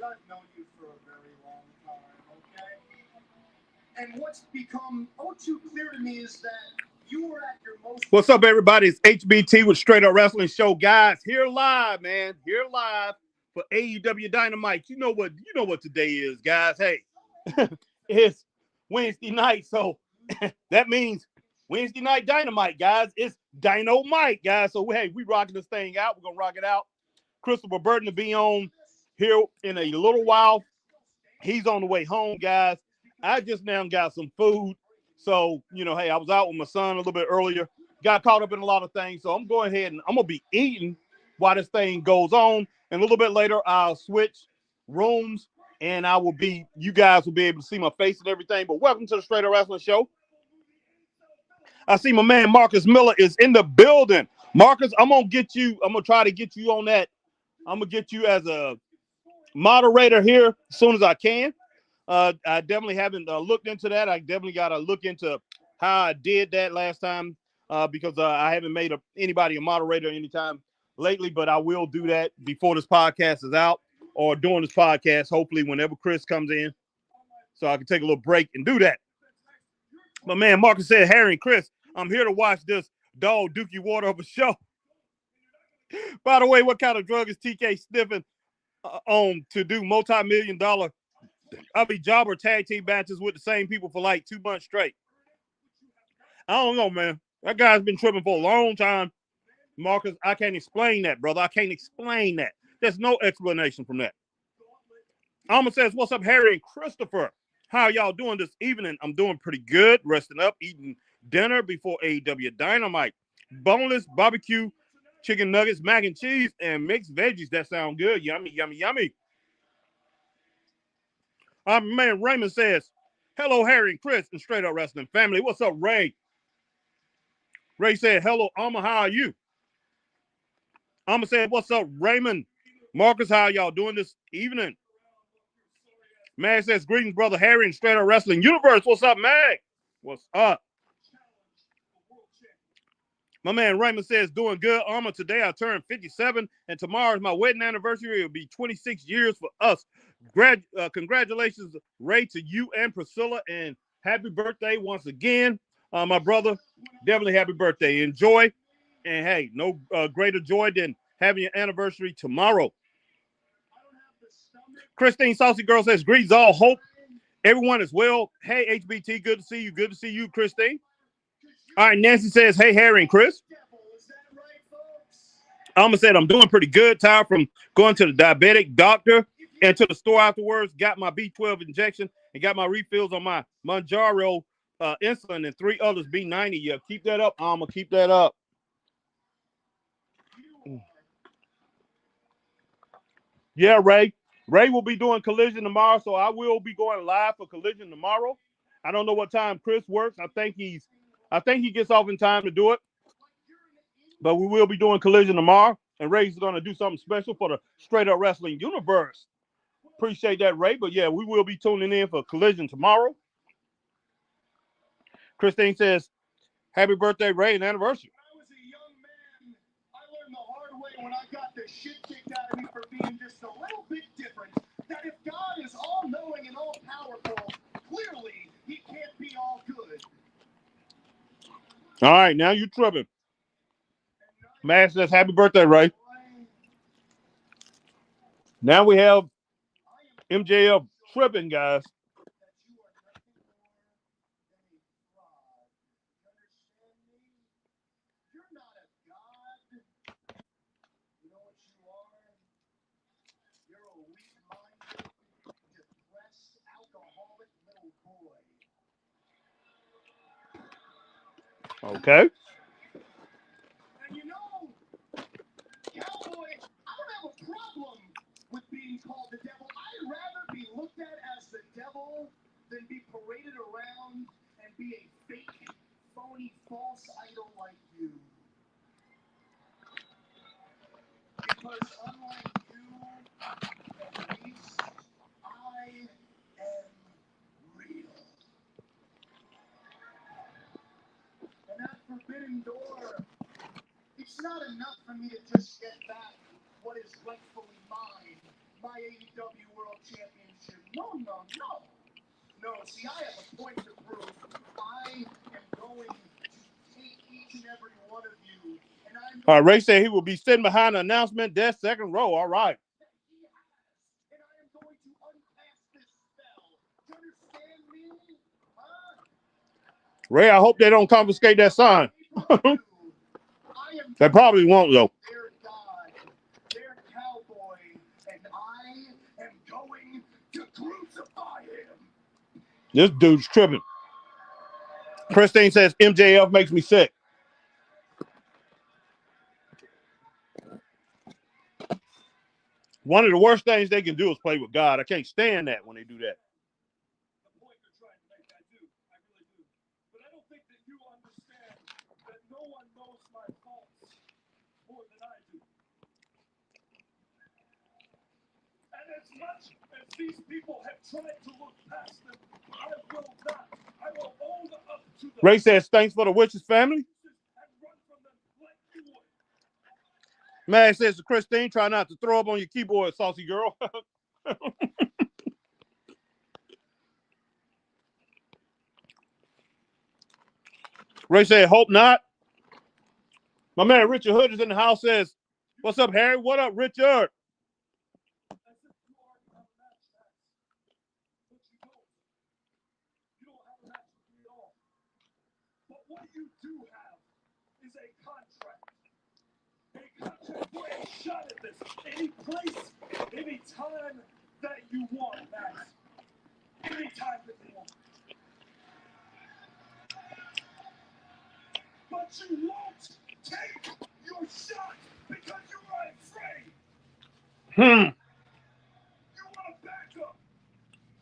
I've known you for a very long time, okay? And what's become too clear to me is that you were at your most... What's up, everybody? It's HBT with Straight Up Wrestling Show. Guys, here live, man. Here live for AEW Dynamite. You know what today is, guys. Hey, it's Wednesday night, so that means Wednesday night Dynamite, guys. It's Dynamite, guys. So, hey, we rocking this thing out. We're going to rock it out. Christopher Burton to be on here in a little while. He's on the way home, guys. I just now got some food. So, hey, I was out with my son a little bit earlier. Got caught up in a lot of things. So I'm going ahead and I'm going to be eating while this thing goes on. And a little bit later, I'll switch rooms and you guys will be able to see my face and everything. But welcome to the Straight Up Wrestling Show. I see my man Marcus Miller is in the building. Marcus, I'm going to try to get you on that. I'm going to get you as a moderator here as soon as I can. I definitely haven't looked into that. I definitely got to look into how I did that last time because I haven't made anybody a moderator anytime lately, but I will do that before this podcast is out or during this podcast, hopefully whenever Chris comes in, so I can take a little break and do that. My man Marcus said, Harry and Chris, I'm here to watch this dog Dookie Water of a show. By the way, what kind of drug is TK sniffing on to do multi-million-dollar jobber tag team matches with the same people for like 2 months straight? I don't know, man. That guy's been tripping for a long time. Marcus, I can't explain that, brother. I can't explain that. There's no explanation from that. Alma says, what's up, Harry and Christopher? How y'all doing this evening? I'm doing pretty good. Resting up, eating dinner before AEW Dynamite. Boneless barbecue chicken nuggets, mac and cheese, and mixed veggies. That sound good. Yummy, yummy, yummy. Our man Raymond says, hello, Harry and Chris and Straight Up Wrestling family. What's up, Ray? Ray said, hello, Alma, how are you? Alma said, what's up, Raymond? Marcus, how y'all doing this evening? Mag says, greetings, brother Harry and Straight Up Wrestling Universe. What's up, Mag? What's up? My man Raymond says, doing good, Alma. Today I turned 57, and tomorrow is my wedding anniversary. It'll be 26 years for us. Congratulations, Ray, to you and Priscilla, and happy birthday once again, my brother. Definitely happy birthday. Enjoy, and hey, no greater joy than having your anniversary tomorrow. Christine Saucy Girl says, greetings, all. Hope everyone is well. Hey, HBT, good to see you. Good to see you, Christine. All right, Nancy says, hey, Harry and Chris. Alma said, I'm doing pretty good. Tired from going to the diabetic doctor and to the store afterwards. Got my B12 injection and got my refills on my Mounjaro insulin and 3 others, B90. Yeah, keep that up, Alma. Keep that up. Yeah, Ray. Ray will be doing Collision tomorrow, so I will be going live for Collision tomorrow. I don't know what time Chris works. I think he gets off in time to do it. But we will be doing Collision tomorrow, and Ray's going to do something special for the Straight Up Wrestling Universe. Appreciate that, Ray. But yeah, we will be tuning in for Collision tomorrow. Christine says, happy birthday, Ray, and anniversary. When I was a young man, I learned the hard way when I got the shit kicked out of me for being just a little bit different. That if God is all-knowing and all-powerful, clearly he can't be all good. All right, now you're tripping. Matt says, happy birthday, Ray. Now we have MJF tripping, guys. Okay. And you know, Cowboy, I don't have a problem with being called the devil. I'd rather be looked at as the devil than be paraded around and be a fake, phony, false idol like you. Because unlike you, at least, I am real. And that forbidden door, it's not enough for me to just get back what is rightfully mine, my AEW World Championship. No. No, see, I have a point to prove. I am going to take each and every one of you. And I'm All right, Ray said he will be sitting behind the announcement desk, second row. All right. And I am going to uncast this spell. Do you understand me? Huh? Ray, I hope they don't confiscate that sign. They probably won't, though. Their God, their cowboy, and I am going to crucify him. This dude's tripping. Christine says MJF makes me sick. One of the worst things they can do is play with God. I can't stand that when they do that. The point you're trying to make, I do. I really do. But I don't think that you understand that no one knows my faults more than I do. And as much as these people have tried to look past them, I will not. I will own up to them. Ray says thanks for the Witches family. And run from them like you would. Mag says to Christine, try not to throw up on your keyboard, saucy girl. Ray said, hope not. My man Richard Hood is in the house, says, what's up, Harry? What up, Richard? But what you do have is a contract. A contract for a shot at this. Any place, any time that you want, Max. Any time that you want. But you won't take your shot because you are afraid. You want a backup.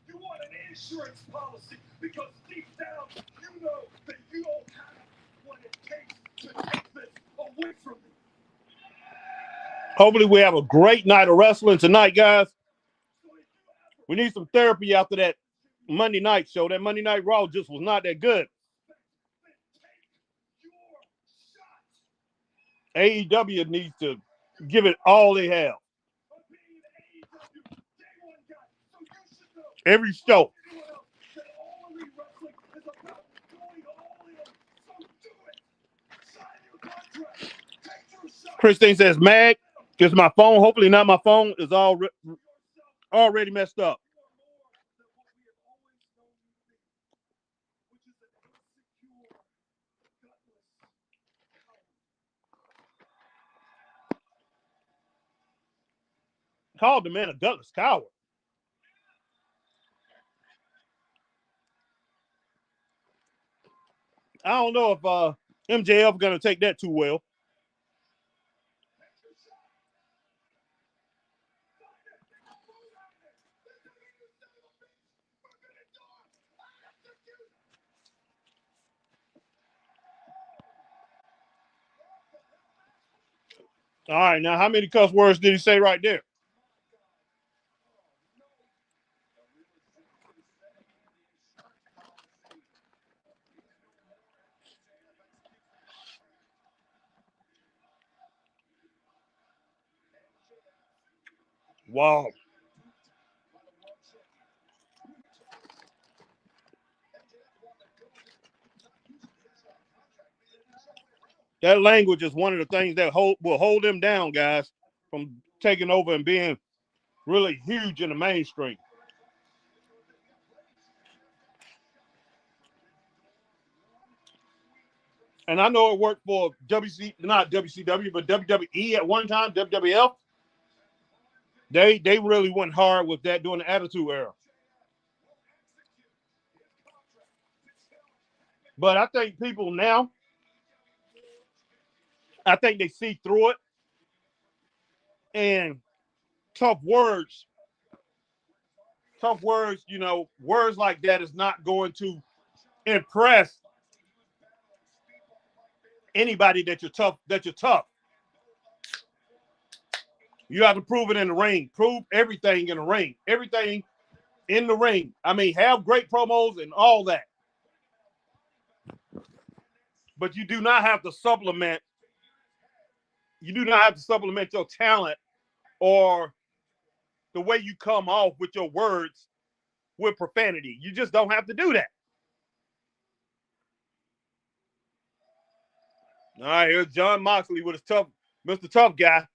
You want an insurance policy because deep down you know that you don't have what it takes to take this away from me. Hopefully we have a great night of wrestling tonight, guys. We need some therapy after that Monday night show. That Monday Night Raw just was not that good. AEW needs to give it all they have. Every show. Christine says, Mag, is my phone. Hopefully not my phone is already messed up. Called the man a gutless coward. I don't know if MJF going to take that too well. All right, now how many cuss words did he say right there? Wow. That language is one of the things that will hold them down, guys, from taking over and being really huge in the mainstream. And I know it worked for not WCW, but WWE at one time, WWF. They really went hard with that during the Attitude Era. But I think people now, I think they see through it. And tough words, you know, words like that is not going to impress anybody that you're tough. You have to prove it in the ring. Prove everything in the ring. Everything in the ring. I mean, have great promos and all that. But you do not have to supplement. You do not have to supplement your talent or the way you come off with your words with profanity. You just don't have to do that. All right, here's John Moxley with his tough, Mr. Tough Guy.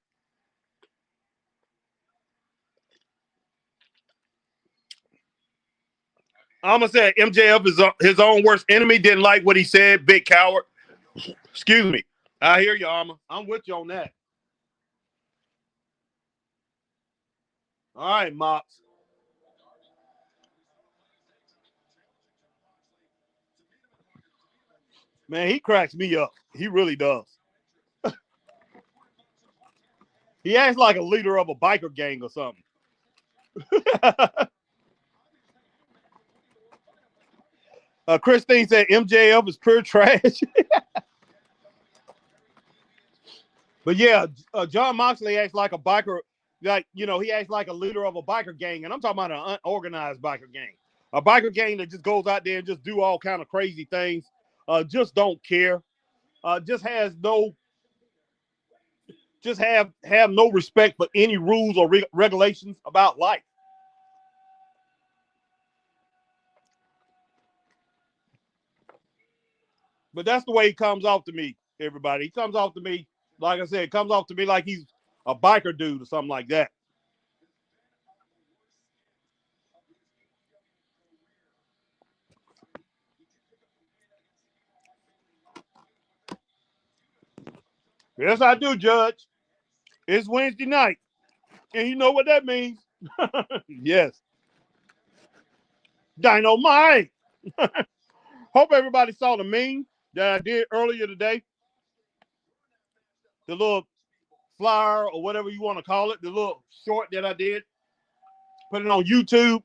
I'm going to say MJF is his own worst enemy. Didn't like what he said, big coward. Excuse me. I hear you, Alma. I'm with you on that. All right, Mox. Man, he cracks me up. He really does. He acts like a leader of a biker gang or something. Christine said MJF is pure trash. But yeah, John Moxley acts like a biker, he acts like a leader of a biker gang, and I'm talking about an unorganized biker gang, a biker gang that just goes out there and just do all kind of crazy things, just don't care, just has no, just have no respect for any rules or regulations about life. But that's the way he comes off to me, everybody. He comes off to me, like I said, it comes off to me like he's a biker dude or something like that. Yes, I do, Judge. It's Wednesday night, and you know what that means. Yes. Dynamite. Hope everybody saw the meme that I did earlier today. The little flyer or whatever you want to call it, the little short that I did. Put it on YouTube.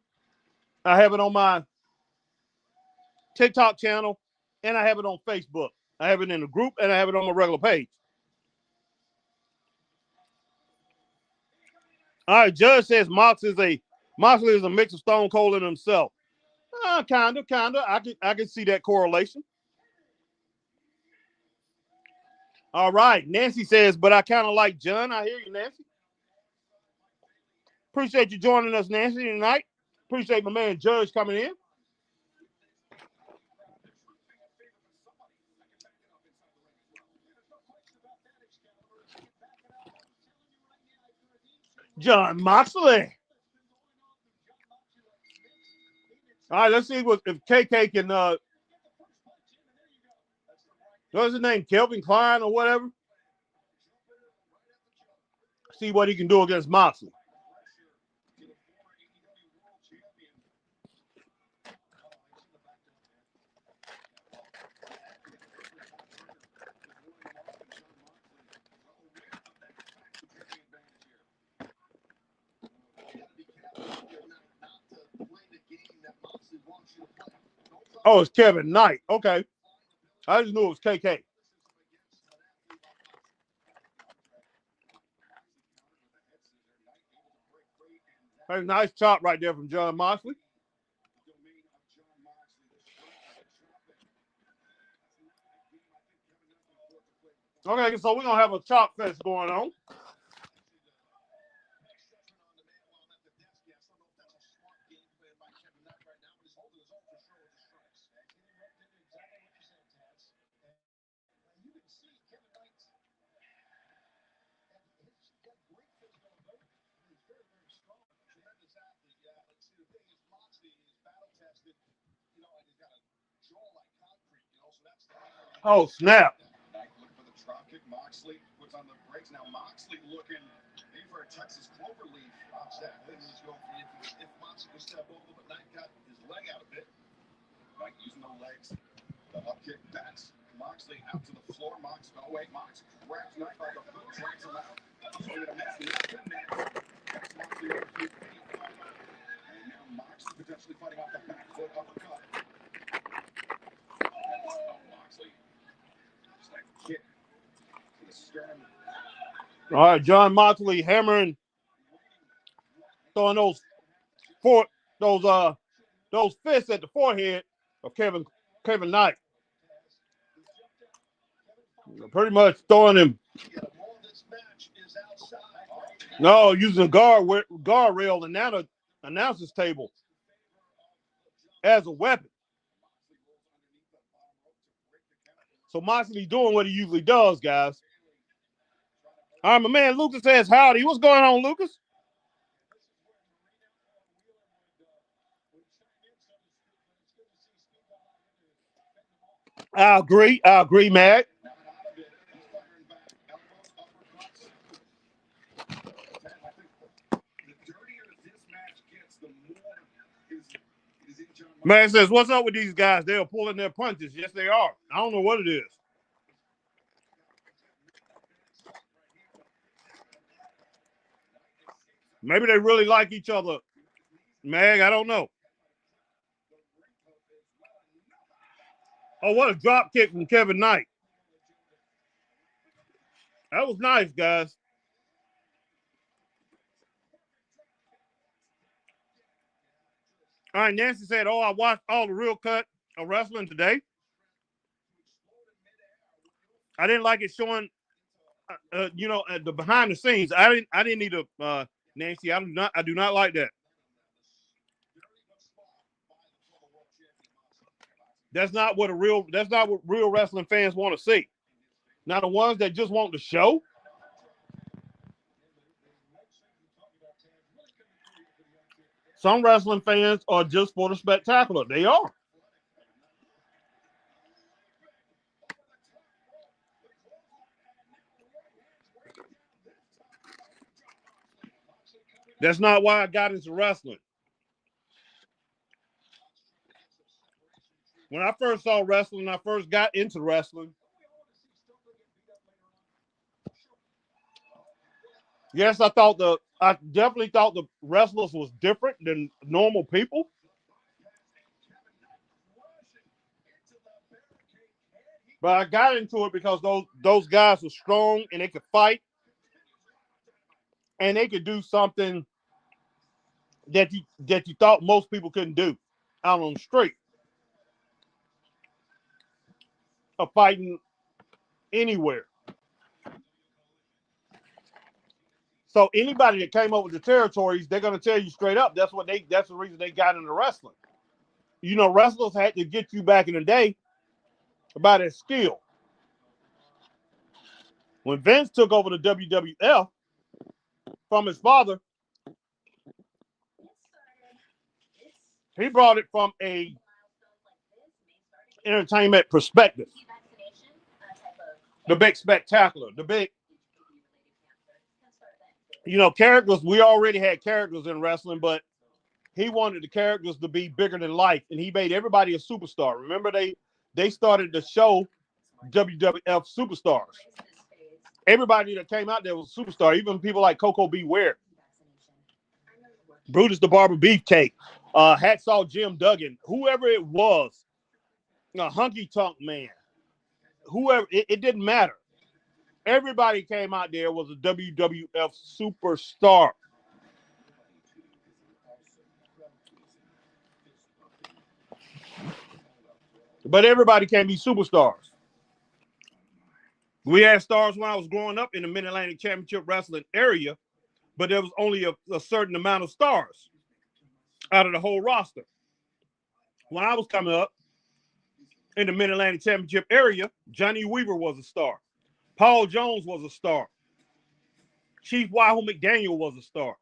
I have it on my TikTok channel, and I have it on Facebook. I have it in the group, and I have it on my regular page. All right, Judge says Moxley is a mix of Stone Cold and himself. Kind of. I can see that correlation. All right, Nancy says, but I kind of like John. I hear you, Nancy. Appreciate you joining us, Nancy, tonight. Appreciate my man Judge coming in. John Moxley. All right, let's see if KK can, what's his name, Kelvin Klein or whatever? See what he can do against Moxley. Oh, it's Kevin Knight. Okay. I just knew it was KK. That's a nice chop right there from John Moxley. Okay, so we're going to have a chop fest going on. Oh, snap. Moxley puts on the brakes. Now Moxley looking for a Texas cloverleaf. If Moxley can step over, but Knight got his leg out a bit. Knight using the legs. The up kick bats Moxley out to the floor. Mox grabs Knight by the foot, drags him out. So we're going to mess nothing there. That's Moxley over to the feet. And now Moxley potentially fighting off the back foot uppercut. Moxley. Just like a kick. All right, John Moxley hammering, throwing those fists at the forehead of Kevin Knight. Pretty much throwing him. No, using a guardrail and now the announcer's table as a weapon. So Moxley doing what he usually does, guys. All right, my man Lucas says howdy. What's going on, Lucas? I agree, Matt. Man says, what's up with these guys? They're pulling their punches. Yes, they are. I don't know what it is. Maybe they really like each other. Mag, I don't know. Oh, what a drop kick from Kevin Knight. That was nice, guys. All right, Nancy said, I watched all the real cut of wrestling today. I didn't like it showing, the behind the scenes. I didn't need to, Nancy. I do not like that. That's not what real wrestling fans want to see. Not the ones that just want the show. Some wrestling fans are just for the spectacular. They are. That's not why I got into wrestling. When I first saw wrestling, I first got into wrestling. Yes, I definitely thought the wrestlers was different than normal people. But I got into it because those guys were strong and they could fight. And they could do something that you thought most people couldn't do out on the street. Of fighting anywhere. So anybody that came up with the territories, they're gonna tell you straight up that's the reason they got into wrestling. You know, wrestlers had to get you back in the day about their skill. When Vince took over the WWF from his father, he brought it from a entertainment perspective. The big spectacular, the big, characters. We already had characters in wrestling, but he wanted the characters to be bigger than life, and he made everybody a superstar. Remember, they started the show WWF Superstars. Everybody that came out there was a superstar, even people like Coco Beware, Brutus the Barber Beefcake, Hacksaw Jim Duggan, whoever it was, Hunky Tonk Man, whoever, it didn't matter. Everybody came out there was a WWF superstar. But everybody can't be superstars. We had stars when I was growing up in the Mid-Atlantic Championship Wrestling area, but there was only a certain amount of stars out of the whole roster. When I was coming up in the Mid-Atlantic Championship area, Johnny Weaver was a star. Paul Jones was a star. Chief Wahoo McDaniel was a star.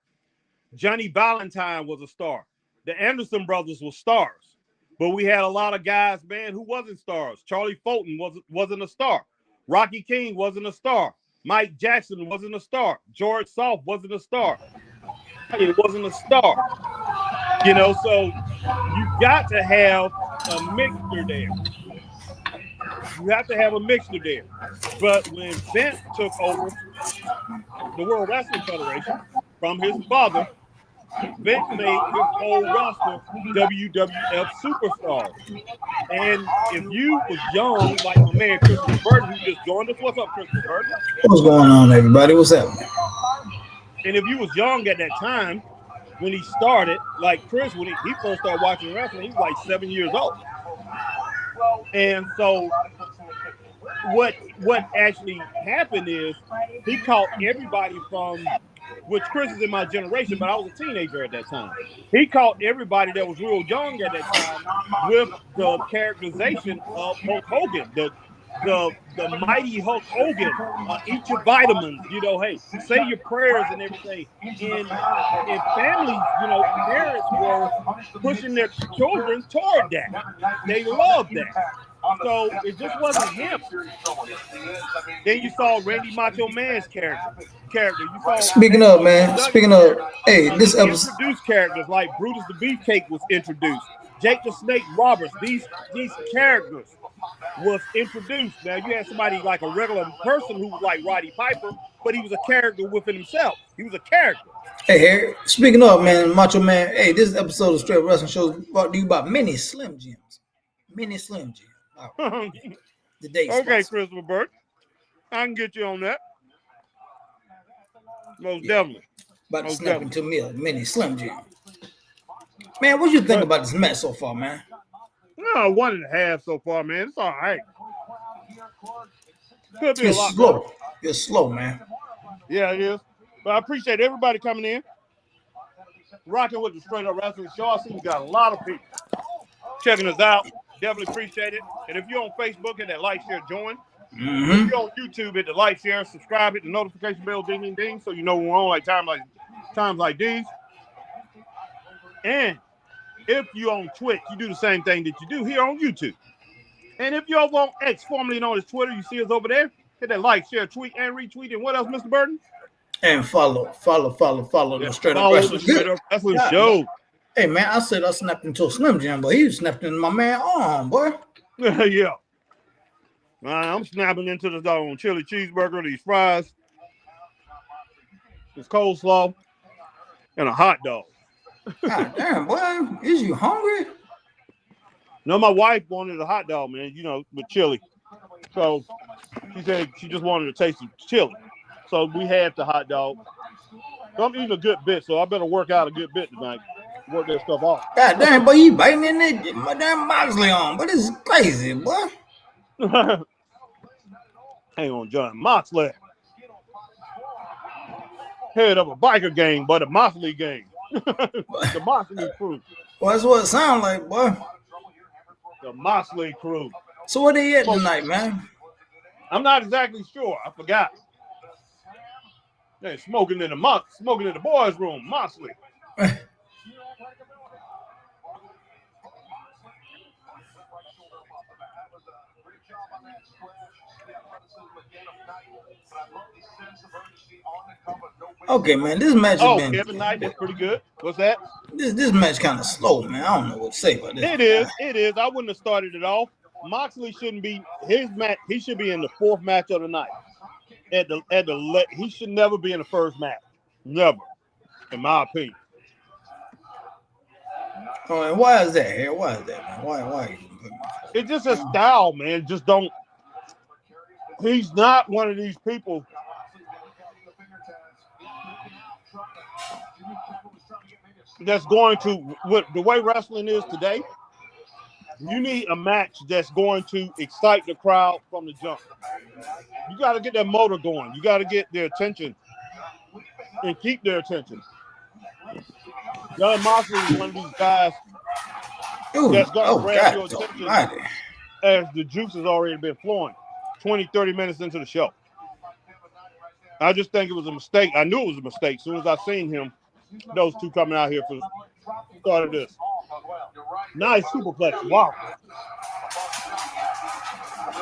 Johnny Valentine was a star. The Anderson brothers were stars. But we had a lot of guys, man, who wasn't stars. Charlie Fulton wasn't a star. Rocky King wasn't a star. Mike Jackson wasn't a star. George Soft wasn't a star. It wasn't a star. So you got to have a mixture there. You have to have a mixture there. But when Vince took over the World Wrestling Federation from his father, Vince made his whole roster WWF superstars. And if you was young, like my man Christopher Burton, who just joined us, what's up, Christopher Burton? What's going on, everybody? What's happening? And if you was young at that time, when he started, like Chris, when he first started watching wrestling, he was like 7 years old. And so what actually happened is he caught everybody from which Chris is in my generation, but I was a teenager at that time. He caught everybody that was real young at that time with the characterization of Hulk Hogan, the mighty Hulk Hogan. Eat your vitamins, hey, say your prayers and everything. And families, parents were pushing their children toward that. They loved that. So it just wasn't him. Then you saw Randy Macho Man's character. You saw Speaking of, hey, this episode introduced characters like Brutus the Beefcake was introduced. Jake the Snake Roberts. These characters was introduced. Now you had somebody like a regular person who was like Roddy Piper, but he was a character within himself. He was a character. Hey, Harry, speaking of, man, Macho Man, hey, this episode of Straight Wrestling Show is brought to you by Mini Slim Jims. Mini Slim Jim. Right. Okay, Christopher Burke. I can get you on that. Most definitely. About to snap into me a Mini Slim Jim. Man, what you think about this match so far, man? No, 1.5 so far, man. It's all right. Could be it's a lot slow. Better. It's slow, man. Yeah, it is. But I appreciate everybody coming in. Rocking with the Straight Up Wrestling Show. I see we got a lot of people checking us out. Definitely appreciate it. And if you're on Facebook, hit that like, share, join. Mm-hmm. If you're on YouTube, hit the like, share, subscribe, hit the notification bell, ding, ding, ding, so you know we're on times like these. And if you're on Twitch, you do the same thing that you do here on YouTube. And if you're over on X, formerly known as Twitter, you see us over there, hit that like, share, tweet, and retweet. And what else, Mr. Burton? And follow the Straight Up Wrestling Show. Hey, man, I said I snapped into a Slim Jim, but he snapped into my man arm, boy. Yeah. I'm snapping into the doggone chili cheeseburger, these fries, this coleslaw, and a hot dog. God damn, boy. Is you hungry? No, my wife wanted a hot dog, man, with chili. So she said she just wanted to taste the chili. So we had the hot dog. So I'm eating a good bit, so I better work out a good bit tonight. Work that stuff off. God damn, boy, you biting in that my damn Moxley on, but it's crazy, boy. Hang on, John Moxley. Head of a biker gang, but a Moxley gang. The Moxley crew. Well, that's what it sounds like, boy. The Moxley crew. So what they at tonight, man? I'm not exactly sure. I forgot. They smoking in the boys' room. Moxley. Okay, man, this match has been... Kevin Knight, that's pretty good. What's that? This match kind of slow, man. I don't know what to say about this. It is. I wouldn't have started it off. Moxley shouldn't be his match. He should be in the 4th match of the night. He should never be in the 1st match. Never, in my opinion. Oh, and why is that here? Why is that, man? Why? It's just a style, man. Just don't. He's not one of these people. That's going to, with the way wrestling is today, you need a match that's going to excite the crowd from the jump. You got to get that motor going. You got to get their attention and keep their attention. John Moxley is one of these guys that's going to grab your attention as the juice has already been flowing 20, 30 minutes into the show. I just think it was a mistake. I knew it was a mistake as soon as I seen him. Those two coming out here for the start of this. Nice superplex. Wow.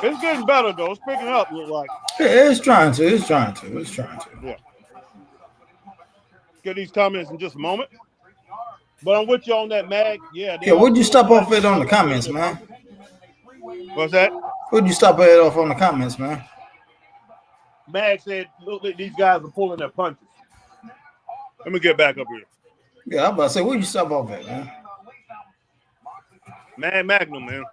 It's getting better, though. It's picking up, look like. Yeah, it's trying to. Yeah. Get these comments in just a moment. But I'm with you on that, Mag. Yeah, what'd you stop off at on the comments, man? What's that? What'd you stop at off on the comments, man? Mag said, look, these guys are pulling their punches. Let me get back up here. Yeah, I'm about to say, where'd you stop off at, man? Man Magnum, man.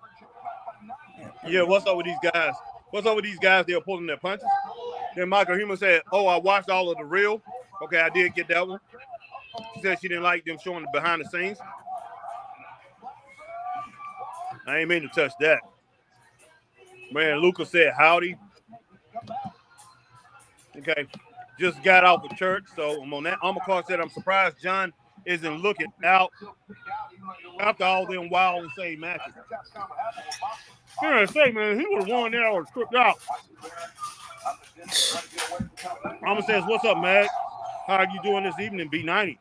Yeah, what's up with these guys? They're pulling their punches. Then Michael Human said, I watched all of the real. Okay, I did get that one. She said she didn't like them showing the behind the scenes. I ain't mean to touch that. Man, Lucas said howdy. Okay. just got off of church, so I'm on that. Omicron said, I'm surprised John isn't looking out after all them wild and insane matches. Yeah, say, man, he would have won there or tripped out. Mama says, what's up, Mag? How are you doing this evening, B90?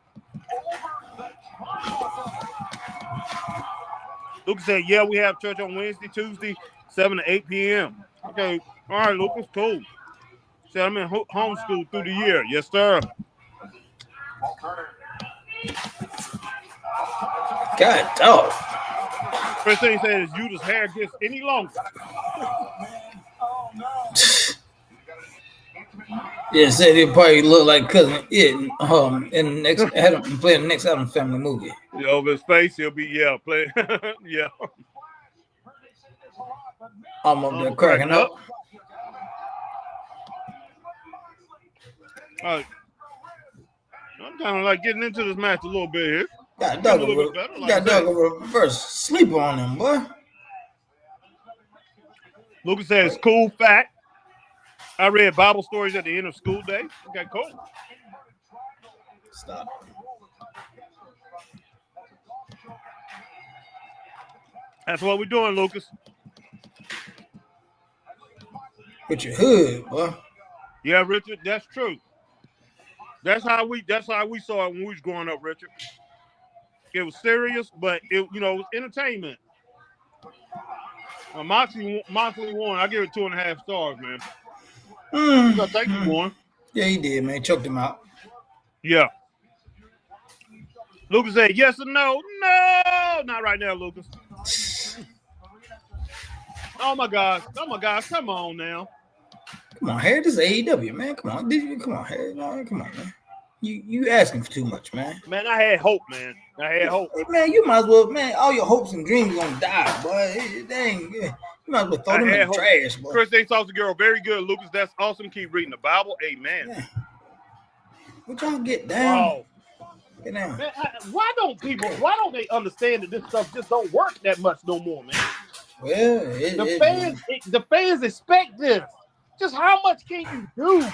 Lucas said, yeah, we have church on Wednesday, Tuesday, 7 to 8 p.m. Okay, all right, Lucas, cool. Said, I'm in homeschool through the year. Yes, sir. God, dog. First thing he said is, Judah's hair gets any longer. Yeah, said he'll probably look like cousin It in the next Adam playing the next Adam Family movie. Yeah, over his face, he'll be playing. Yeah. I'm up there cracking up. All right. I'm kind of like getting into this match a little bit here. Got dog over reverse sleeper on him, boy. Lucas says, cool fact. I read Bible stories at the end of school day. Okay, cool. Stop. That's what we're doing, Lucas. With your hood, boy. Yeah, Richard, that's true. That's how we saw it when we was growing up, Richard. It was serious, but it was entertainment. Moxley won. I give it 2.5 stars, man. I think he won. Yeah, he did, man. Choked him out. Yeah. Lucas said, yes or no? No, not right now, Lucas. Oh my gosh. Come on now. Come on, Harry. This is AEW, man. Come on. Come on, Harry. No, come on, man. You asking for too much, man. Man, I had hope, man. Hey, man, you might as well, man. All your hopes and dreams gonna die, boy. Dang, you might as well throw them in the trash, boy. Chris A. Salsa Girl, very good, Lucas. That's awesome. Keep reading the Bible. Amen. Yeah. What y'all get down? Oh. Get down. Man, why don't they understand that this stuff just don't work that much no more, man? Well, the fans expect this. Just how much can you do?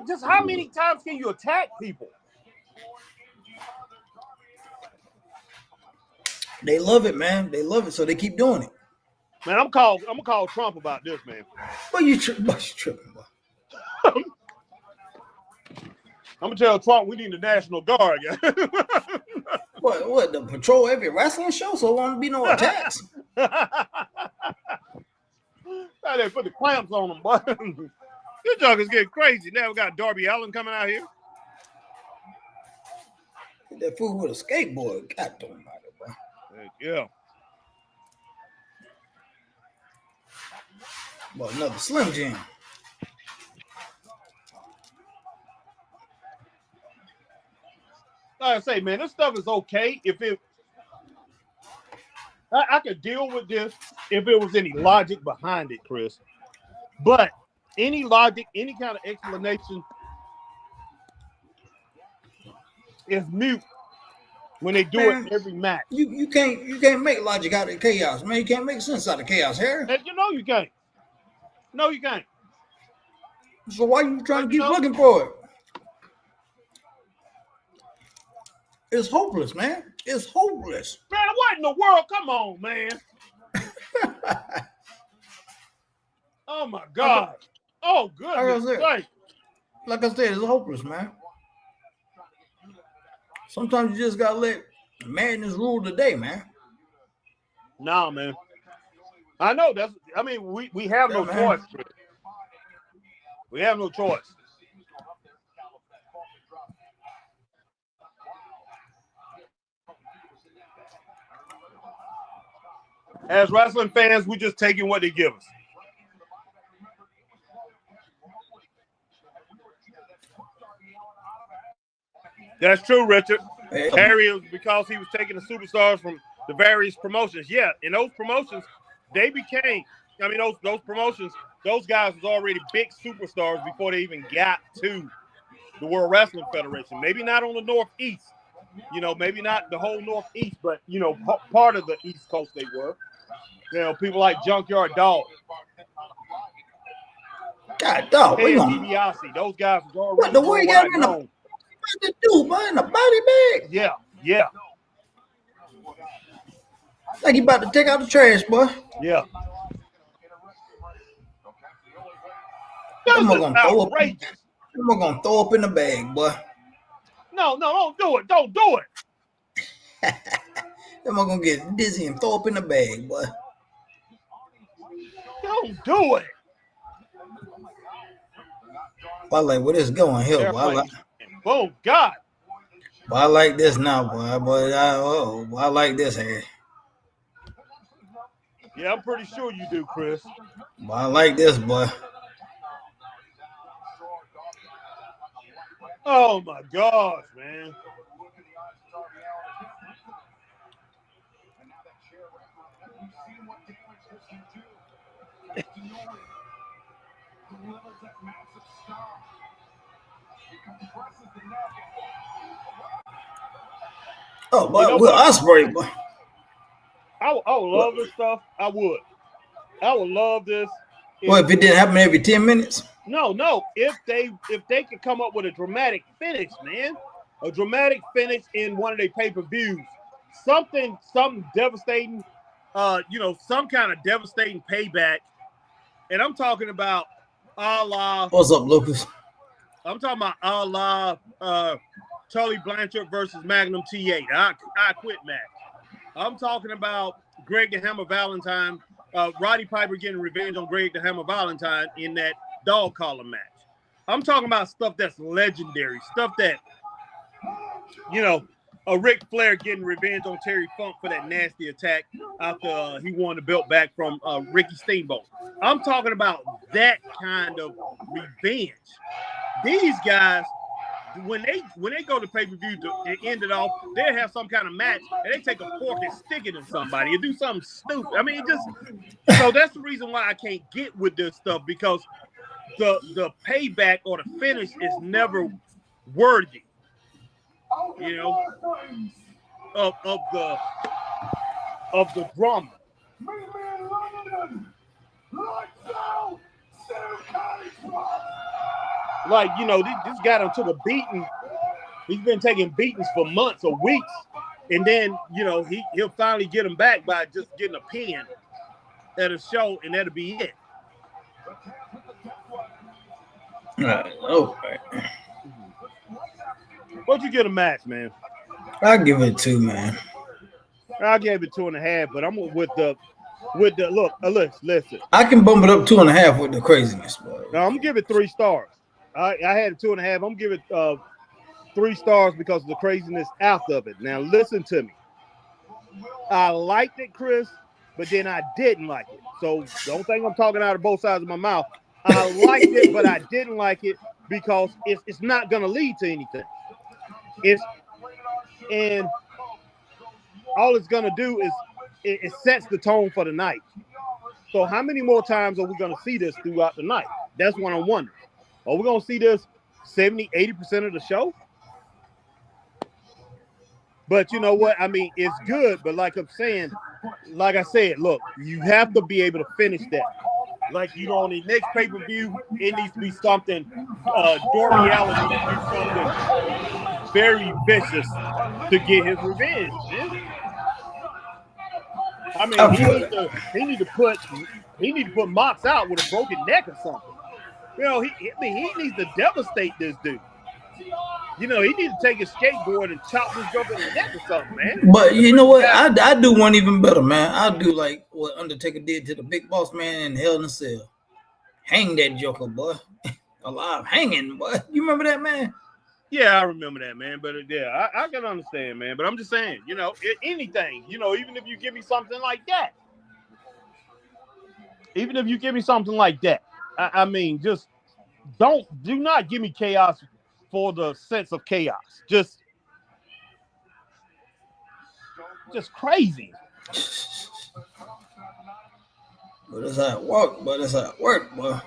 Just how many times can you attack people? They love it, man. They love it, so they keep doing it. Man, I'm gonna call Trump about this, man. What you tripping, boy? I'm gonna tell Trump we need the National Guard. What? The patrol every wrestling show, so there won't be no attacks. They put the clamps on them, boy. This junk getting crazy. Now we got Darby Allin coming out here. That fool with a skateboard. God damn it, boy. Yeah. Well, another Slim Jim. Like I say, man, this stuff is okay if it. I could deal with this if it was any logic behind it, Chris. But any logic, any kind of explanation is mute when they do it every match. You can't make logic out of chaos, man. You can't make sense out of chaos, Harry. And you know you can't. No, you can't. So why are you trying to keep looking for it? It's hopeless, man. It's hopeless. Man, what in the world? Come on, man. Oh, my God. Oh, goodness. Like I said, it's hopeless, man. Sometimes you just got to let madness rule the day, man. Nah, man. I know. We have no choice. We have no choice. As wrestling fans, we just taking what they give us. That's true, Richard. Harry was because he was taking the superstars from the various promotions. Yeah, in those promotions, they became. Those promotions. Those guys was already big superstars before they even got to the World Wrestling Federation. Maybe not on the Northeast. Maybe not the whole Northeast, but part of the East Coast they were. People like Junkyard Dog. God dog, and DiBiase. Those guys was what already the way you got him in known. the dude, man, in the body bag? Yeah. Like he about to take out the trash, boy. Yeah. Them This are is gonna throw up. outrageous. Them are gonna throw up in the bag, boy. No, don't do it. Don't do it. Them are gonna get dizzy and throw up in the bag, boy. Don't do it. I like where this going here, boy. Oh God. Boy, I like this now, boy. Boy, I like this here. Yeah, I'm pretty sure you do, Chris. Boy, I like this, boy. Oh my gosh, man. Oh, boy, Will Ospreay, boy. I would love this stuff. I would love this. Well, if it didn't happen every 10 minutes? No. If they could come up with a dramatic finish, man. A dramatic finish in one of their pay-per-views. Something devastating, some kind of devastating payback. And I'm talking about a la. What's up, Lucas? I'm talking about a la Tully Blanchard versus Magnum T8. I quit match. I'm talking about Greg the Hammer Valentine, Roddy Piper getting revenge on Greg the Hammer Valentine in that dog collar match. I'm talking about stuff that's legendary, stuff that, Ric Flair getting revenge on Terry Funk for that nasty attack after he won the belt back from Ricky Steamboat. I'm talking about that kind of revenge. These guys, when they go to pay-per-view to end it off, they'll have some kind of match and they take a fork and stick it in somebody and do something stupid. I mean, so that's the reason why I can't get with this stuff, because the payback or the finish is never worthy, of the drama. Like, this guy done took a beating. He's been taking beatings for months or weeks. And then, he'll finally get him back by just getting a pin at a show, and that'll be it. Okay. What'd you get a match, man? I'll give it 2, man. I gave it 2.5, but I'm with the look. Listen. I can bump it up 2.5 with the craziness, bro. No, I'm gonna give it 3 stars. I had it 2.5. I'm gonna give it 3 stars because of the craziness out of it. Now listen to me. I liked it, Chris, but then I didn't like it. So don't think I'm talking out of both sides of my mouth. I liked it, but I didn't like it because it's not gonna lead to anything. And all it's gonna do is it sets the tone for the night. So how many more times are we gonna see this throughout the night? That's what I'm wondering. Are we gonna see this 70-80% of the show? But you know what? I mean, it's good, but like I said, look, you have to be able to finish that. Like, on the next pay-per-view, it needs to be something, Darby Allin needs to do something very vicious to get his revenge, man. I mean, he need to put Mox out with a broken neck or something. He needs to devastate this dude. He needs to take his skateboard and chop this joke in the neck or something, man. But you know what? I do one even better, man. I do like what Undertaker did to the Big Boss Man in Hell in a Cell. Hang that joker, boy. Alive, hanging, boy. You remember that, man? Yeah, I remember that, man. But yeah, I can understand, man. But I'm just saying, anything, even if you give me something like that. Even if you give me something like that. I mean, just do not give me chaos for the sense of chaos. Just crazy. But that's how it work, boy.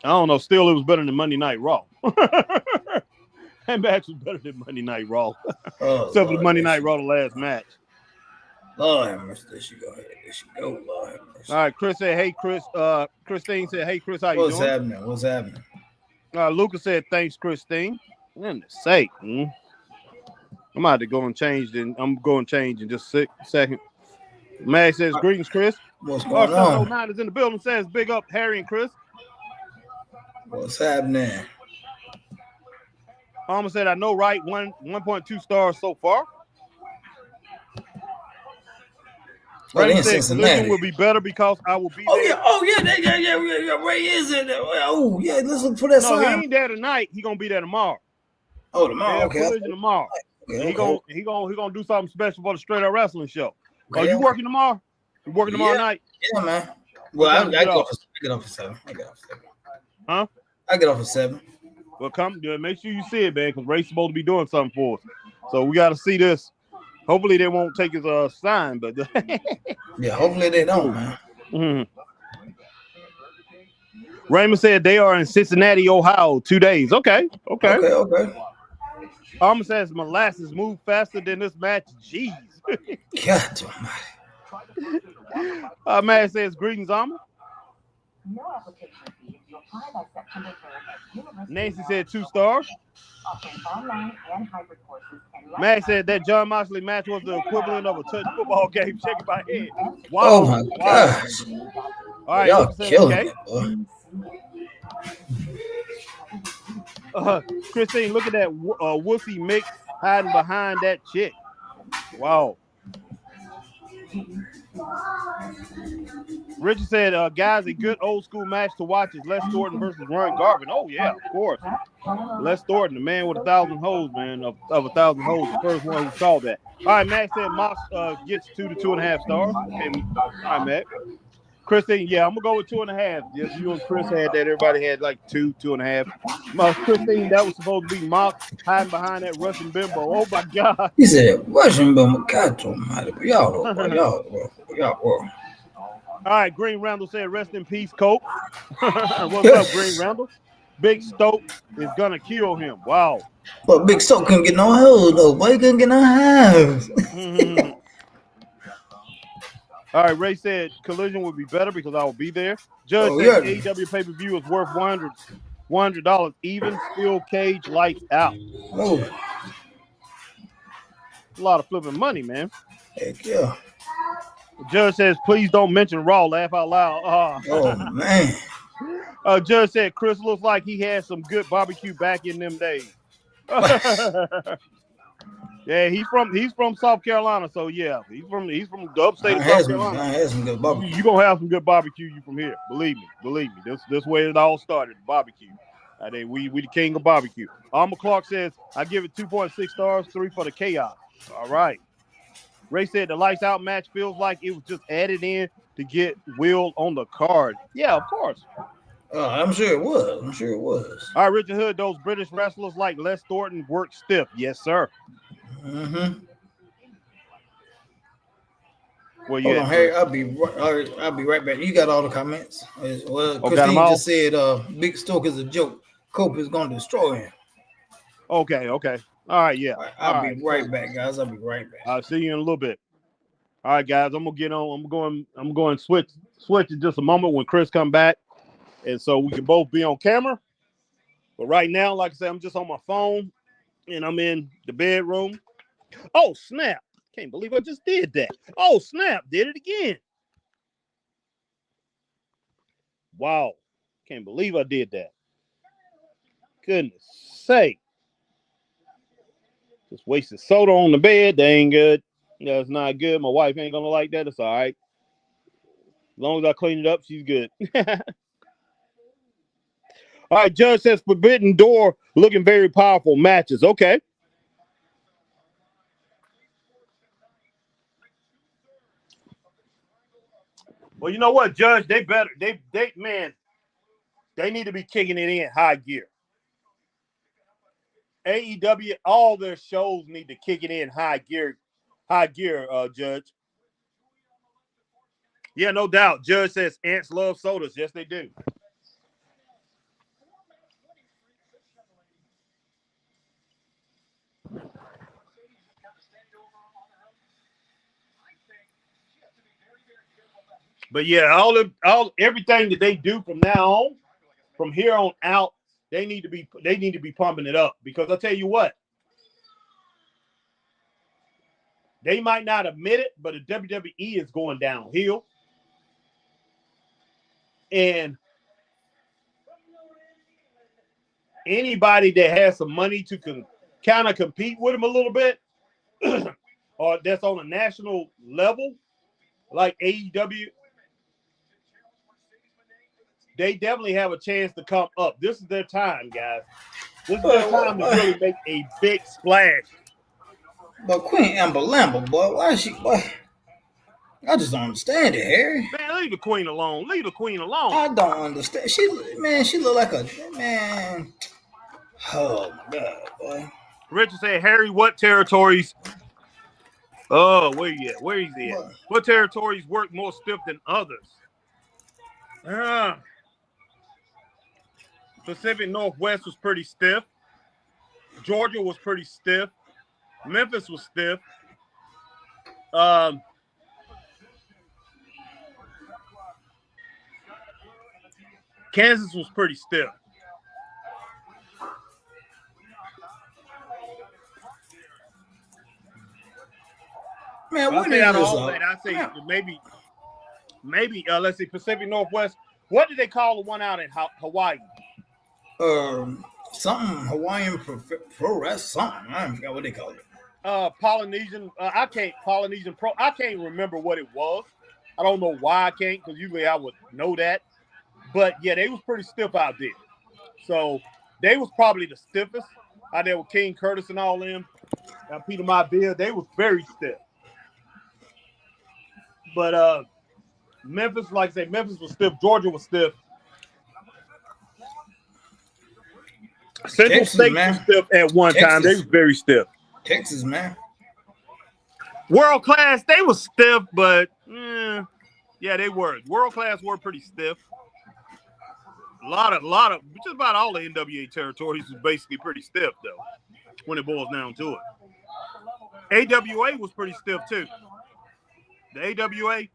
I don't know. Still, it was better than Monday Night Raw. That match was better than Monday Night Raw. Except for Monday Night Raw, the last match. Lord have mercy. There she go. There she go. Lord have mercy. All right, Chris said, "Hey, Chris." Christine said, "Hey, Chris, how you What's doing?" happening? What's happening? Lucas said, "Thanks, Christine." Goodness sake, I'm about to go and change. I'm going to change in just a second. Mag says, "Greetings, Chris." What's going on? 709 is in the building. Says, "Big up, Harry and Chris." What's happening? Almost said, "I know, right? 1.2 stars so far." Well, Raymond said, "Collision will be better because I will be there." Yeah. Ray is in there. Oh, yeah. Let's look for that No, sign. he ain't there tonight. He gonna be there tomorrow. Oh, tomorrow. They have Okay. Collision tomorrow. Okay, He gonna do something special for the Straight Up Wrestling Show. Okay, Are you working tomorrow? You working tomorrow night? Yeah, man. Well, I get off at 7. Huh? I get off at 7. Well, come. Make sure you see it, man, because Ray's supposed to be doing something for us. So we got to see this. Hopefully they won't take his sign, but yeah, hopefully they don't, man. Mm-hmm. Raymond said they are in Cincinnati, Ohio, 2 days. Okay. Almost says molasses move faster than this match. Jeez. God almighty. Man says, "Greetings, Alma." No application fee to apply by September 3rd at University Nancy said 2 stars. offering online and hybrid courses and Matt said that John Moxley match was the equivalent of a touch football game. Shaking my head. Wow. Oh my gosh. All right, y'all killing okay. it, boy. Christine, look at that wussy mix hiding behind that chick. Wow. Richard said, "Guys, a good old school match to watch is Les Thornton versus Ron Garvin." Oh yeah, of course. Les Thornton, the man with 1,000 hoes, man, of 1,000 hoes, the first one who saw that. All right, Max said Mox gets 2 to 2.5 stars. Okay, all right, Max. Christine, yeah, I'm gonna go with 2.5. Yes, you and Chris had that. Everybody had like 2, 2.5. Christine, that was supposed to be Mox hiding behind that Russian bimbo. Oh my God. He said Russian bimbo. God almighty. Y'all. All right, Green Randall said, "Rest in peace, Coke." What's up, Green Randall? Big Stoke is gonna kill him. Wow. But Big Stoke couldn't get no hoes though. Boy, he couldn't get no hoes. All right, Ray said Collision would be better because I will be there. Judge said AEW pay-per-view is worth $100 even. Steel cage lights out. Oh. A lot of flipping money, man. Heck yeah. Judge says, "Please don't mention Raw." Laugh out loud. Oh man. Judge said Chris looks like he had some good barbecue back in them days. Yeah, he's from South Carolina, so yeah, he's from the upstate of South Carolina. I had some good barbecue. You gonna have some good barbecue. You from here? Believe me. This way it all started. Barbecue. I think we the king of barbecue. Alma Clark says I give it 2.6 stars, 3 for the chaos. All right. Ray said the lights out match feels like it was just added in to get Will on the card. Yeah, of course. I'm sure it was. All right, Richard Hood, those British wrestlers like Les Thornton work stiff. Yes, sir. Mm-hmm. Well, yeah. Hold on, Harry. I'll be right back. You got all the comments. Well, Okay, Christine just said Big Stoke is a joke. Cope is gonna destroy him. Okay. All right, yeah. I'll be right back, guys. I'll be right back. I'll see you in a little bit. All right, guys. I'm gonna get on. I'm going to switch in just a moment when Chris come back, and so we can both be on camera. But right now, like I said, I'm just on my phone, and I'm in the bedroom. Oh snap! Can't believe I just did that. Oh snap! Did it again. Wow! Can't believe I did that. Goodness sake! Just wasted soda on the bed. That ain't good. That's not good. My wife ain't gonna like that. It's all right. As long as I clean it up, she's good. All right, Judge says Forbidden Door looking very powerful matches. Okay. Well, you know what, Judge? They need to be kicking it in high gear. AEW, all their shows need to kick it in high gear, Judge. Yeah, no doubt. Judge says ants love sodas. Yes, they do. But yeah, everything that they do from now on, from here on out, they need to be pumping it up, because I'll tell you what, they might not admit it, but the WWE is going downhill. And anybody that has some money to kind of compete with them a little bit, or that's on a national level, like AEW, they definitely have a chance to come up. This is their time, guys. This is their time to really make a big splash. But Queen Amber Lambert, boy, why is she, boy? I just don't understand it, Harry. Man, leave the queen alone. Leave the queen alone. I don't understand. She look like a man. Oh my God, boy. Richard said, Harry, what territories? Oh, where you at? Where is he at? What territories work more stiff than others? Pacific Northwest was pretty stiff. Georgia was pretty stiff. Memphis was stiff. Kansas was pretty stiff. Man, I say maybe let's see, Pacific Northwest. What did they call the one out in Hawaii? Something Hawaiian pro wrestling, something. I forgot what they call it. Polynesian. Polynesian pro. I can't remember what it was. I don't know why I can't, because usually I would know that. But yeah, they was pretty stiff out there. So they was probably the stiffest out there with King Curtis and all them. Peter Maivia, they was very stiff. But Memphis, like I say, Memphis was stiff. Georgia was stiff. Central Texas, State man. was stiff at one time. They was very stiff. Texas, man. World Class, they was stiff, but yeah, they were. World Class were pretty stiff. A lot of, just about all the NWA territories was basically pretty stiff, though, when it boils down to it. AWA was pretty stiff, too. The AWA,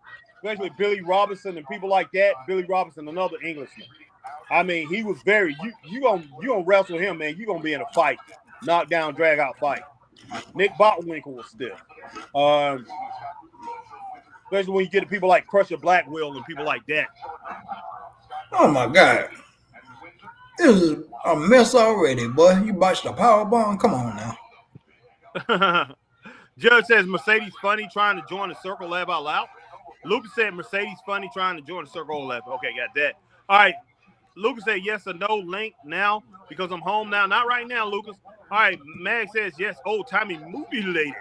especially Billy Robinson and people like that. Billy Robinson, another Englishman. I mean, he was very, you gonna wrestle him, man. You're gonna be in a fight, knockdown, drag out fight. Nick Botwinkle was stiff. Especially when you get to people like Crusher Blackwell and people like that. Oh my God. This is a mess already, boy. You botched the power bomb. Come on now. Judge says Mercedes funny trying to join the Circle Lab out loud. Lucas said Mercedes funny trying to join the Circle Lab. Okay, got that. All right. Lucas said yes or no link now because I'm home now. Not right now, Lucas. All right. Mag says yes. Old timey movie lady.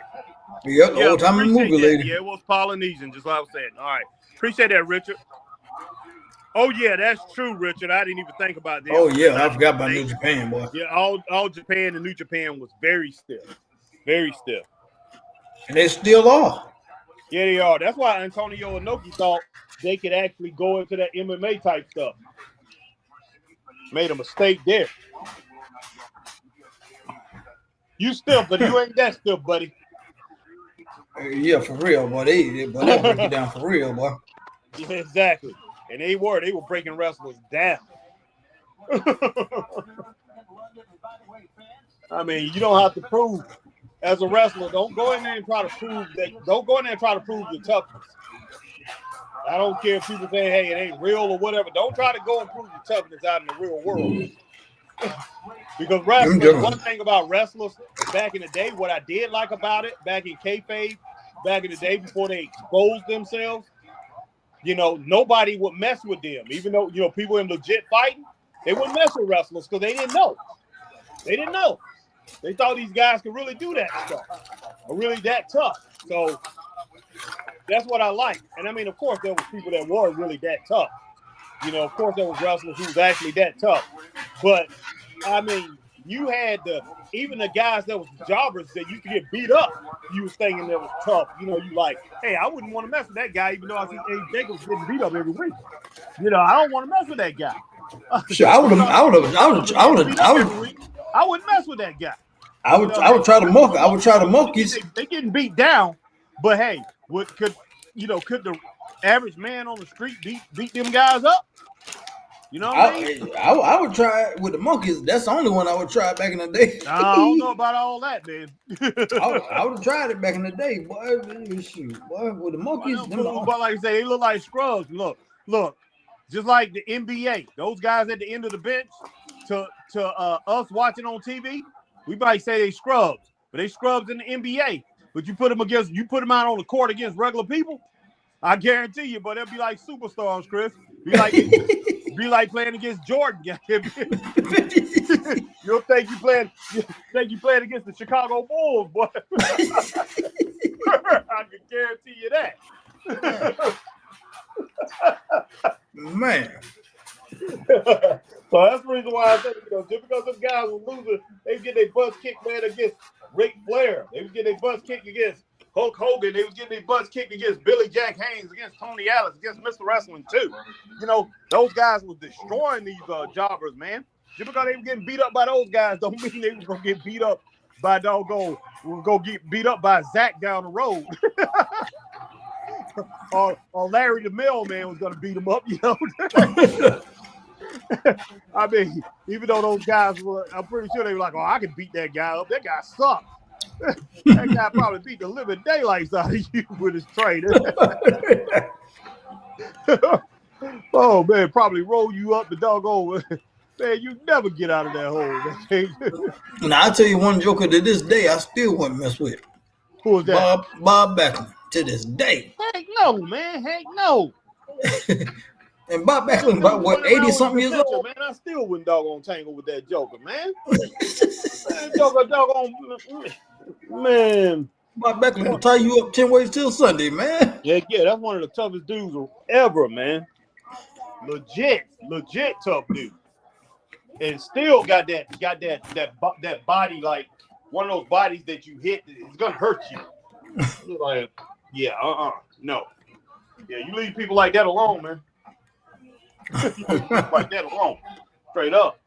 Yep, old timey movie lady. Yeah, it was Polynesian, just like I was saying. All right. Appreciate that, Richard. Oh, yeah, that's true, Richard. I didn't even think about that. Oh, yeah, I forgot about New Japan, boy. Yeah, all Japan and New Japan was very stiff. Very stiff. And they still are. Yeah, they are. That's why Antonio Inoki thought they could actually go into that MMA type stuff. Made a mistake there. You stiff, but you ain't that stiff, buddy. Yeah, for real, boy. They break you down for real, boy. Yeah, exactly. And they were breaking wrestlers down. I mean, you don't have to prove as a wrestler. Don't go in there and try to prove that. Don't go in there and try to prove your toughness. I don't care if people say, "Hey, it ain't real" or whatever. Don't try to go and prove your toughness out in the real world. Because wrestlers, one thing about wrestlers back in the day, what I did like about it back in kayfabe, back in the day before they exposed themselves. Nobody would mess with them. Even though, people in legit fighting, they wouldn't mess with wrestlers because they didn't know. They didn't know. They thought these guys could really do that stuff or really that tough. So that's what I like. And I mean, of course, there was people that were really that tough. Of course, there was wrestlers who was actually that tough. But, I mean, you had even the guys that was jobbers that used to get beat up, you was thinking that was tough. You like, hey, I wouldn't want to mess with that guy, even though I see Eddie Jacobs getting beat up every week. I don't want to mess with that guy. Sure, I wouldn't mess with that guy. I would try to mock. I would try to mock you. They getting beat down. But hey, could the average man on the street beat them guys up? You know what I mean? I would try it with the monkeys. That's the only one I would try back in the day. I don't know about all that, man. I would have tried it back in the day, boy. Shoot, boy, with the monkeys. But like I say, they look like scrubs. Look, just like the NBA, those guys at the end of the bench to us watching on TV, we might say they scrubs, but they scrubs in the NBA. But you put them out on the court against regular people, I guarantee you, but they'll be like superstars, Chris. Be like playing against Jordan. You'll think you playing against the Chicago Bulls, boy. I can guarantee you that. Man. So that's the reason why I think, just because them guys were losing, they get their butts kicked, man, against Ric Flair. They was getting their butts kicked against Hulk Hogan. They was getting their butts kicked against Billy Jack Haynes, against Tony Atlas, against Mr. Wrestling too. Those guys was destroying these jobbers, man. Just because they were getting beat up by those guys don't mean they was gonna get beat up by get beat up by Zach down the road. or Larry the Mailman was gonna beat them up, I mean, even though those guys were, I'm pretty sure they were like, oh, I can beat that guy up. That guy sucks. That guy probably beat the living daylights out of you with his trainer. Oh, man, probably roll you up the doggone. Man, you never get out of that hole. Now, I'll tell you one joker to this day I still wouldn't mess with. Who was that? Bob Backlund, to this day. Heck no, man. Heck no. And Bob Backlund, about what, 80-something years old? Man, I still wouldn't doggone tangle with that joker, man. Joker, doggone, man. Bob Backlund will tie you up 10 ways till Sunday, man. Yeah, that's one of the toughest dudes ever, man. Legit tough dude. And still got that body, like one of those bodies that you hit, it's gonna hurt you. You're like, yeah, no. Yeah, you leave people like that alone, man. Like that alone, straight up.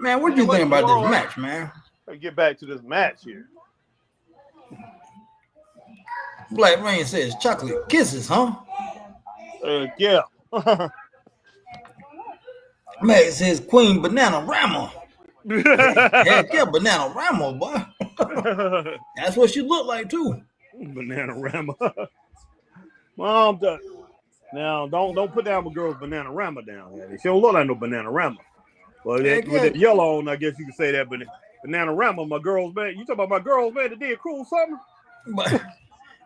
Man, what do you think about this match, man? Let's get back to this match here. Black Rain says chocolate kisses, huh? Yeah. Max says Queen Banana Rama. Heck yeah, Banana Rama, boy. That's what she looked like too. Banana Rama. Mom, now don't put down my girl's Banana Rama down there. She don't look like no Banana Rama. Well, with that yellow on, I guess you can say that. But Banana Rama, my girl's man. You talking about my girl's man that did Cruel Summer? But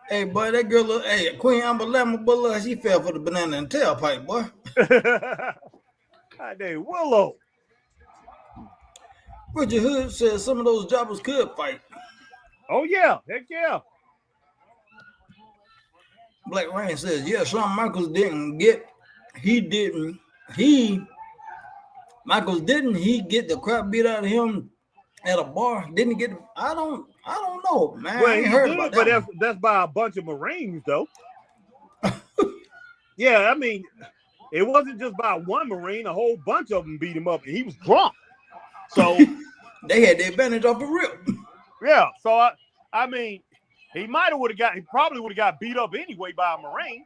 hey, boy, that girl look. Hey, Queen Ambalama, but she fell for the banana and tailpipe, boy. God dang, Willow. Richard Hood says some of those jobbers could fight. Oh yeah, heck yeah. Black Rain says, yeah, Shawn Michaels didn't get the crap beat out of him at a bar? Didn't he get? I don't know, man. Well, I ain't heard about that. But that's by a bunch of Marines, though. Yeah, I mean, it wasn't just by one Marine. A whole bunch of them beat him up, and he was drunk. So they had the advantage off the rip. Yeah. So I mean, he probably would have got beat up anyway by a Marine.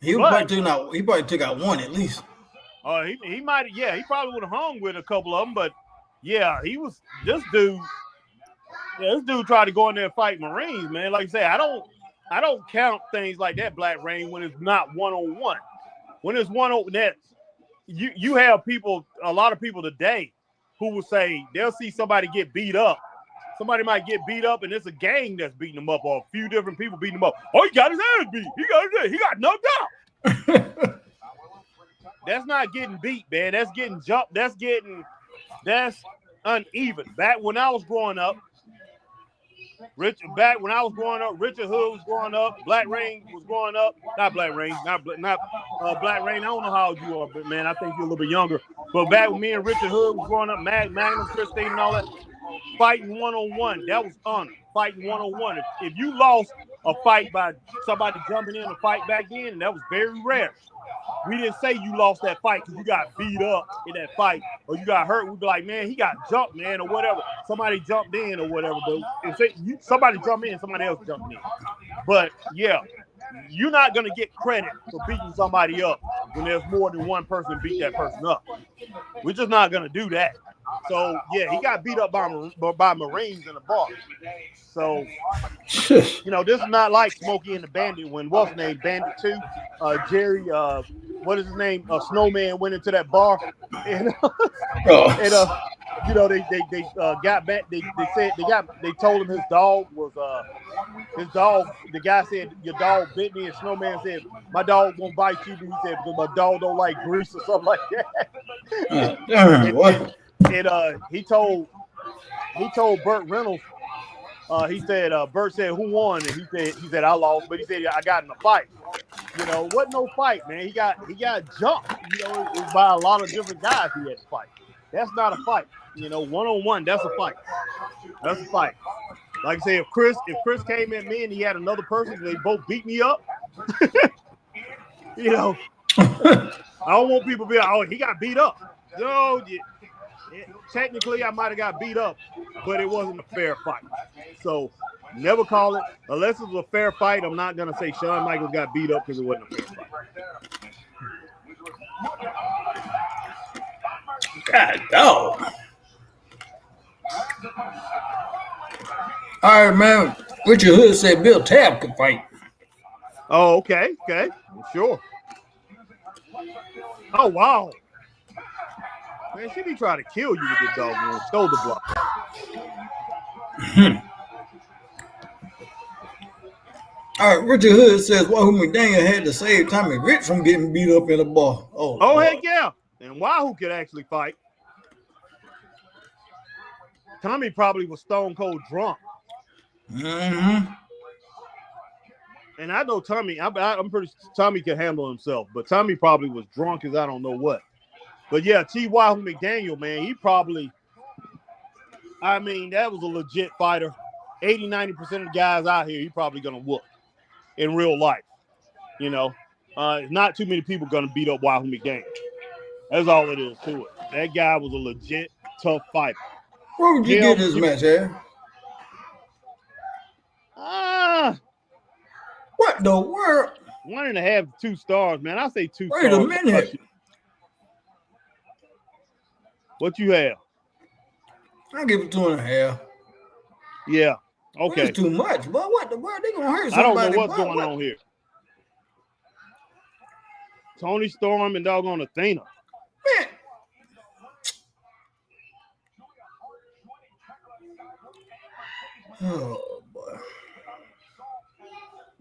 He probably took out one at least. He might, yeah, he probably would have hung with a couple of them, but yeah, this dude tried to go in there and fight Marines, man. Like I say, I don't count things like that, Black Rain, when it's not one-on-one. When it's one-on-one, that you have a lot of people today who will say they'll see somebody get beat up. Somebody might get beat up, and it's a gang that's beating them up, or a few different people beating them up. Oh, he got his ass beat. He got knocked out. That's not getting beat, man. That's getting jumped. That's uneven. Back when I was growing up, Richard Hood was growing up. Black Rain was growing up. Not Black Rain. Not Black Rain. I don't know how old you are, but man, I think you're a little bit younger. But back when me and Richard Hood was growing up, Magnum, Christine, and all that, fighting one-on-one, that was honor. Fighting one-on-one. If you lost a fight by somebody jumping in to fight back in, that was very rare. we didn't say you lost that fight because you got beat up in that fight or you got hurt. We'd be like, man, he got jumped, man, or whatever. Somebody jumped in or whatever. But if somebody jumped in, somebody else jumped in. But yeah, you're not gonna get credit for beating somebody up when there's more than one person beat that person up. We're just not gonna do that. So yeah, he got beat up by Marines in the bar. So you know, this is not like Smokey and the Bandit when what's his name, Bandit 2, Jerry, what is his name? Snowman went into that bar and you know, they got back. They told him his dog was his dog. The guy said your dog bit me, and Snowman said my dog won't bite you. He said because my dog don't like grease or something like that. And he told Burt Reynolds. He said Burt said who won, and he said I lost, but he said I got in a fight. You know, wasn't no fight, man. He got jumped. You know, it was by a lot of different guys he had to fight. That's not a fight. You know, 1-on-1, that's a fight. That's a fight. Like I said, if Chris came at me and he had another person, they both beat me up. You know, I don't want people to be like, oh, he got beat up. No, technically I might have got beat up, but it wasn't a fair fight. So never call it unless it was a fair fight. I'm not gonna say Shawn Michaels got beat up because it wasn't a fair fight. God dog. All right, man. Richard Hood said Bill Tabb could fight. Oh, okay, sure. Oh, wow. Man, she be trying to kill you with this dog on shoulder block. All right, Richard Hood says Wahoo McDaniel had to save Tommy Rich from getting beat up in the bar. Oh, heck yeah. And Wahoo could actually fight. Tommy probably was stone cold drunk. Mm-hmm. And I know Tommy, I'm pretty sure Tommy can handle himself, but Tommy probably was drunk as I don't know what. But yeah, T. Wahoo McDaniel, man, he probably, I mean, that was a legit fighter. 80-90% of the guys out here, he probably going to whoop in real life. You know, not too many people going to beat up Wahoo McDaniel. That's all it is to it. That guy was a legit tough fighter. Where would you get this match, eh? What the world? 1.5 to 2 stars, man. I say 2 stars. Wait a minute. What you have? I'll give it 2.5. Yeah. Okay. That's too much, but what the world? They gonna hurt somebody. I don't know what's going on here. Tony Storm and doggone Athena. Man. Oh boy.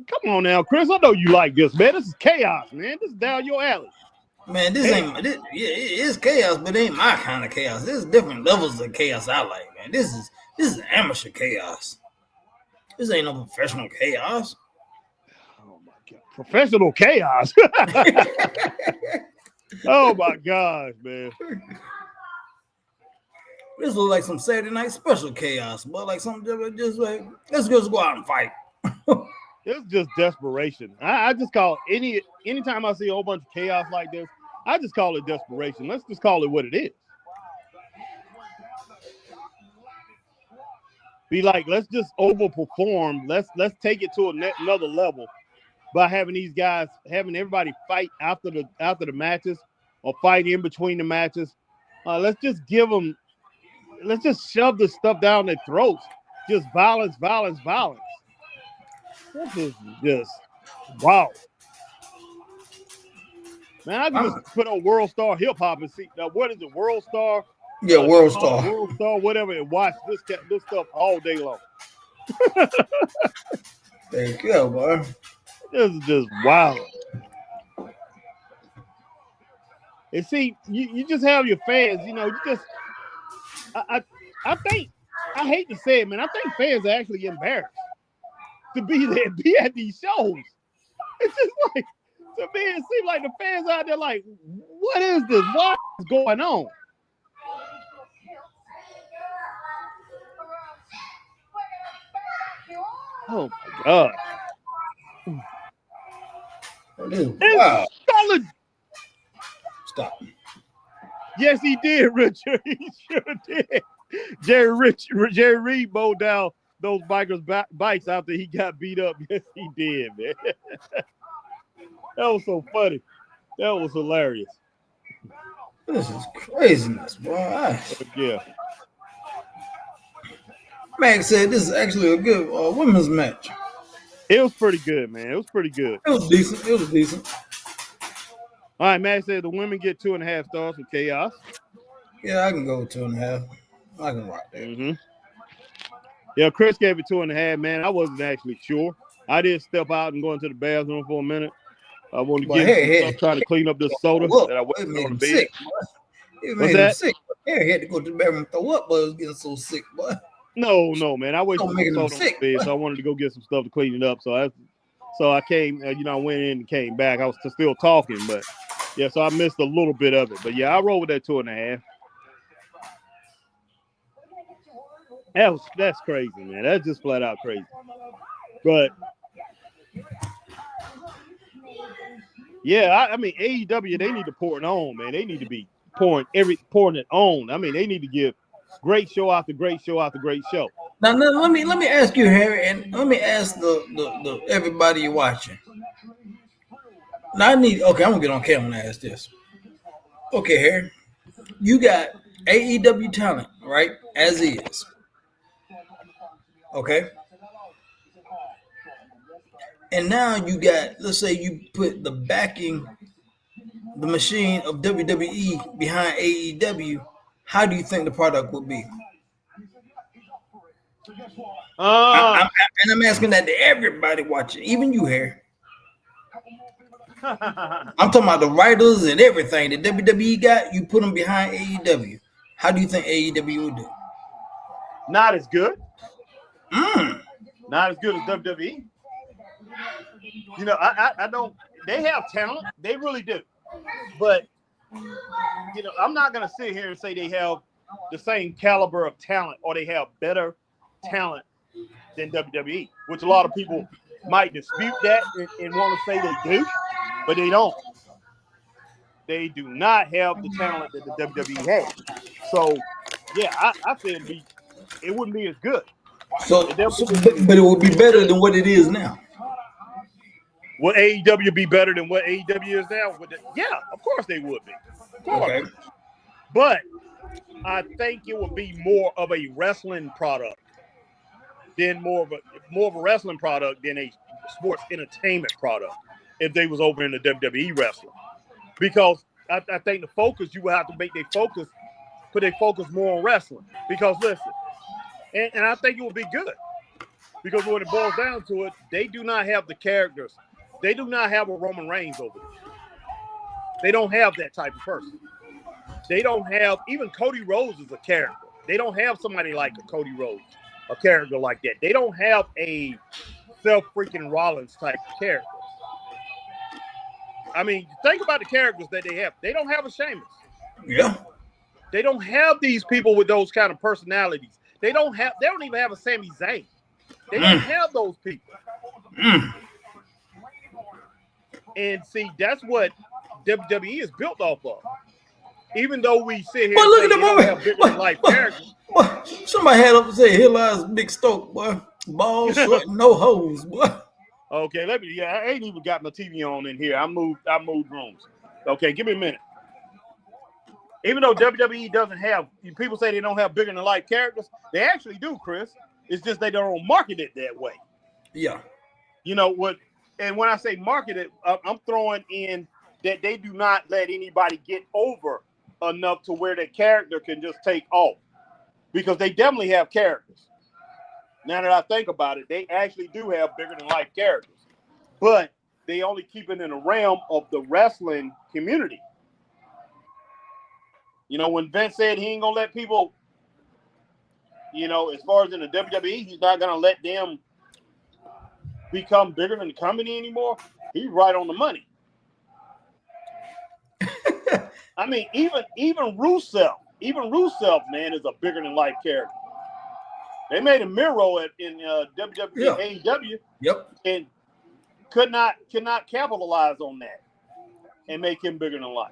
Come on now, Chris. I know you like this, man. This is chaos, man. This is down your alley. Man, this ain't it is chaos, but it ain't my kind of chaos. There's different levels of chaos I like, man. This is amateur chaos. This ain't no professional chaos. Oh my god. Professional chaos. Oh my gosh, man. This looks like some Saturday Night Special chaos, but like something just like let's just go out and fight. It's just desperation. I just call anytime I see a whole bunch of chaos like this, I just call it desperation. Let's just call it what it is. Be like, let's just overperform. Let's take it to another level by having these guys, having everybody fight after the matches or fight in between the matches. Let's just shove this stuff down their throats. Just violence. This is just wow. Man, I can just put on World Star Hip Hop and see what is it, World Star? Yeah, World Star, whatever, and watch this stuff all day long. Thank you, boy. This is just wild. And see, you just have your fans, you know, you just I think, I hate to say it, man, I think fans are actually embarrassed to be there, be at these shows. It's just like, to me, it seems like the fans out there like, what is this? What is going on? Oh my God. Wow. Yes, he did, Richard. He sure did. Jerry Reed mowed down those bikers' bikes after he got beat up. Yes, he did, man. That was so funny. That was hilarious. This is craziness, bro. Yeah. Max said this is actually a good women's match. It was pretty good, man. It was pretty good. It was decent. It was decent. All right, Max said the women get 2.5 stars for Chaos. Yeah, I can go with 2.5. I can rock that. Mm-hmm. Yeah, Chris gave it 2.5, man. I wasn't actually sure. I did step out and go into the bathroom for a minute. I wanted to get some stuff, trying to clean up this soda that I wasted on the bed. Sick, it made him sick. Harry had to go to the bathroom and throw up, but it was getting so sick, boy. No, man. I wasted some soda on the bed, so I wanted to go get some stuff to clean it up. So I came, I went in and came back. I was still talking, but yeah, so I missed a little bit of it. But yeah, I rolled with that 2.5. That's crazy, man. That's just flat out crazy. But yeah, I mean AEW, they need to pour it on, man. They need to be pouring it on. I mean, they need to give great show after great show after great show. Now let me ask you, Harry, and let me ask the everybody you're watching. Now I'm gonna get on camera and ask this. Okay, Harry, you got AEW talent, right? As is. Okay. And now you got, let's say you put the machine of WWE behind AEW. How do you think the product would be? I'm asking that to everybody watching, even you, Harry. I'm talking about the writers and everything that WWE got. You put them behind AEW. How do you think AEW would do? Not as good. Not as good as WWE. I don't. They have talent. They really do. But I'm not gonna sit here and say they have the same caliber of talent or they have better talent than WWE, which a lot of people might dispute that and want to say they do, but they don't. They do not have the talent that the WWE has. So, yeah, I said it wouldn't be as good. But it would be better than what it is now. Would AEW be better than what AEW is now? Yeah, of course they would be. Of course. Okay. But I think it would be more of a wrestling product than more of a wrestling product than a sports entertainment product if they was over in the WWE wrestling. Because I think the focus, you would have to put their focus more on wrestling. Because listen, and I think it would be good. Because when it boils down to it, they do not have the characters. They do not have a Roman Reigns over there. They don't have that type of person. They don't have, even Cody Rhodes is a character. They don't have somebody like a Cody Rhodes, a character like that. They don't have a self-freaking Rollins type of character. I mean, think about the characters that they have. They don't have a Sheamus. Yeah. They don't have these people with those kind of personalities. They don't even have a Sami Zayn. They don't have those people. And see, that's what WWE is built off of. Even though we sit here and say they don't have bigger than life characters. Somebody had up to say, here lies Big Stoke, boy. Balls short, no hoes, boy. Okay, I ain't even got my TV on in here. I moved rooms. Okay, give me a minute. Even though WWE doesn't have, people say they don't have bigger than life characters, they actually do, Chris. It's just they don't market it that way. Yeah. You know what? And when I say market it, I'm throwing in that they do not let anybody get over enough to where their character can just take off. Because they definitely have characters. Now that I think about it, they actually do have bigger than life characters. But they only keep it in the realm of the wrestling community. When Vince said he ain't going to let people, as far as in the WWE, he's not going to let them become bigger than the company anymore. He's right on the money. I mean, even Rusev, man, is a bigger than life character. They made a Miro in WWE, AEW, and could not capitalize on that and make him bigger than life.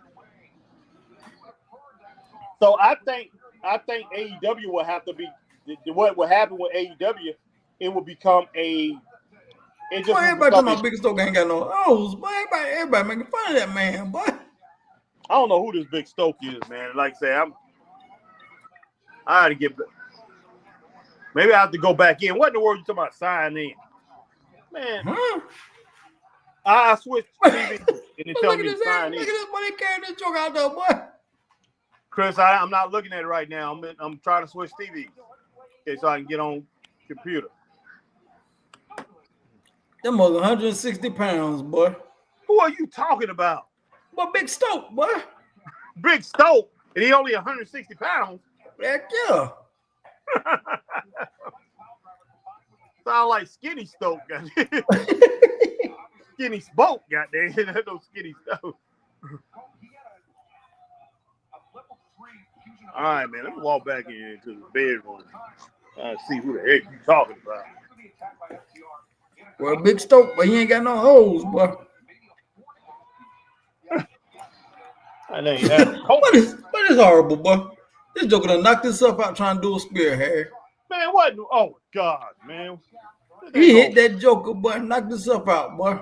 So I think AEW will have to be what will happen with AEW. It will become a. It just Boy, will everybody become talking about Big Stoke ain't got no O's. Boy, everybody making fun of that man, boy. I don't know who this Big Stoke is, man. Like I say, I had to get. Maybe I have to go back in. What in the world you talking about? Sign in, man. I switched TV and it tells me to sign in. Look at this boy, they carrying this joke out there, boy. Chris, I'm not looking at it right now. I'm trying to switch TVs. Okay, so I can get on computer. Them was 160 pounds, boy. Who are you talking about? Boy, Big Stoke, boy. Big Stoke, and he only 160 pounds. Heck yeah. Sound like Skinny Stoke, goddamn. Skinny Spoke, goddamn. No Skinny Stoke. All right, man. Let me walk back into the bedroom. See who the heck you talking about. Well, Big Stoke, but he ain't got no holes, boy. What is horrible, boy? This joker done knocked himself out trying to do a spear, Harry. Man, what? Oh, God, man. He hit that joker, boy, knocked himself out, boy.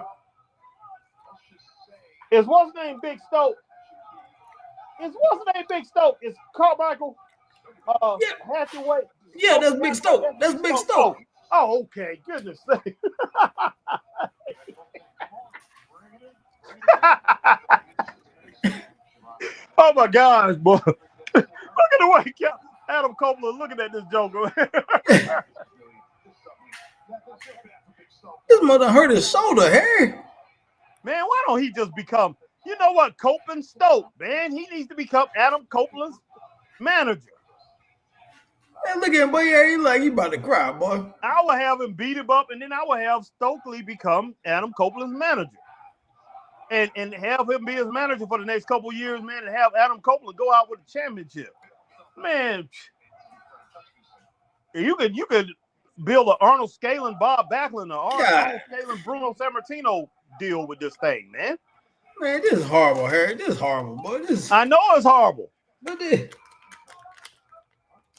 Is what's his name Big Stoke? Is Carmichael Hathaway? Yeah, that's Big Stoke. That's Big Stoke. Oh, okay. Goodness sake. Oh, my gosh, boy. Look at the way Adam Copeland looking at this joker. This mother hurt his shoulder, Harry. Man, why don't he just become, you know what, Copeland Stoke, man? He needs to become Adam Copeland's manager. Man, look at him, boy. He like he about to cry, boy. I will have him beat him up, and then I will have Stokely become Adam Copeland's manager. And have him be his manager for the next couple of years, man, and have Adam Copeland go out with a championship. Man, you could build an Arnold Scaling, Bob Backlund, Arnold Scaling, Bruno Sammartino deal with this thing, man. Man, this is horrible, Harry. This is horrible, boy. I know it's horrible. But this,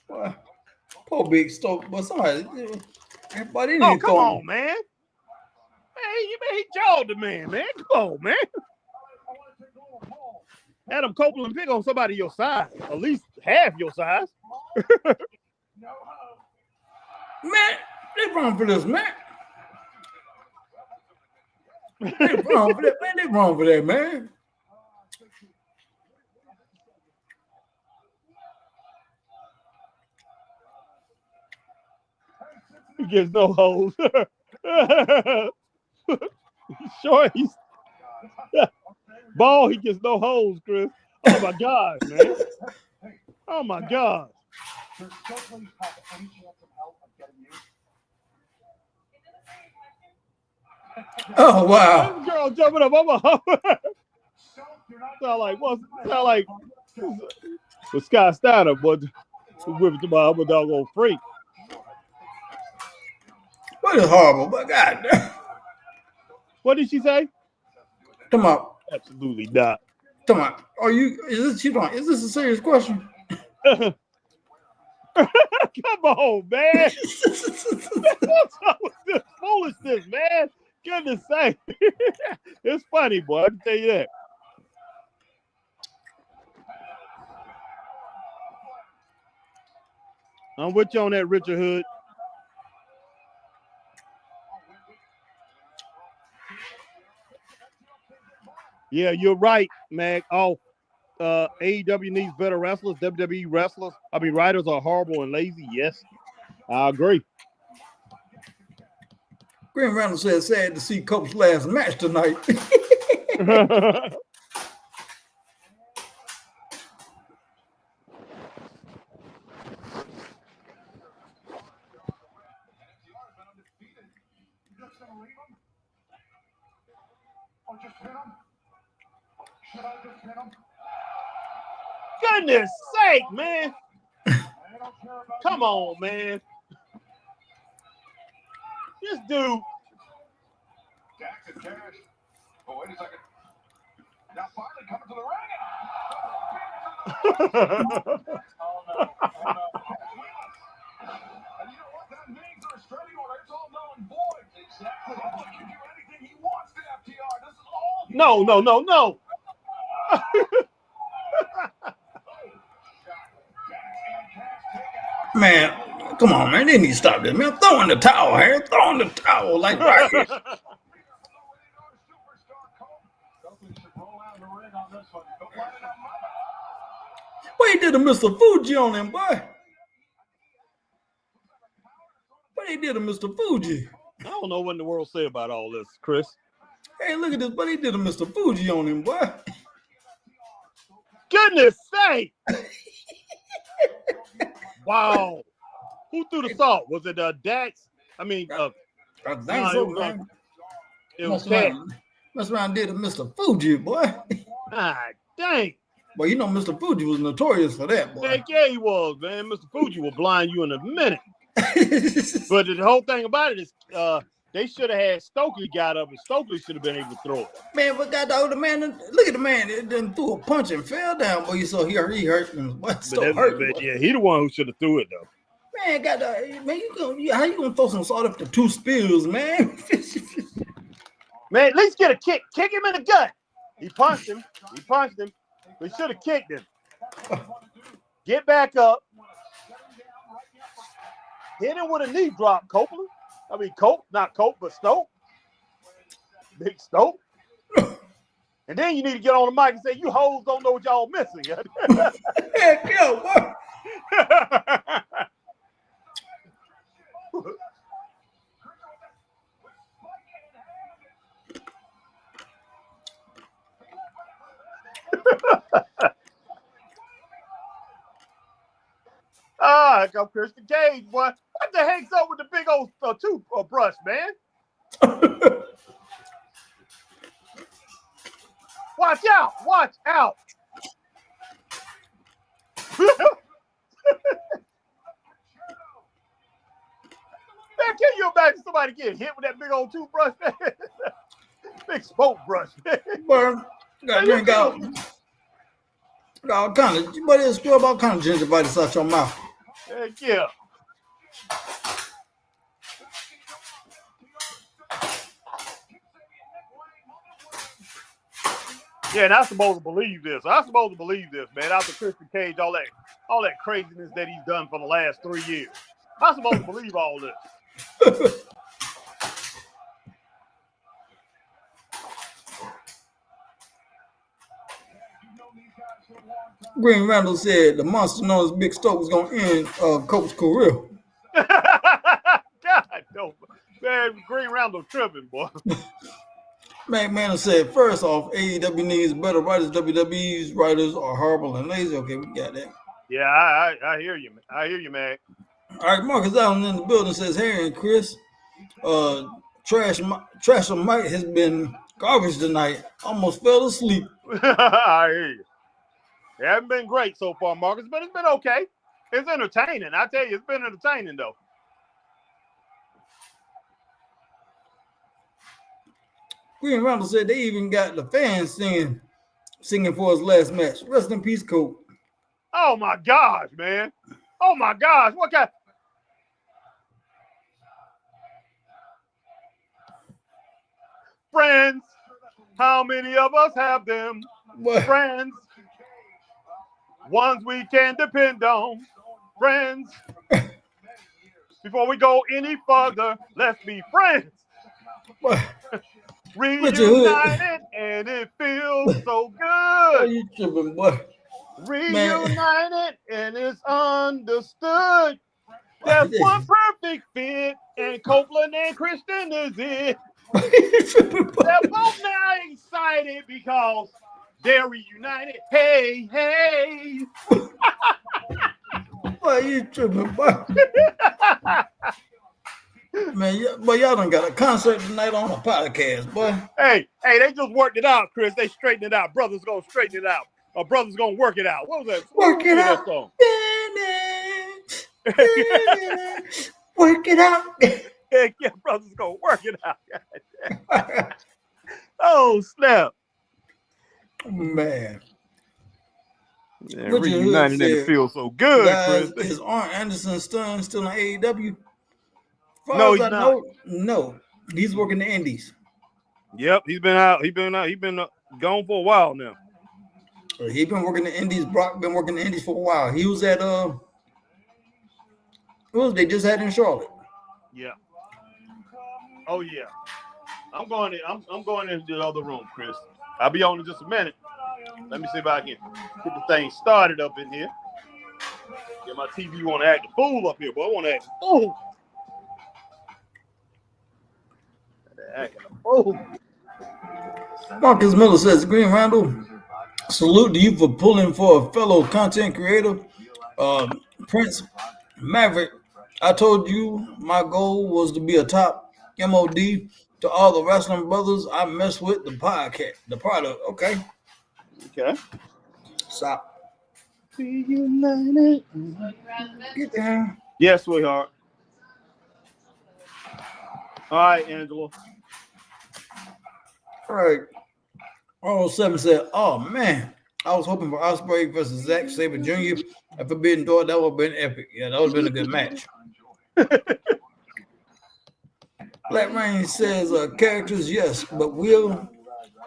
boy, poor Big Stoke, but somebody, everybody need to come on, man. He jawed the man. Come on, man. Adam Copeland, pick on somebody your size, at least half your size. Man, they wrong for this, man. They wrong for that, man. They wrong for that, man. He gets no holes. Sure, he's ball. He gets no holes, Chris. Oh my God, man! Oh my God! Oh wow! This girl jumping up. Sound like the Scott Steiner, but with I'm a doggone freak. What is horrible? But God damn. What did she say? Come on. Absolutely not. Come on. Is this a serious question? Come on, man. What's up with this foolishness, man? Goodness sake. It's funny, boy. I can tell you that. I'm with you on that, Richard Hood. Yeah, you're right, Mag. AEW needs better wrestlers. WWE writers are horrible and lazy. Yes, I agree. Green Randall said, sad to see Cope's last match tonight. Goodness sake, man. Come on, man. This dude. Oh, wait a second. Now finally coming to the ring. No, no, no, no. Man, come on, man. They need to stop this, man. Throw in the towel, Harry. Throw in the towel, like right here. What he did to Mr. Fuji on him, boy? What he did to Mr. Fuji? I don't know what in the world say about all this, Chris. Hey, look at this. What he did to Mr. Fuji on him, boy? Goodness sake! Wow. Who threw the salt? Was it Dax? I mean, I think no, so, it was, man. it was Cat. Mess around did to Mr. Fuji, boy. God dang. Well, you know Mr. Fuji was notorious for that, boy. Heck yeah, he was, man. Mr. Fuji will blind you in a minute. But the whole thing about it is they should have had Stokely got up, and Stokely should have been able to throw it. Man, what got the older man? Look at the man. It done threw a punch and fell down, boy. So he hurt him. What? Still hurt. But yeah, he the one who should have threw it though. Man, how you gonna throw some salt up to two spills, man? Man, at least get a kick. Kick him in the gut. He punched him. We should have kicked him. Get back up. Hit him with a knee drop, Copeland. I mean, not Cope, but Stoke. Big Stoke. And then you need to get on the mic and say, you hoes don't know what y'all missing. Heck yeah, boy. Ah, here comes Christian Cage, boy. What the heck's up with the big old toothbrush, man? Watch out! Watch out! Man, can you imagine somebody getting hit with that big old toothbrush, man? Big smoke brush, man. Boy, got drink out. All kind of, but it's scrub all kind of gingivitis out your mouth. Heck yeah. Yeah, and I'm supposed to believe this. Man. After Christian Cage, all that craziness that he's done for the last 3 years. I'm supposed to believe all this. Green Randall said the monster known as Big Stoke was going to end Coach's career. God, no. Man, Green Randall tripping, boy. McMahon said, first off, AEW needs better writers. WWE's writers are horrible and lazy. Okay, we got that. Yeah, I hear you. I hear you, man. All right, Marcus Allen in the building says, Harry and Chris, Trash Mike has been garbage tonight. Almost fell asleep. I hear you. It hasn't been great so far, Marcus, but it's been okay. It's entertaining. I tell you, it's been entertaining, though. Green Randall said they even got the fans singing for his last match. Rest in peace, Coach. Oh, my gosh, man. Oh, my gosh. What kind? Friends. How many of us have them? What? Friends. Ones we can depend on. Friends. Before we go any further, let's be friends. What? Reunited, and it feels so Are good. you tripping, boy? Reunited, and it's understood. That's one perfect fit, and Copeland and Christian is it. They're both now excited because they're reunited. Hey, hey. Why are you tripping, boy? Man, y'all done got a concert tonight on a podcast, boy. Hey, they just worked it out, Chris. They straightened it out. Brothers gonna straighten it out. Or brothers gonna work it out. What was that? Work it out. Work it out. Heck yeah, brothers gonna work it out. Oh, snap. Man. Yeah, Richard Hood reunited and it said, feels so good, guys, Chris. is Arn Anderson's son still in AEW? As far No, as he's I not. know, no. He's working the Indies. Yep, he's been out. He's been gone for a while now. He's been working the Indies. Brock been working the Indies for a while. He was at what was they just had in Charlotte? Yeah. Oh yeah. I'm going into the other room, Chris. I'll be on in just a minute. Let me see if I can get the thing started up in here. Yeah, my TV want to act a fool up here, boy. I want to act a fool. Acting a fool. Marcus Miller says, Green Randall, salute to you for pulling for a fellow content creator. Prince Maverick, I told you my goal was to be a top MOD to all the wrestling brothers I mess with the podcast, the product. Okay. Okay. Stop. Reunited. Get down. Yes, sweetheart. All right, Angela. All right. 7 said, oh man, I was hoping for Ospreay versus Zack Sabre Jr. at Forbidden Door. That would have been epic. Yeah, that would have been a good match. Black Rain says, characters, yes, but Will,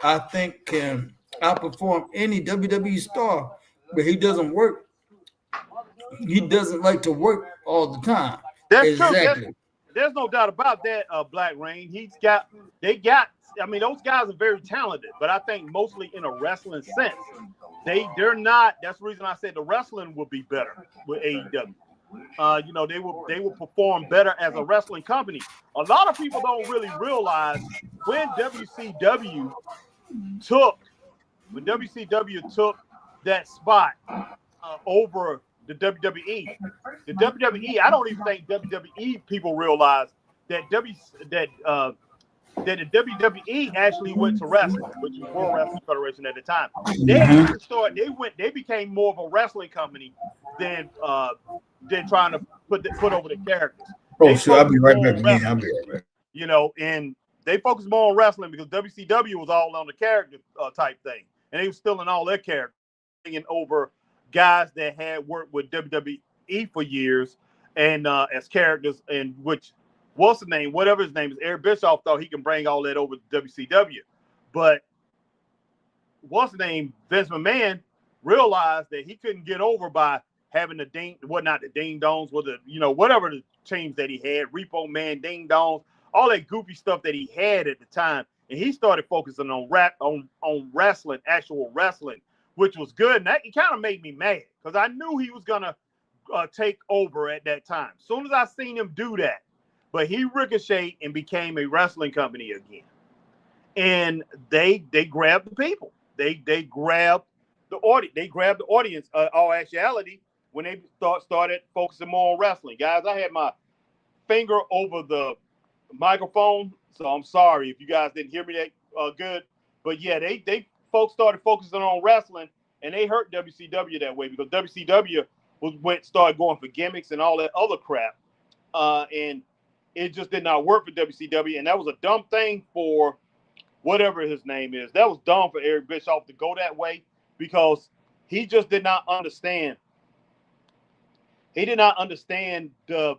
I think, can outperform any WWE star, but he doesn't work. He doesn't like to work all the time. That's exactly. True. There's no doubt about that, Black Rain. Those guys are very talented, but I think mostly in a wrestling sense. They're not. That's the reason I said the wrestling would be better with AEW. They will perform better as a wrestling company. A lot of people don't really realize when WCW took that spot over the WWE. The WWE, I don't even think WWE people realize that the WWE actually went to wrestling, which was World Wrestling Federation at the time. They became more of a wrestling company than trying to put over the characters. Oh, sure, I'll be right back again. I'll be right back. And they focused more on wrestling because WCW was all on the character type thing, and they were still in all their characters, bringing over guys that had worked with WWE for years and as characters, and which. What's the name? Whatever his name is, Eric Bischoff thought he can bring all that over to WCW. But what's the name? Vince McMahon realized that he couldn't get over by having the ding dongs, whatever the teams that he had, Repo Man, ding dongs, all that goofy stuff that he had at the time. And he started focusing on wrestling, actual wrestling, which was good. And it kind of made me mad because I knew he was gonna take over at that time. As soon as I seen him do that. But he ricocheted and became a wrestling company again. And they grabbed the people. They grabbed the audience. They grabbed the audience. All actuality, when they started focusing more on wrestling. Guys, I had my finger over the microphone, so I'm sorry if you guys didn't hear me that good. But yeah, they folks started focusing on wrestling, and they hurt WCW that way because WCW started going for gimmicks and all that other crap. And it just did not work for WCW, and that was a dumb thing for whatever his name is. That was dumb for Eric Bischoff to go that way because he just did not understand. He did not understand the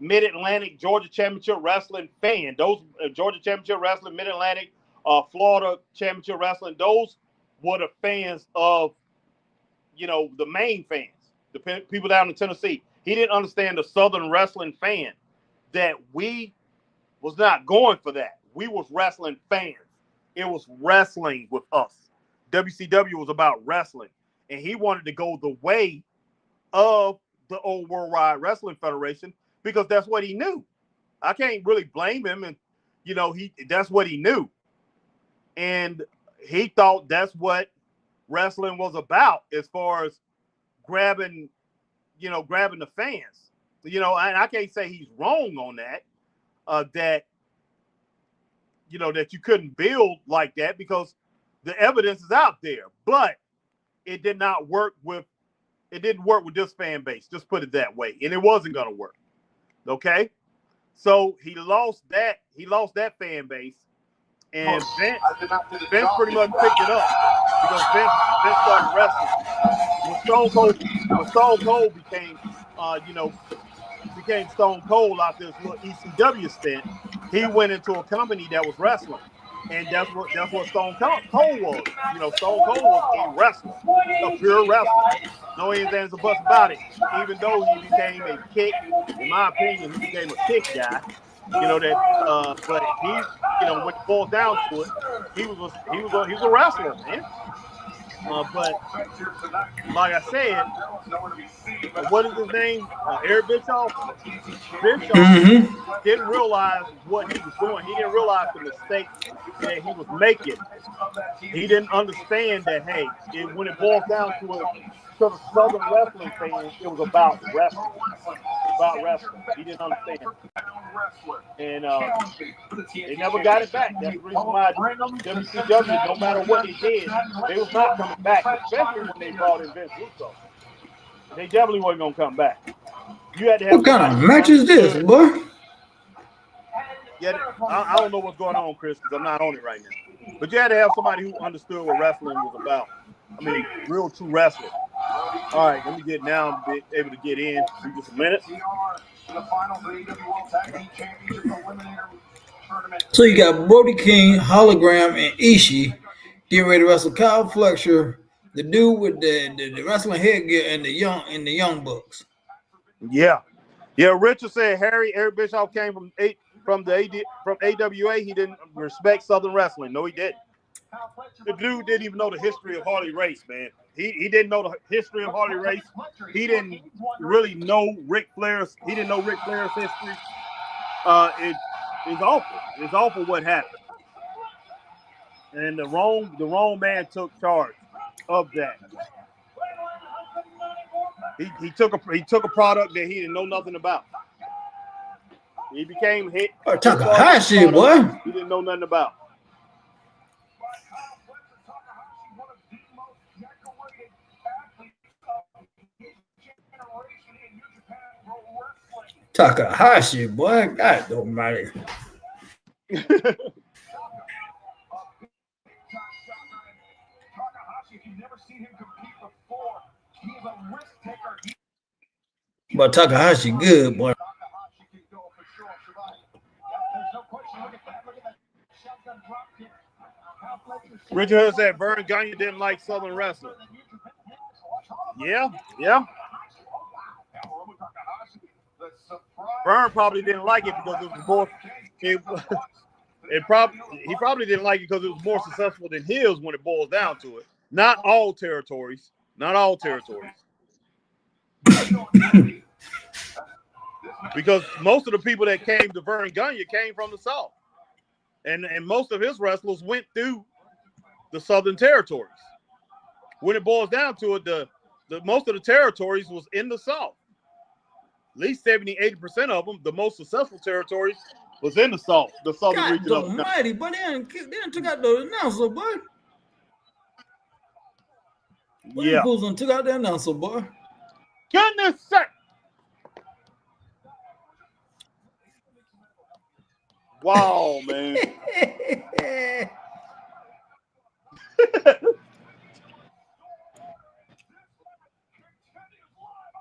Mid-Atlantic Georgia Championship Wrestling fan. Those Georgia Championship Wrestling, Mid-Atlantic, Florida Championship Wrestling. Those were the fans of, the main fans, the people down in Tennessee. He didn't understand the Southern wrestling fan that we was not going for that. We was wrestling fans. It was wrestling with us. WCW was about wrestling. And he wanted to go the way of the old Worldwide Wrestling Federation because that's what he knew. I can't really blame him. And, that's what he knew. And he thought that's what wrestling was about as far as grabbing the fans, and I can't say he's wrong on that, that you couldn't build like that because the evidence is out there, but it didn't work with this fan base. Just put it that way. And it wasn't going to work. Okay. So he lost that fan base And Vince pretty much picked it up because Vince started wrestling. When Stone Cold became Stone Cold after his little ECW stint, he went into a company that was wrestling. And that's what Stone Cold was. Stone Cold was a wrestler, a pure wrestler. No ifs, ands, or buts about it. Even though he became a kick, in my opinion, he became a kick guy. But he, when it boils down to it, he was a wrestler, man. But like I said, what is his name? Eric Bischoff. Bischoff didn't realize what he was doing. He didn't realize the mistake that he was making. He didn't understand that, hey, when it boils down to it, to the Southern wrestling fans, it was about wrestling. He didn't understand. And they never got it back. That's the reason why WCW, no matter what they did, they was not coming back, especially when they brought in Vince Russo. They definitely wasn't going to come back. You had to have what kind of match is this, boy? Yeah, I don't know what's going on, Chris, because I'm not on it right now. But you had to have somebody who understood what wrestling was about. I mean, real true wrestling. All right, let me get now. I'm able to get in just a minute. So you got Brody King, Hologram, and Ishii getting ready to wrestle Kyle Fletcher, the dude with the wrestling headgear, and the young Bucks. Yeah. Richard said Eric Bischoff came from AWA. He didn't respect Southern wrestling. No, he didn't. The dude didn't even know the history of Harley Race, man. He didn't know the history of Harley Race. He didn't really know Ric Flair's. He didn't know Ric Flair's history. It's awful. It's awful what happened. And the wrong man took charge of that. He took a product that he didn't know nothing about. He became hit. Takahashi, boy. He didn't know nothing about. Takahashi, boy. God don't matter. But Takahashi good, boy. Richard Hood said Vern Gagne didn't like Southern wrestling. Yeah. Vern probably didn't like it because it was more. He probably didn't like it because it was more successful than his when it boils down to it. Not all territories. Because most of the people that came to Vern Gagne came from the South. And most of his wrestlers went through the Southern territories. When it boils down to it, the most of the territories was in the South. At least 70-80% of them, the most successful territories, was in the South, the Southern region of the country. But they took out the announcer, boy. Yeah. They took out the announcer, boy. Goodness sake. Wow, man.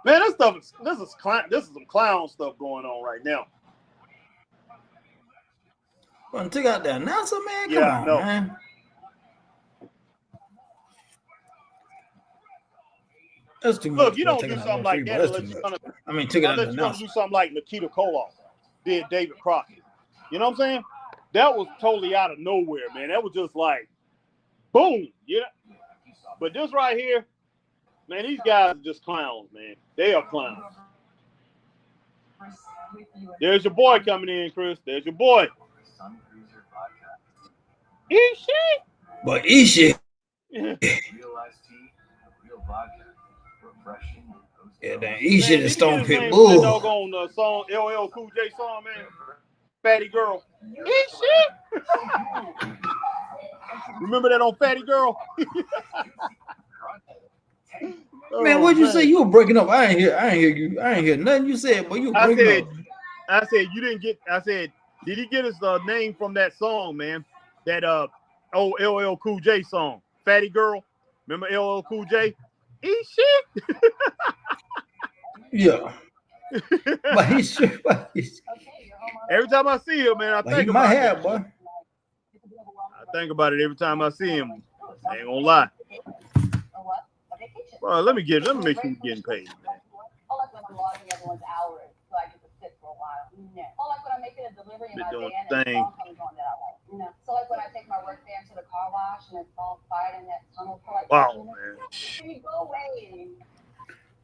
Man, this is some clown stuff going on right now. Well, took out the announcer, man. Come on, man. That's too much. Look, you don't do something like that unless you're gonna do something like Nikita Koloff did David Crockett. You know what I'm saying? That was totally out of nowhere, man. That was just like, boom, yeah. But this right here, man, these guys are just clowns, man. They are clowns. There's your boy coming in, Chris. There's your boy. Ishii. But Ishii. Yeah, that Ishii the Stone Pit Bull. Doggone song, LL Cool J song, man. Fatty Girl. Ishii. Remember that on Fatty Girl? Man, what'd you say? You were breaking up. I ain't hear you. I ain't hear nothing you said, but you were breaking up. I said, you didn't get. I said, did he get his name from that song, man? that old LL Cool J song, Fatty Girl. Remember LL Cool J? Eat shit. Yeah. But he's Every time I see him, man, I he think might about have, it. boy. I think about it every time I see him. I ain't gonna lie. Well, let me make sure we're getting paid, man. I like when I'm logging everyone's hours so I get to sit for a while. No. I like when I'm making a delivery in my van and the phone comes on that I like. No. So like when I take my work van to the car wash and it's all quiet in that tunnel for like 5 minutes. Man. Can you go away and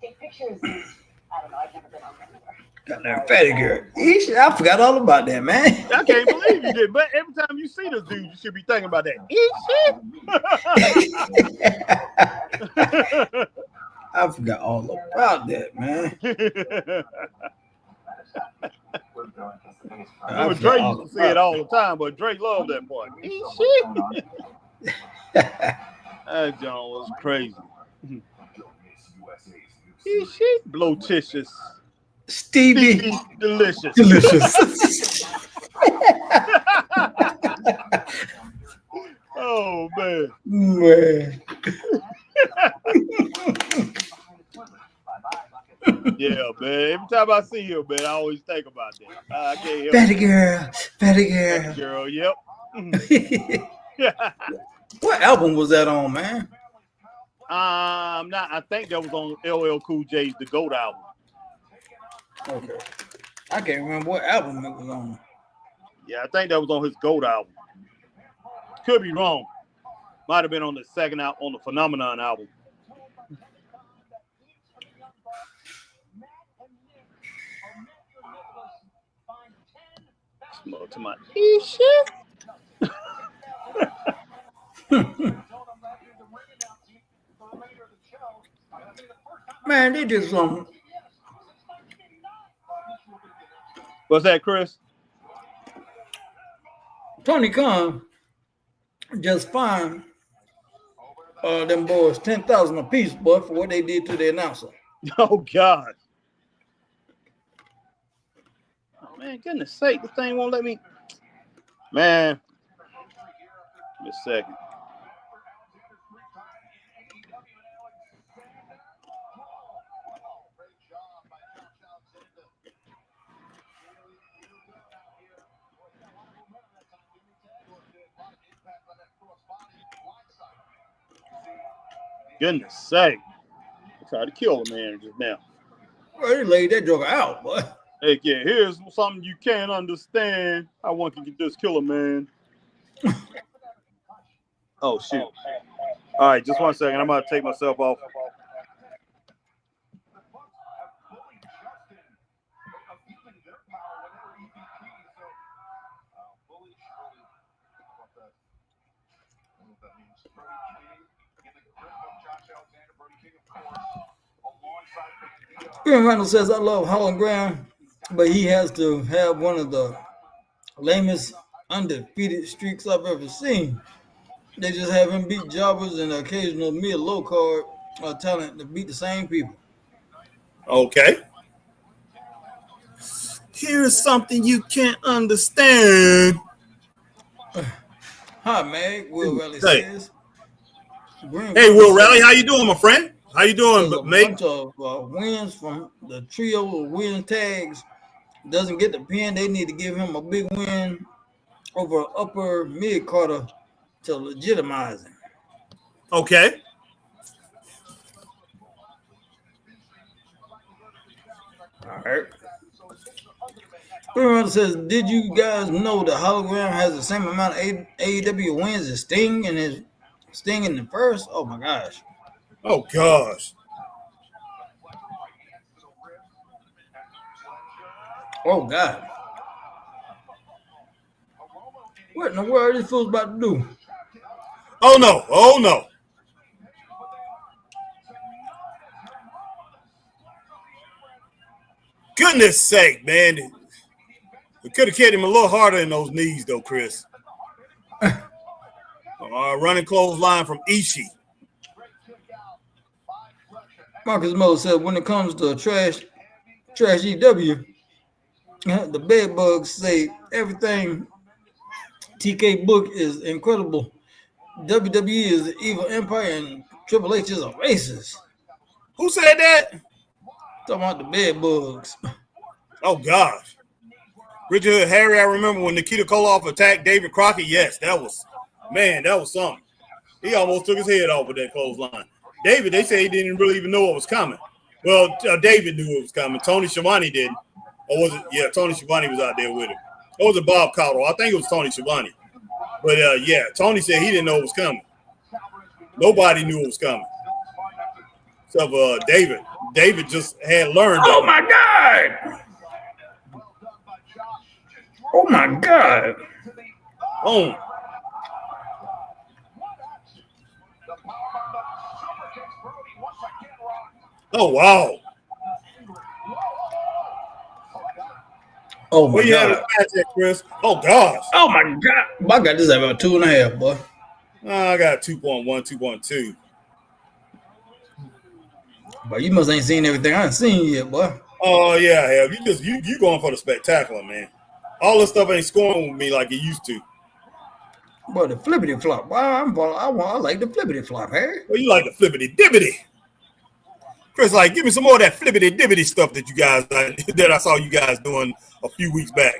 take pictures? And, I don't know. I've never been on that before. Got that fatty girl. I forgot all about that, man. I can't believe you did. But every time you see this dude, you should be thinking about that. Eat shit. I forgot all about that, man. Remember, Drake used to say it all the time, but Drake loved that part. Eat shit. That John was crazy. Eat shit. Blotitious. Stevie Delicious. Oh, man. Yeah, man. Every time I see him, man, I always think about that. I can't help it. Fatty girl. Yep. What album was that on, man? I think that was on LL Cool J's The GOAT album. Okay. I can't remember what album it was on. Yeah, I think that was on his GOAT album. Could be wrong. Might have been on the second album, on the Phenomenon album. Smoke to my shit. Man, they did something. What's that, Chris? Tony Khan just fined them boys $10,000 apiece, boy, for what they did to the announcer. Oh God! Oh, man, goodness sake, the thing won't let me. Man, just a second. Goodness sake. I tried to kill a man just now. Well, they laid that joker out, boy. Heck yeah, here's something you can't understand. I want you to just kill a man. Oh, shoot. All right, just 1 second. I'm about to take myself off. Graham Reynolds says, I love hologram, but he has to have one of the lamest undefeated streaks I've ever seen. They just have him beat jobbers and occasional mid-low card talent to beat the same people. Okay. Here's something you can't understand. Hi, Meg. Will Raleigh says. Hey, Will Raleigh, how you doing, my friend? How you doing, Meg? Bunch of wins from the trio of win tags. Doesn't get the pin. They need to give him a big win over upper mid Carter to legitimize him. Okay. All right. Greenwald says, did you guys know the hologram has the same amount of AEW wins as Sting and his Sting in the first? Oh my gosh. Oh gosh. Oh God. What in the world are these fools about to do? Oh no. Oh no. Goodness sake, man. We could have hit him a little harder in those knees, though, Chris. Running clothesline from Ishii. Marcus Miller said, when it comes to trash EW, the bed bugs say everything TK Book is incredible. WWE is the evil empire and Triple H is a racist. Who said that? Talking about the bed bugs. Oh gosh. Richard Hood, Harry, I remember when Nikita Koloff attacked David Crockett. Yes, that was something. He almost took his head off with that clothesline. David, they say he didn't really even know what was coming. Well, David knew it was coming. Tony Schiavone didn't. Or was it? Yeah, Tony Schiavone was out there with him. Or was it Bob Caldwell? I think it was Tony Schiavone. But yeah, Tony said he didn't know it was coming. Nobody knew it was coming. Except David. David just had learned. Oh my God! Oh my God! Oh. Oh wow! Oh my Where you had God! a match at, Chris? Oh gosh! Oh my God! I got this at about 2.5, boy. I got 2.1, 2.2. But you must ain't seen everything I ain't seen yet, boy. Oh yeah, I have. You going for the spectacular, man. All this stuff ain't scoring with me like it used to. Boy, the flippity flop. Wow, I like the flippity flop, Harry. Well, you like the flippity dibbity. Chris, like, give me some more of that flippity dibbity stuff that you guys that I saw you guys doing a few weeks back.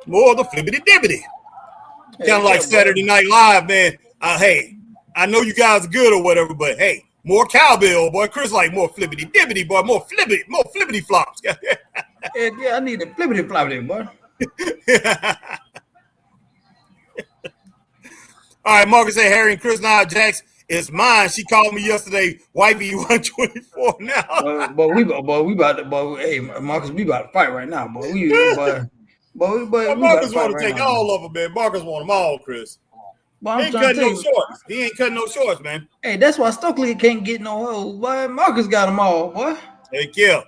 More of the flippity dibbity. Hey, Kind of like Saturday Night Live, man. Hey, I know you guys are good or whatever, but hey, more cowbell, boy. Chris like more flippity dibbity, boy. More flippity flops. Yeah, I need the flippity floppity, boy. All right, Marcus said Harry and Chris Nia Jax is mine. She called me yesterday, wifey 124 now. Hey, Marcus, we about to fight right now, boy. Marcus want to take all of them, man. Marcus want them all, Chris. Well, he ain't cutting no shorts. He ain't cutting no shorts, man. Hey, that's why Stokely can't get no hoes, boy. Marcus got them all, boy. Heck yeah.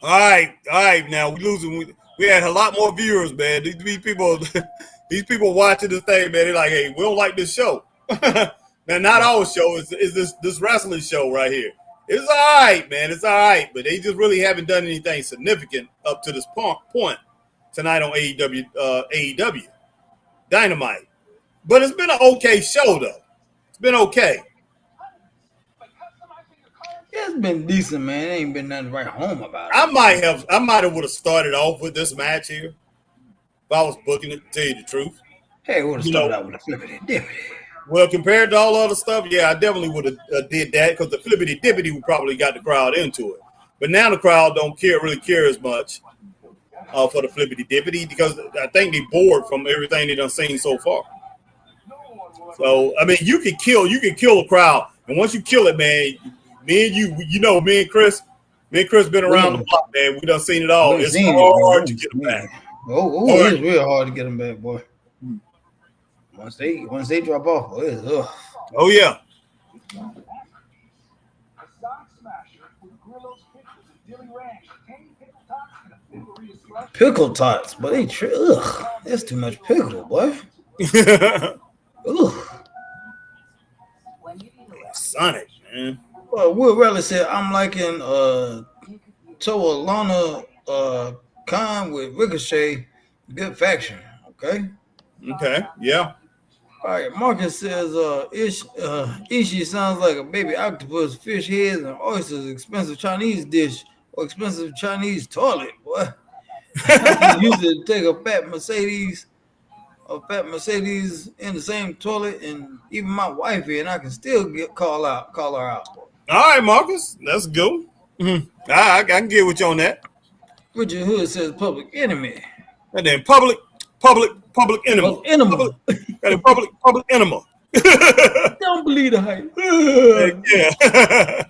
All right. Now we losing. We had a lot more viewers, man. These people watching this thing, man. They're like, hey, we don't like this show. Now, not our show. Is this wrestling show right here. It's all right, man. It's all right. But they just really haven't done anything significant up to this point tonight on AEW Dynamite. But it's been an okay show, though. It's been okay. It's been decent, man. It ain't been nothing right home about it. I might have would have started off with this match here if I was booking it, to tell you the truth. Hey, would have started out with a flippity dippity. Well, compared to all the other stuff, yeah, I definitely would have did that because the flippity dippity would probably got the crowd into it. But now the crowd don't really care as much for the flippity dippity because I think they bored from everything they done seen so far. So I mean, you can kill a crowd, and once you kill it, man. Me and Chris been around the block, man. We done seen it all. It's hard to get them back. It's real hard to get them back, boy. Once they drop off, Oh yeah. Pickle tots, but that's too much pickle, boy. Sonic, man. Well, Will Raleigh said, I'm liking Toa Lana Khan with Ricochet. Good faction. Okay. Yeah. All right. Marcus says, Ishii sounds like a baby octopus, fish heads, and oysters, expensive Chinese dish, or expensive Chinese toilet, boy. I used to take a fat Mercedes in the same toilet, and even my wife here, and I can still call her out. All right, Marcus, that's good. Mm-hmm. I can get with you on that. Richard Hood says public enemy. And then public enemy. Public enema. Don't believe the hype. Yeah.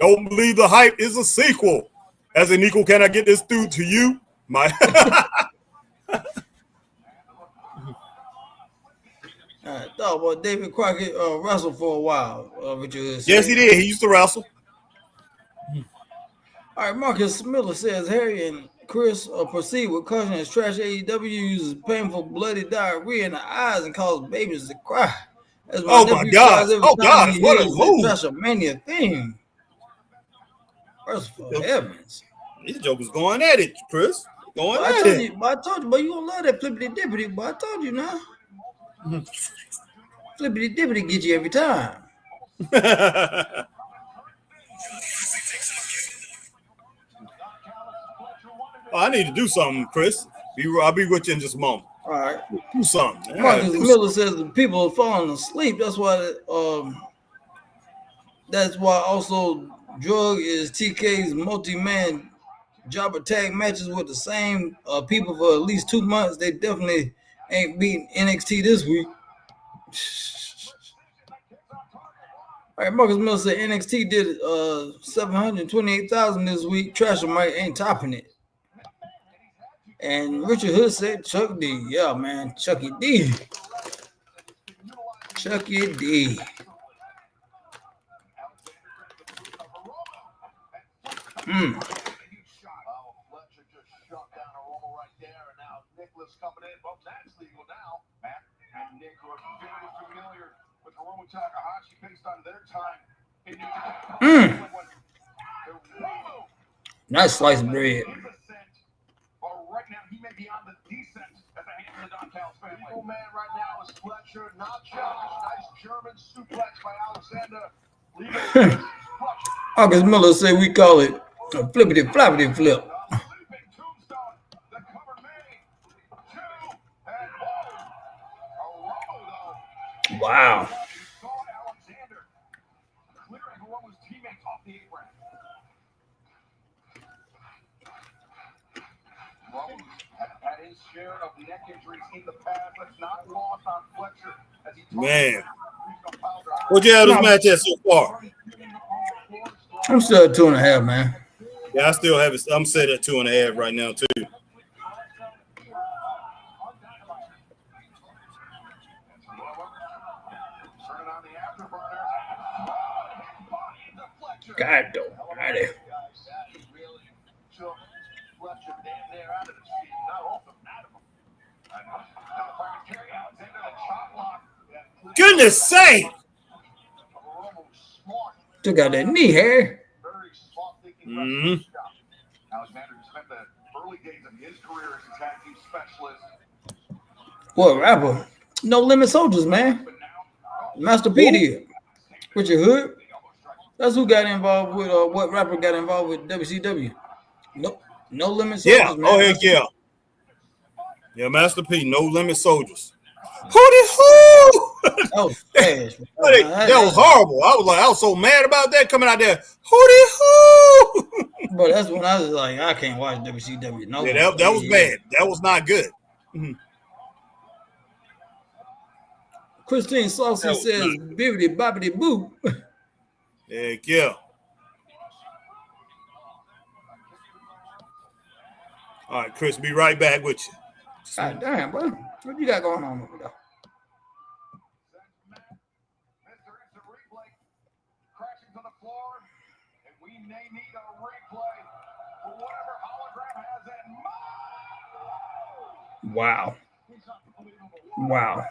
Don't believe the hype is a sequel. As an equal, can I get this through to you? My I thought about David Crockett wrestled for a while. Yes, he did. He used to wrestle. All right, Marcus Miller says Harry and Chris proceed with caution as trash AEW uses painful bloody diarrhea in the eyes and causes babies to cry. As my nephew cries every time he hears the WrestleMania theme. First for heavens. These jokers going at it, Chris. Going I at told it. you, but you gonna love that flippity dippity, but I told you now. Flippity dippity get you every time. I need to do something, Chris. I'll be with you in just a moment. All right. Do something. Marcus Miller says the people are falling asleep. That's why also drug is TK's multi-man jobber tag matches with the same people for at least 2 months. They definitely ain't beating NXT this week. All right, Marcus Miller said NXT did 728,000 this week. Dynamite ain't topping it. And Richard Hood said Chuck D. Yeah, man, Chucky D. Chucky D. Coming in, but that's legal now. Matt and Nick are very familiar with Hiromu Takahashi based on their time in New Japan. Nice slice of bread. Right now, he may be on the descent at the hands of the Don Callis family. Oh man, right now is Fletcher, not Josh. Nice German suplex by Alexander. Marcus Miller say we call it a flippity floppity flip. Wow. Had his share of neck injuries in the past. That's not lost on Fletcher as he man. What you have this match at so far? I'm still at 2.5, man. Yeah, I still have it. I'm set at 2.5 right now too. God almighty. Goodness sake! Took out that knee hair. Mm-hmm. Alexander spent the early days of his career as a tag team specialist. What rapper? No Limit Soldiers, man. Master P did. Richard Hood. That's who got involved with what rapper got involved with WCW. No Limit Soldiers, Yeah. man. Oh heck yeah. Yeah, Master P, No Limit Soldiers. Hootie-hoo! That was fast. That was horrible. I was so mad about that coming out there. Hootie-hoo! But that's when I was like, I can't watch WCW. No, yeah, that was bad. That was not good. Mm-hmm. Christine Saucy says, bibbity boppity boop. Heck yeah. All right, Chris, be right back with you. God damn, bro. What you got going on over there? Crashing to the floor, and we may need a replay for whatever hologram has in mind. Wow. Wow.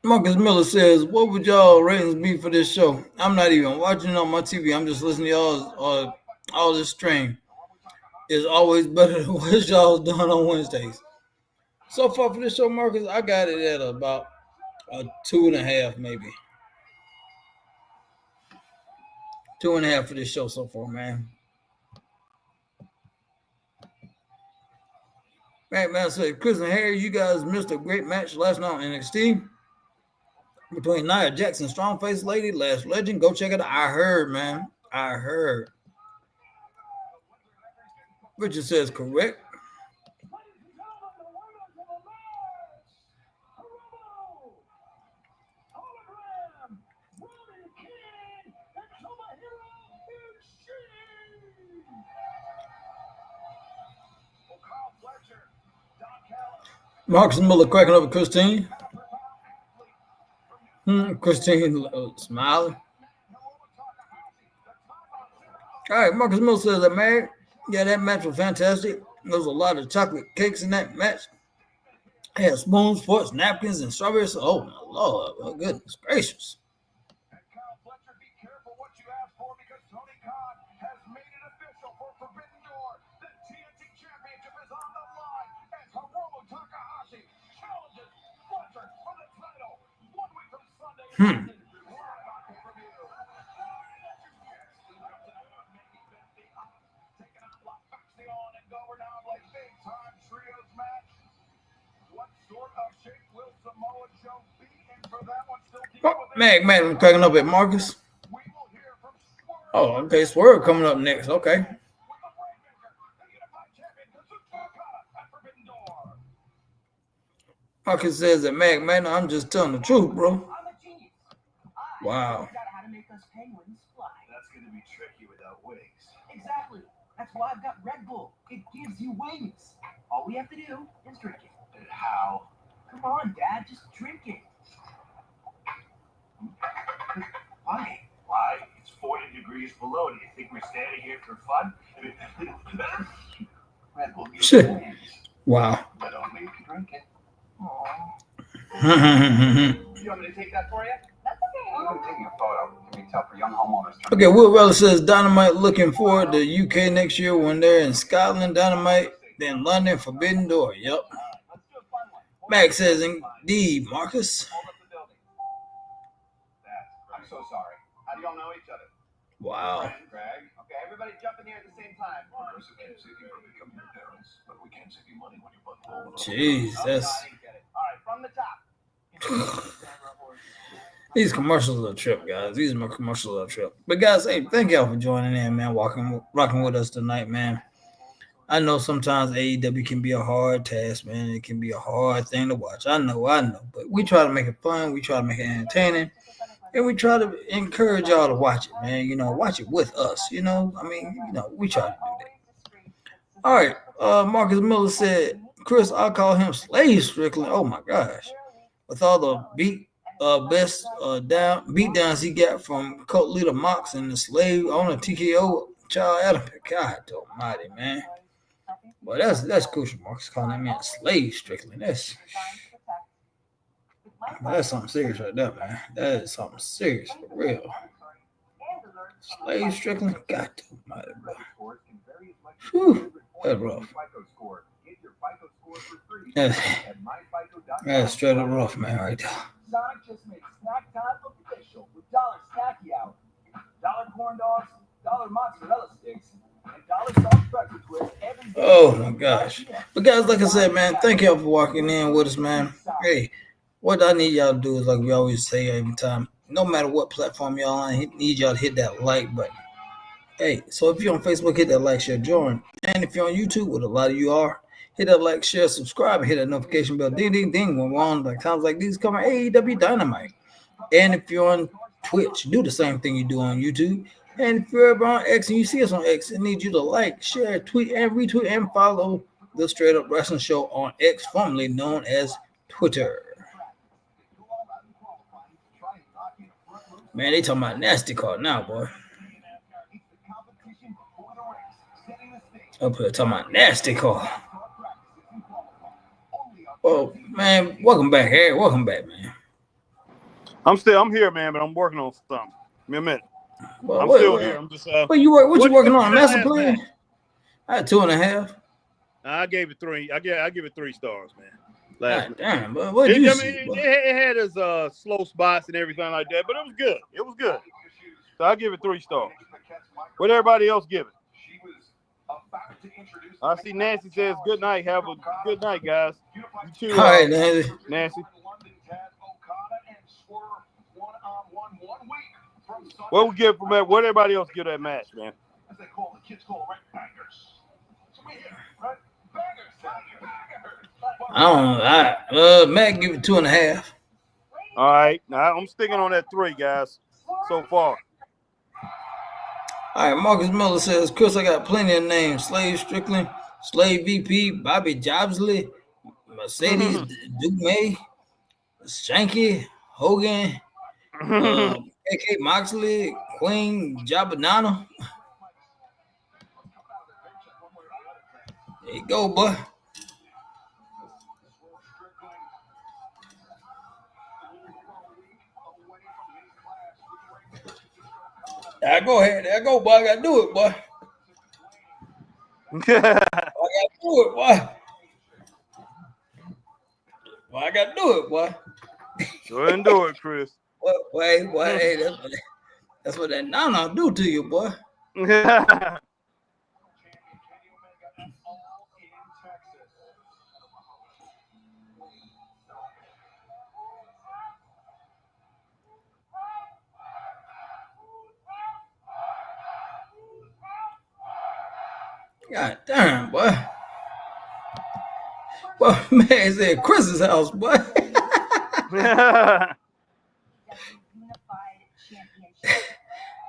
Marcus Miller says, what would y'all ratings be for this show? I'm not even watching it on my TV. I'm just listening to y'all all this stream. It's always better than what y'all's done on Wednesdays. So far for this show, Marcus, I got it at about a 2.5, maybe. 2.5 for this show so far, man. Man said, Chris and Harry, you guys missed a great match last night on NXT between Nia Jax and Strong-Faced Lady, Last Legend. Go check it out. I heard, man. I heard. Richard says, correct. Marcus Miller cracking up with Christine. Christine smiling. All right, Marcus Miller says that married. Yeah, that match was fantastic. There was a lot of chocolate cakes in that match. I had spoons, forks, napkins, and strawberries. Oh, my Lord. Oh, goodness gracious. Man, I'm cracking up at Marcus. Oh, okay. Swerve coming up next. Okay. Marcus says that man, I'm just telling the truth, bro. Wow. That's going to be tricky without wings. Exactly. That's why I've got Red Bull. It gives you wings. All we have to do is drink it. And how? Come on, Dad, just drink it. Why? Why? It's 40 degrees below. Do you think we're standing here for fun? Red Bull gives you wings. Wow. But only if you drink it. You want me to take that for you? That's okay. I'm going to take your photo. It can be tough for young homeowners. Okay, Will Weller says Dynamite looking forward to UK next year when they're in Scotland. Dynamite, then London, Forbidden Door. Yep. Max says, indeed, Marcus. I'm so sorry. How do y'all know each other? Wow. Greg. Okay, everybody jump in here at the same time. But we can't save you money when you're butthole. Jeez, that's. All right, from the top. These commercials are a trip, guys. These are my commercials are a trip. But guys, hey, thank y'all for joining in, man. Rocking with us tonight, man. I know sometimes AEW can be a hard task, man. It can be a hard thing to watch. I know. But we try to make it fun. We try to make it entertaining. And we try to encourage y'all to watch it, man. You know, watch it with us. You know, I mean, you know, we try to do that. All right. Marcus Miller said, Chris, I'll call him Slave Strickland. Oh, my gosh. With all the beatdowns he got from cult leader Mox and the slave owner TKO Child Adam. God almighty, man. Well, that's crucial, Marcus, calling that man Slave Strickland. That's something serious right there, man. That is something serious for real. Slave Strickland, God almighty, bro. Whew, that's rough. That's straight up rough, man, right there. Sonic just made snack time official with Dollar Snacky Hour. Dollar corn dogs, dollar mozzarella sticks, and dollar soft pretzel twists every day. Oh my gosh. But guys, like I said, man, thank y'all for walking in with us, man. Hey, what I need y'all to do is like we always say every time, no matter what platform y'all on, I need y'all to hit that like button. Hey, so if you're on Facebook, hit that like, share, join. And if you're on YouTube, what a lot of you are, hit that like, share, subscribe, and hit that notification bell. Ding, ding, ding. When we're on like times like these, coming AEW Dynamite. And if you're on Twitch, do the same thing you do on YouTube. And if you're ever on X and you see us on X, I need you to like, share, tweet, and retweet, and follow the Straight Up Wrestling Show on X, formerly known as Twitter. Man, they talking about nasty card now, boy. Up here talking about nasty call. Well, man, welcome back, Harry. Welcome back, man. I'm here, man, but I'm working on something. Give me a minute. Well, I'm still here. I'm just. What you working on? A master plan? I had 2.5. I gave it 3. I give it 3 stars, man. God damn, but what you see? It had its slow spots and everything like that, but it was good. It was good. So I give it 3 stars. What everybody else give it? I see Nancy says good night. Have a good night, guys. You too. All right, Nancy. What we give from that? What everybody else give that match, man? I don't know. Matt give it 2.5. All right. Now I'm sticking on that 3, guys. So far. All right, Marcus Miller says, Chris, I got plenty of names. Slave Strickland, Slave VP, Bobby Jobsley, Mercedes Duke Shanky, Hogan, AK Moxley, Queen Jabanano. There you go, boy. Go ahead. There go, boy. I got to do it, boy. I got to do it, boy. Go ahead and do it, Chris. Wait, hey, that's what that Nana do to you, boy. God damn, boy. Well, man, it's at Chris's house, boy.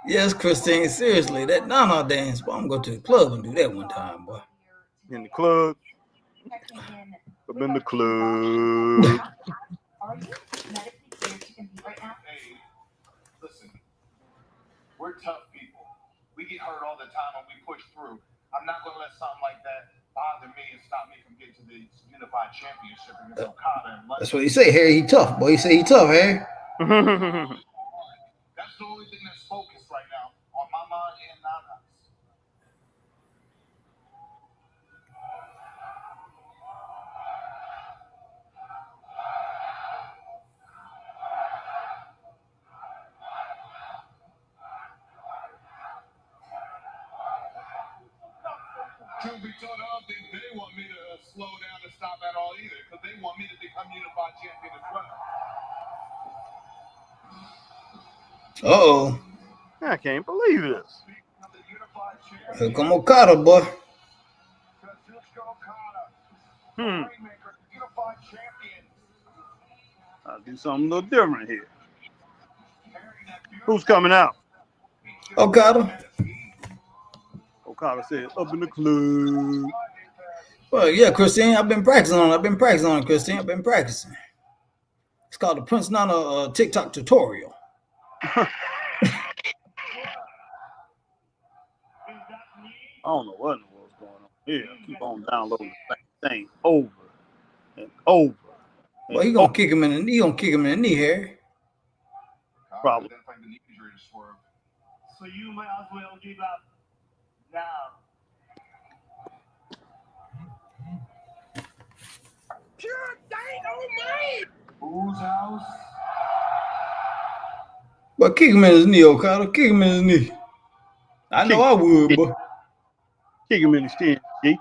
Yes, Christine, seriously, that Nana dance, boy, I'm going to the club and do that one time, boy. In the club. I'm in the club. Are you medically cleared to compete right now? Hey, listen, we're tough people. We get hurt all the time and we push through. I'm not going to let something like that bother me and stop me from getting to the Unified Championship against Okada. That's what he say, Harry. He tough, boy. He say he tough, Harry. That's the only thing that's focused right now on Mama and Nana's. Truth be told, I don't think they want me to slow down and stop at all either, because they want me to become Unified Champion as well. Uh-oh. I can't believe this. Here come Okada, boy. I'll do something a little different here. Who's coming out? Okada. Okada said, up in the club. Well, yeah, Christine, I've been practicing on it, Christine. I've been practicing. It's called the Prince Nana TikTok tutorial. I don't know what in the world's going on here. Keep on downloading the same thing over and over. Well, he gonna kick him in the knee. He gonna kick him in the knee, Harry. Probably. So you might as well give up now. Pure Dynamite! Whose house? But kick him in his knee, Okada. Kick him in his knee. I know I would, boy. Kick him in his chin, G.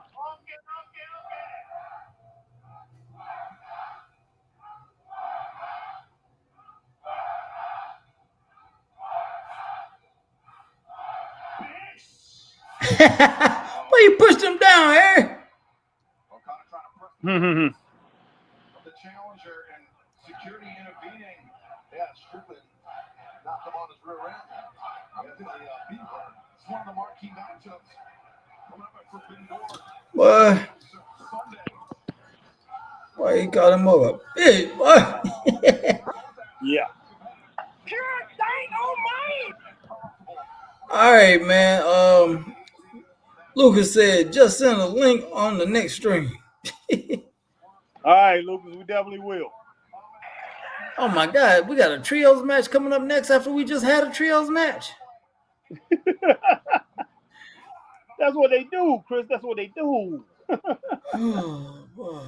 Well, you pushed him down, Harry. The challenger and security intervening. Yeah, Strickland knocked him on his rear end. It's one of the marquee matchups. Boy, he got him over. Hey, boy. Yeah. Pure Dynamite! All right, man. Lucas said, just send a link on the next stream. All right, Lucas, we definitely will. Oh, my God. We got a trios match coming up next after we just had a trios match. That's what they do, Chris. That's what they do. Oh, boy.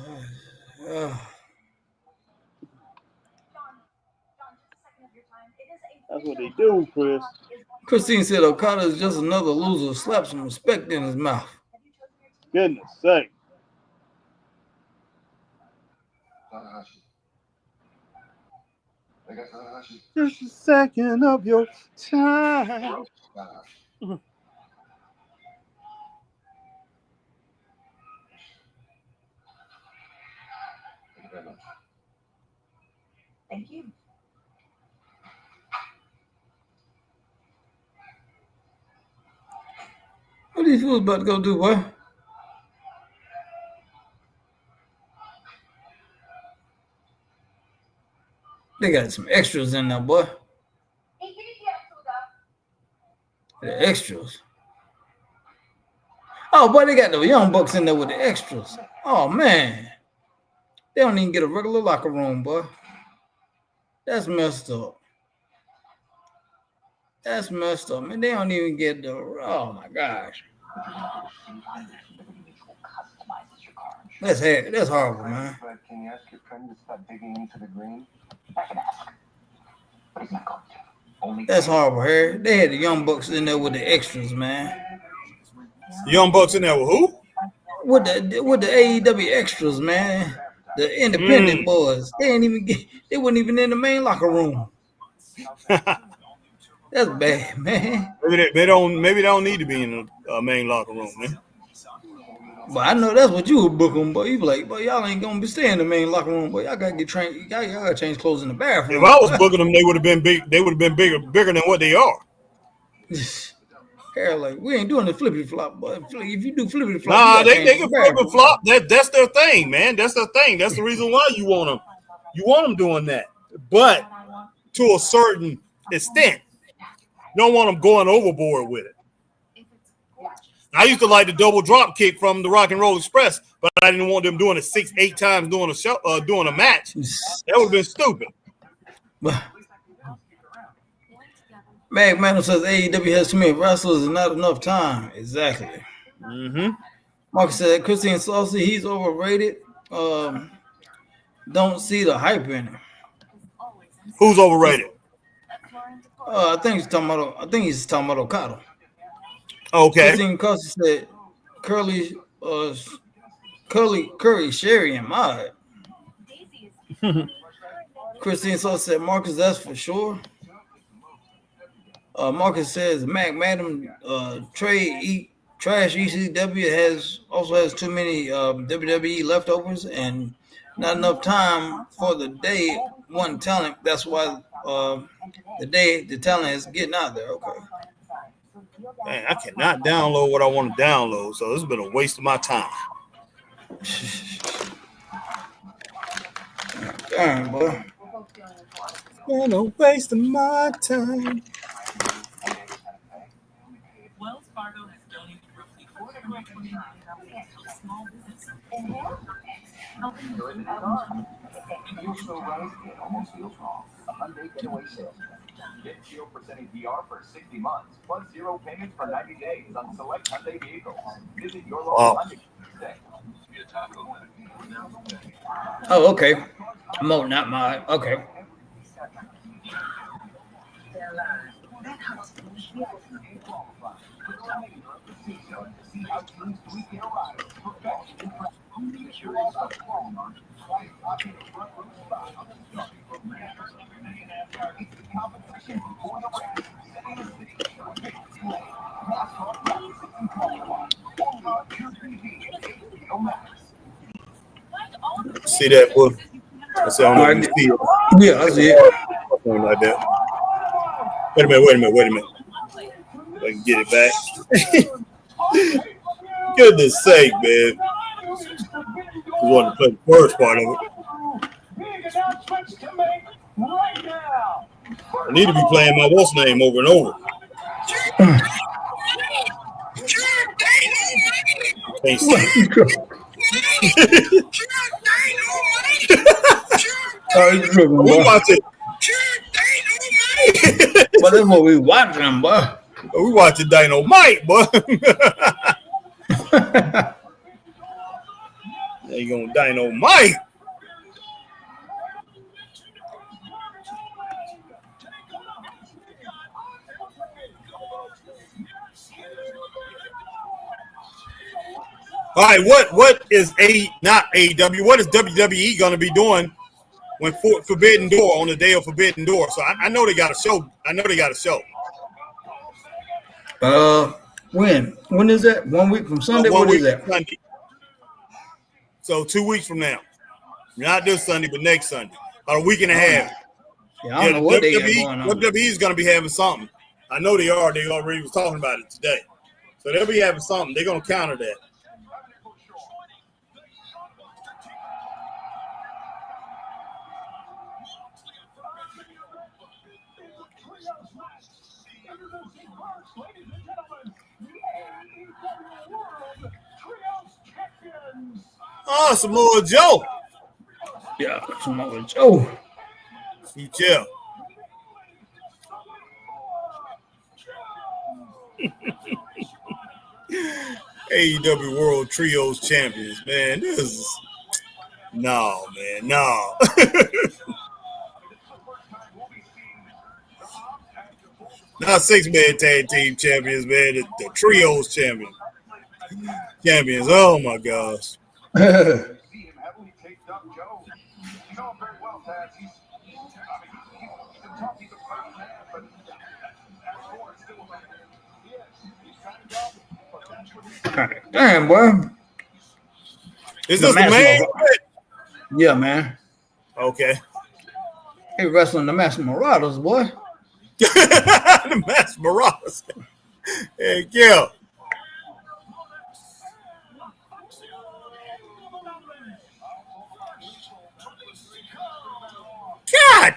That's what they do, Chris. Christine said Okada is just another loser. Slap some respect in his mouth. Goodness sake. Just a second of your time. Thank you. What are these fools about to go do, boy? They got some extras in there, boy. The extras. Oh, boy, they got the young bucks in there with the extras. Oh, man. They don't even get a regular locker room, boy. That's messed up. That's messed up, man. They don't even get the. Oh, my gosh. That's horrible, man. Can you ask your friend to stop digging into the green? I can ask. That's horrible, Harry. They had the Young Bucks in there with the extras, man. Young Bucks in there with who? With the AEW extras, man. The independent boys. They wasn't even in the main locker room. That's bad, man. Maybe they don't need to be in the main locker room, man. But I know that's what you would book them, but you be like, but y'all ain't gonna be staying in the main locker room, but y'all gotta get trained. Y'all gotta change clothes in the bathroom. If I was booking them, they would have been big. They would have been bigger than what they are. Hair like we ain't doing the flippy flop, but if you do flippy flop, they can flip and flop. That's their thing, man. That's their thing. That's the reason why you want them. You want them doing that, but to a certain extent, you don't want them going overboard with it. I used to like the double drop kick from the Rock and Roll Express, but I didn't want them doing it 6-8 times doing a show, doing a match. That would have been stupid. Mag Madden says AEW has too many wrestlers and not enough time. Exactly. Mm-hmm. Marcus said Christian Saucy, he's overrated. Don't see the hype in him. Who's overrated? I think he's talking about Okada. Okay. Christine Costa said Curry, Sherry, and Mod. Christine Sosa said Marcus, that's for sure. Marcus says Mac Madam trash ECW also has too many WWE leftovers and not enough time for the day one talent. That's why the talent is getting out there. Okay. Man, I cannot download what I want to download, so it's been a waste of my time. Damn, boy. Been a waste of my time. Wells Fargo has donated roughly $429 to small businesses. Feel right, it almost feels wrong. A Hyundai Getaway Sales. Get 0% APR for 60 months, plus 0 payments for 90 days on select Hyundai vehicles. Visit your local Hyundai today. Oh, okay. Mo, not my. Okay. See that, boy? I said, I don't know if you see it. Yeah, I see it. Something like that. Wait a minute. I can get it back. Goodness sake, man. We want to play the first part of it. I need to be playing my what's name over and over. Can't see. We watch it. But that's what we watching, boy. We watching Dynamite, boy. They gonna Dynamite. All right, what is not AEW? What is WWE gonna be doing when Forbidden Door on the day of Forbidden Door? So I know they got a show. When is that? 1 week from Sunday? What is that? Sunday. So 2 weeks from now. Not this Sunday, but next Sunday. About a week and a half. Yeah, I don't know what they got going on. WWE is going to be having something. I know they are. They already was talking about it today. So they'll be having something. They're going to counter that. Oh, Samoa Joe. Yeah, Samoa Joe. Yeah. AEW World Trios Champions, man. This is no. Not 6-man tag team champions, man. The trios champions. Oh my gosh. See him heavily taped up, Joe. You know him very well, Taz. He's a tough, he's a first man, but as for it, still he is. He's kind of tough, but that's what he's Damn, boy. Is this the main? Yeah, man. Okay. He wrestling the Master Marauders, boy. The Master Marauders. Heck yeah. God.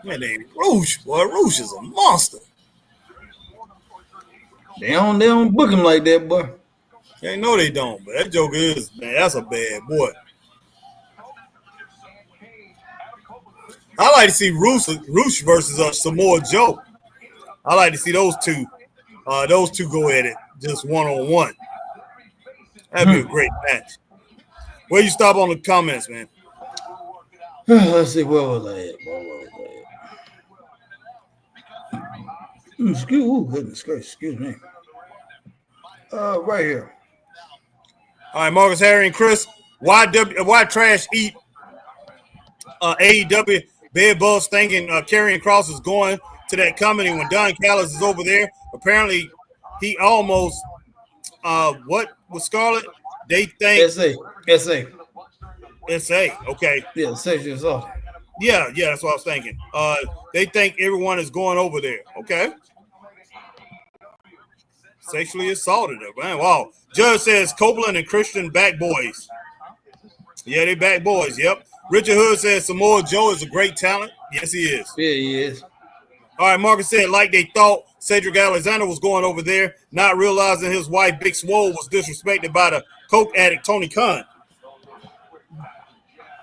Man, they Rouge, boy. Rouge is a monster. They don't book him like that, boy. They know they don't, but that joker is, man, that's a bad boy. I like to see Rouge versus Samoa Joe. I like to see those two go at it just one-on-one. That'd be a great match. Where you stop on the comments, man? Let's see, where was I at? Excuse me. Right here. All right, Marcus, Harry, and Chris. Why trash eat AEW? Bed Bugs thinking Karrion Kross is going to that company when Don Callis is over there. Apparently, he almost what with Scarlett? They think SA. Okay. Yeah, 6 years old. Yeah, that's what I was thinking. They think everyone is going over there. Okay. Sexually assaulted her, man. Wow. Judge says Copeland and Christian back boys. Yeah, they back boys. Yep. Richard Hood says Samoa Joe is a great talent. Yes, he is. Yeah, he is. All right, Marcus said like they thought Cedric Alexander was going over there, not realizing his wife Big Swole was disrespected by the coke addict Tony Khan.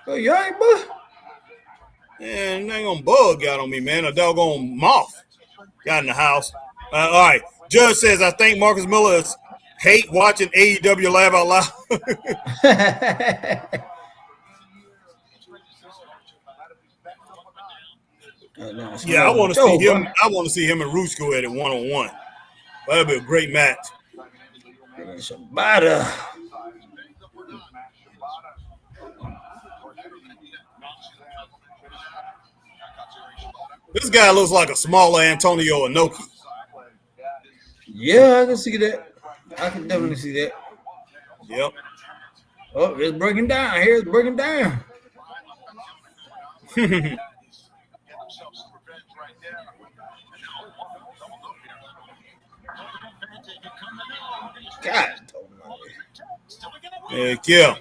Oh, you ain't, boy? Man, that gonna bug got on me, man. A doggone moth got in the house. All right. Judge says, I think Marcus Miller hate watching AEW laugh out loud. Yeah, I want to see him. I want to see him and Rouge go at it one-on-one. That'd be a great match. Shibata. This guy looks like a smaller Antonio Inoki. Yeah, I can see that. I can definitely see that. Yep. Oh, it's breaking down. Here it's breaking down. God. Heck yeah.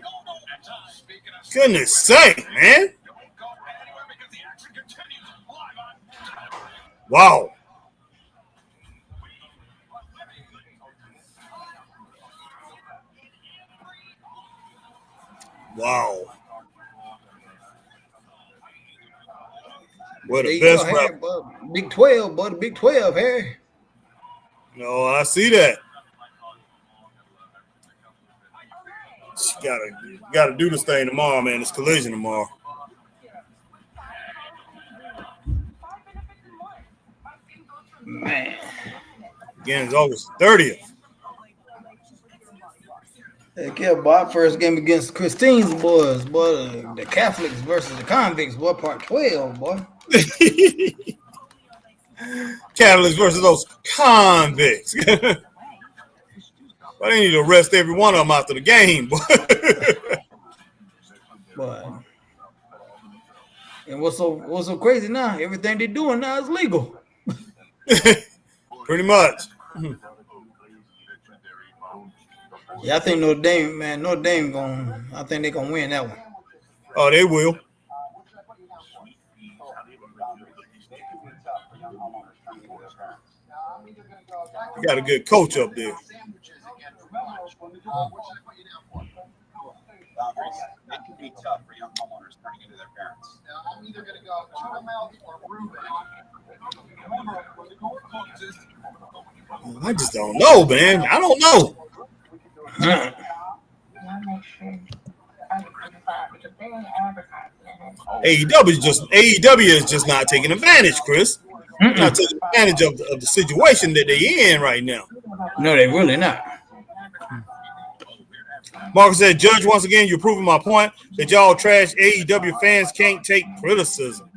Goodness sake, man. Wow. Wow. What the best rap. Big 12, buddy. Big 12, Harry. No, I see that. She gotta do this thing tomorrow, man. It's Collision tomorrow. Man. Again, it's August 30th. Heck yeah, boy. First game against Christine's boys, boy. The Catholics versus the convicts, boy. Part 12, boy. Catholics versus those convicts. Well, they need to arrest every one of them after the game, boy. Boy. And what's so crazy now? Everything they're doing now is legal. Pretty much. Yeah, I think Notre Dame I think they're gonna win that one. Oh, they will. You got a good coach up there. It can be tough for young homeowners turning into their parents. I'm either going to go Dynomite or Ruben. I just don't know, man. I don't know. AEW is just not taking advantage, Chris. Not taking advantage of the situation that they're in right now. No, they really not. Marcus said, Judge, once again, you're proving my point that y'all trash AEW fans can't take criticism.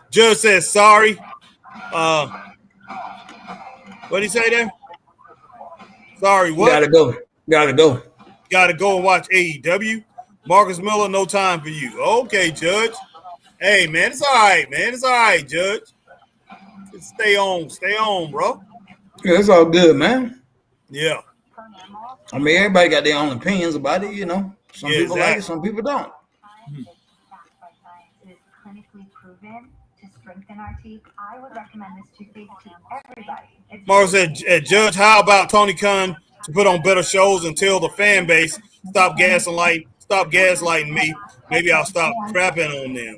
Judge says, sorry. What did he say there? Sorry, what? Gotta go. Gotta go and watch AEW. Marcus Miller, no time for you. Okay, Judge. Hey, man, it's all right, man. It's all right, Judge. Just stay on, bro. Yeah, it's all good, man. Yeah. I mean, everybody got their own opinions about it, you know. Some people exactly. like it, some people don't. Clinically proven to strengthen our teeth. I would recommend this toothpaste to everybody. Marcus said, Judge, how about Tony Khan to put on better shows until the fan base stop gaslighting me? Maybe I'll stop crapping on them.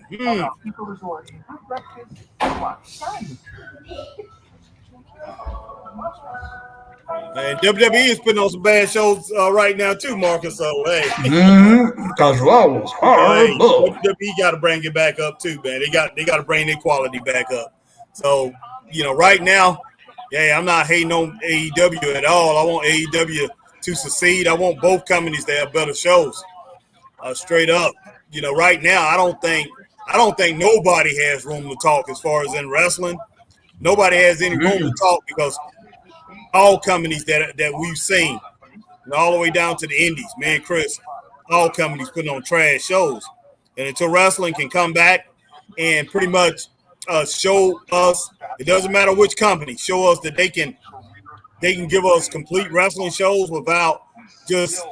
And WWE is putting on some bad shows right now too, Marcus. So hey, because Raw was horrible. WWE got to bring it back up too, man. They got to bring their quality back up. So right now, I'm not hating on AEW at all. I want AEW to succeed. I want both companies to have better shows. Straight up, right now, I don't think nobody has room to talk as far as in wrestling. Nobody has any room to talk because all companies that we've seen, all the way down to the indies, man, Chris, all companies putting on trash shows. And until wrestling can come back and pretty much show us, it doesn't matter which company, show us that they can give us complete wrestling shows without just,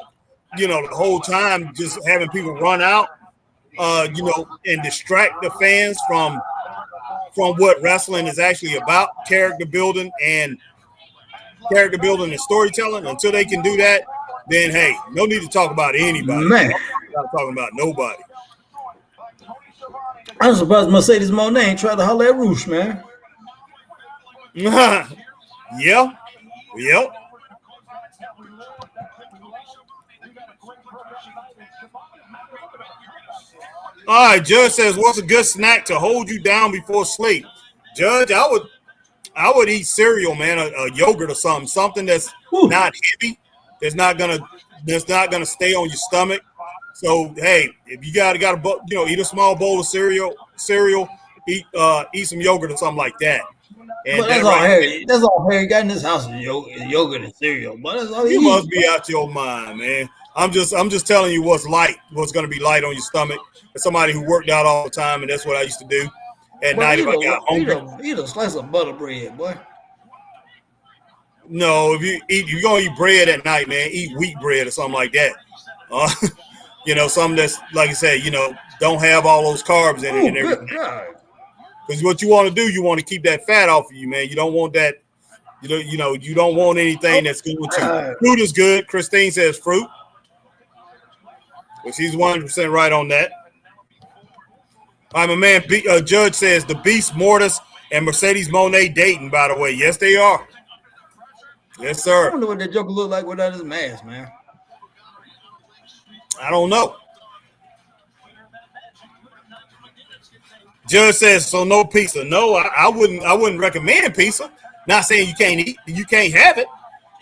the whole time just having people run out, and distract the fans from what wrestling is actually about, character building and storytelling. Until they can do that, then hey, no need to talk about anybody. Man, I'm not talking about nobody. I'm surprised Mercedes Moné ain't tried to holler at Roosh, man. Yep. All right, Judge says, what's a good snack to hold you down before sleep? Judge, I would eat cereal, man, a yogurt or something that's not heavy, that's not gonna stay on your stomach. So hey, if you got eat a small bowl of cereal, eat some yogurt or something like that. And that's all Harry. That's all Harry got in his house is yogurt and cereal. But that's all you must be out your mind, man. I'm just telling you what's going to be light on your stomach. As somebody who worked out all the time, and that's what I used to do at night if I got hungry. Eat a slice of butter bread, boy. No, if you're gonna eat bread at night, man, eat wheat bread or something like that. Something that's like I said, don't have all those carbs in it and everything. Because what you want to do, you want to keep that fat off of you, man. You don't want that. You don't want anything that's good with you. Fruit is good. Christine says fruit. Well, she's 100% right on that. All right, my man, Judge says the Beast Mortis and Mercedes Moné dating, by the way. Yes, they are. Yes, sir. I wonder what that Joker look like without his mask, man. I don't know. Judge says, so no pizza. No, I wouldn't recommend pizza. Not saying you can't have it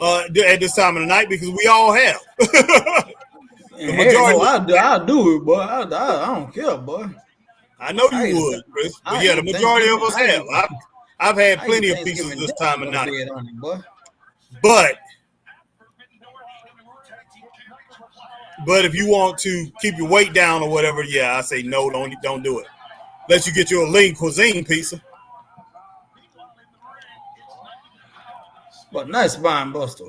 at this time of the night because we all have. The majority, I'll do it, boy. I don't care, boy. I know you would, Chris. But yeah, the majority of us have. I've had plenty of pizzas this time of night. But if you want to keep your weight down or whatever, I say no, don't do it. Unless you get you a lean cuisine pizza. But nice spine buster.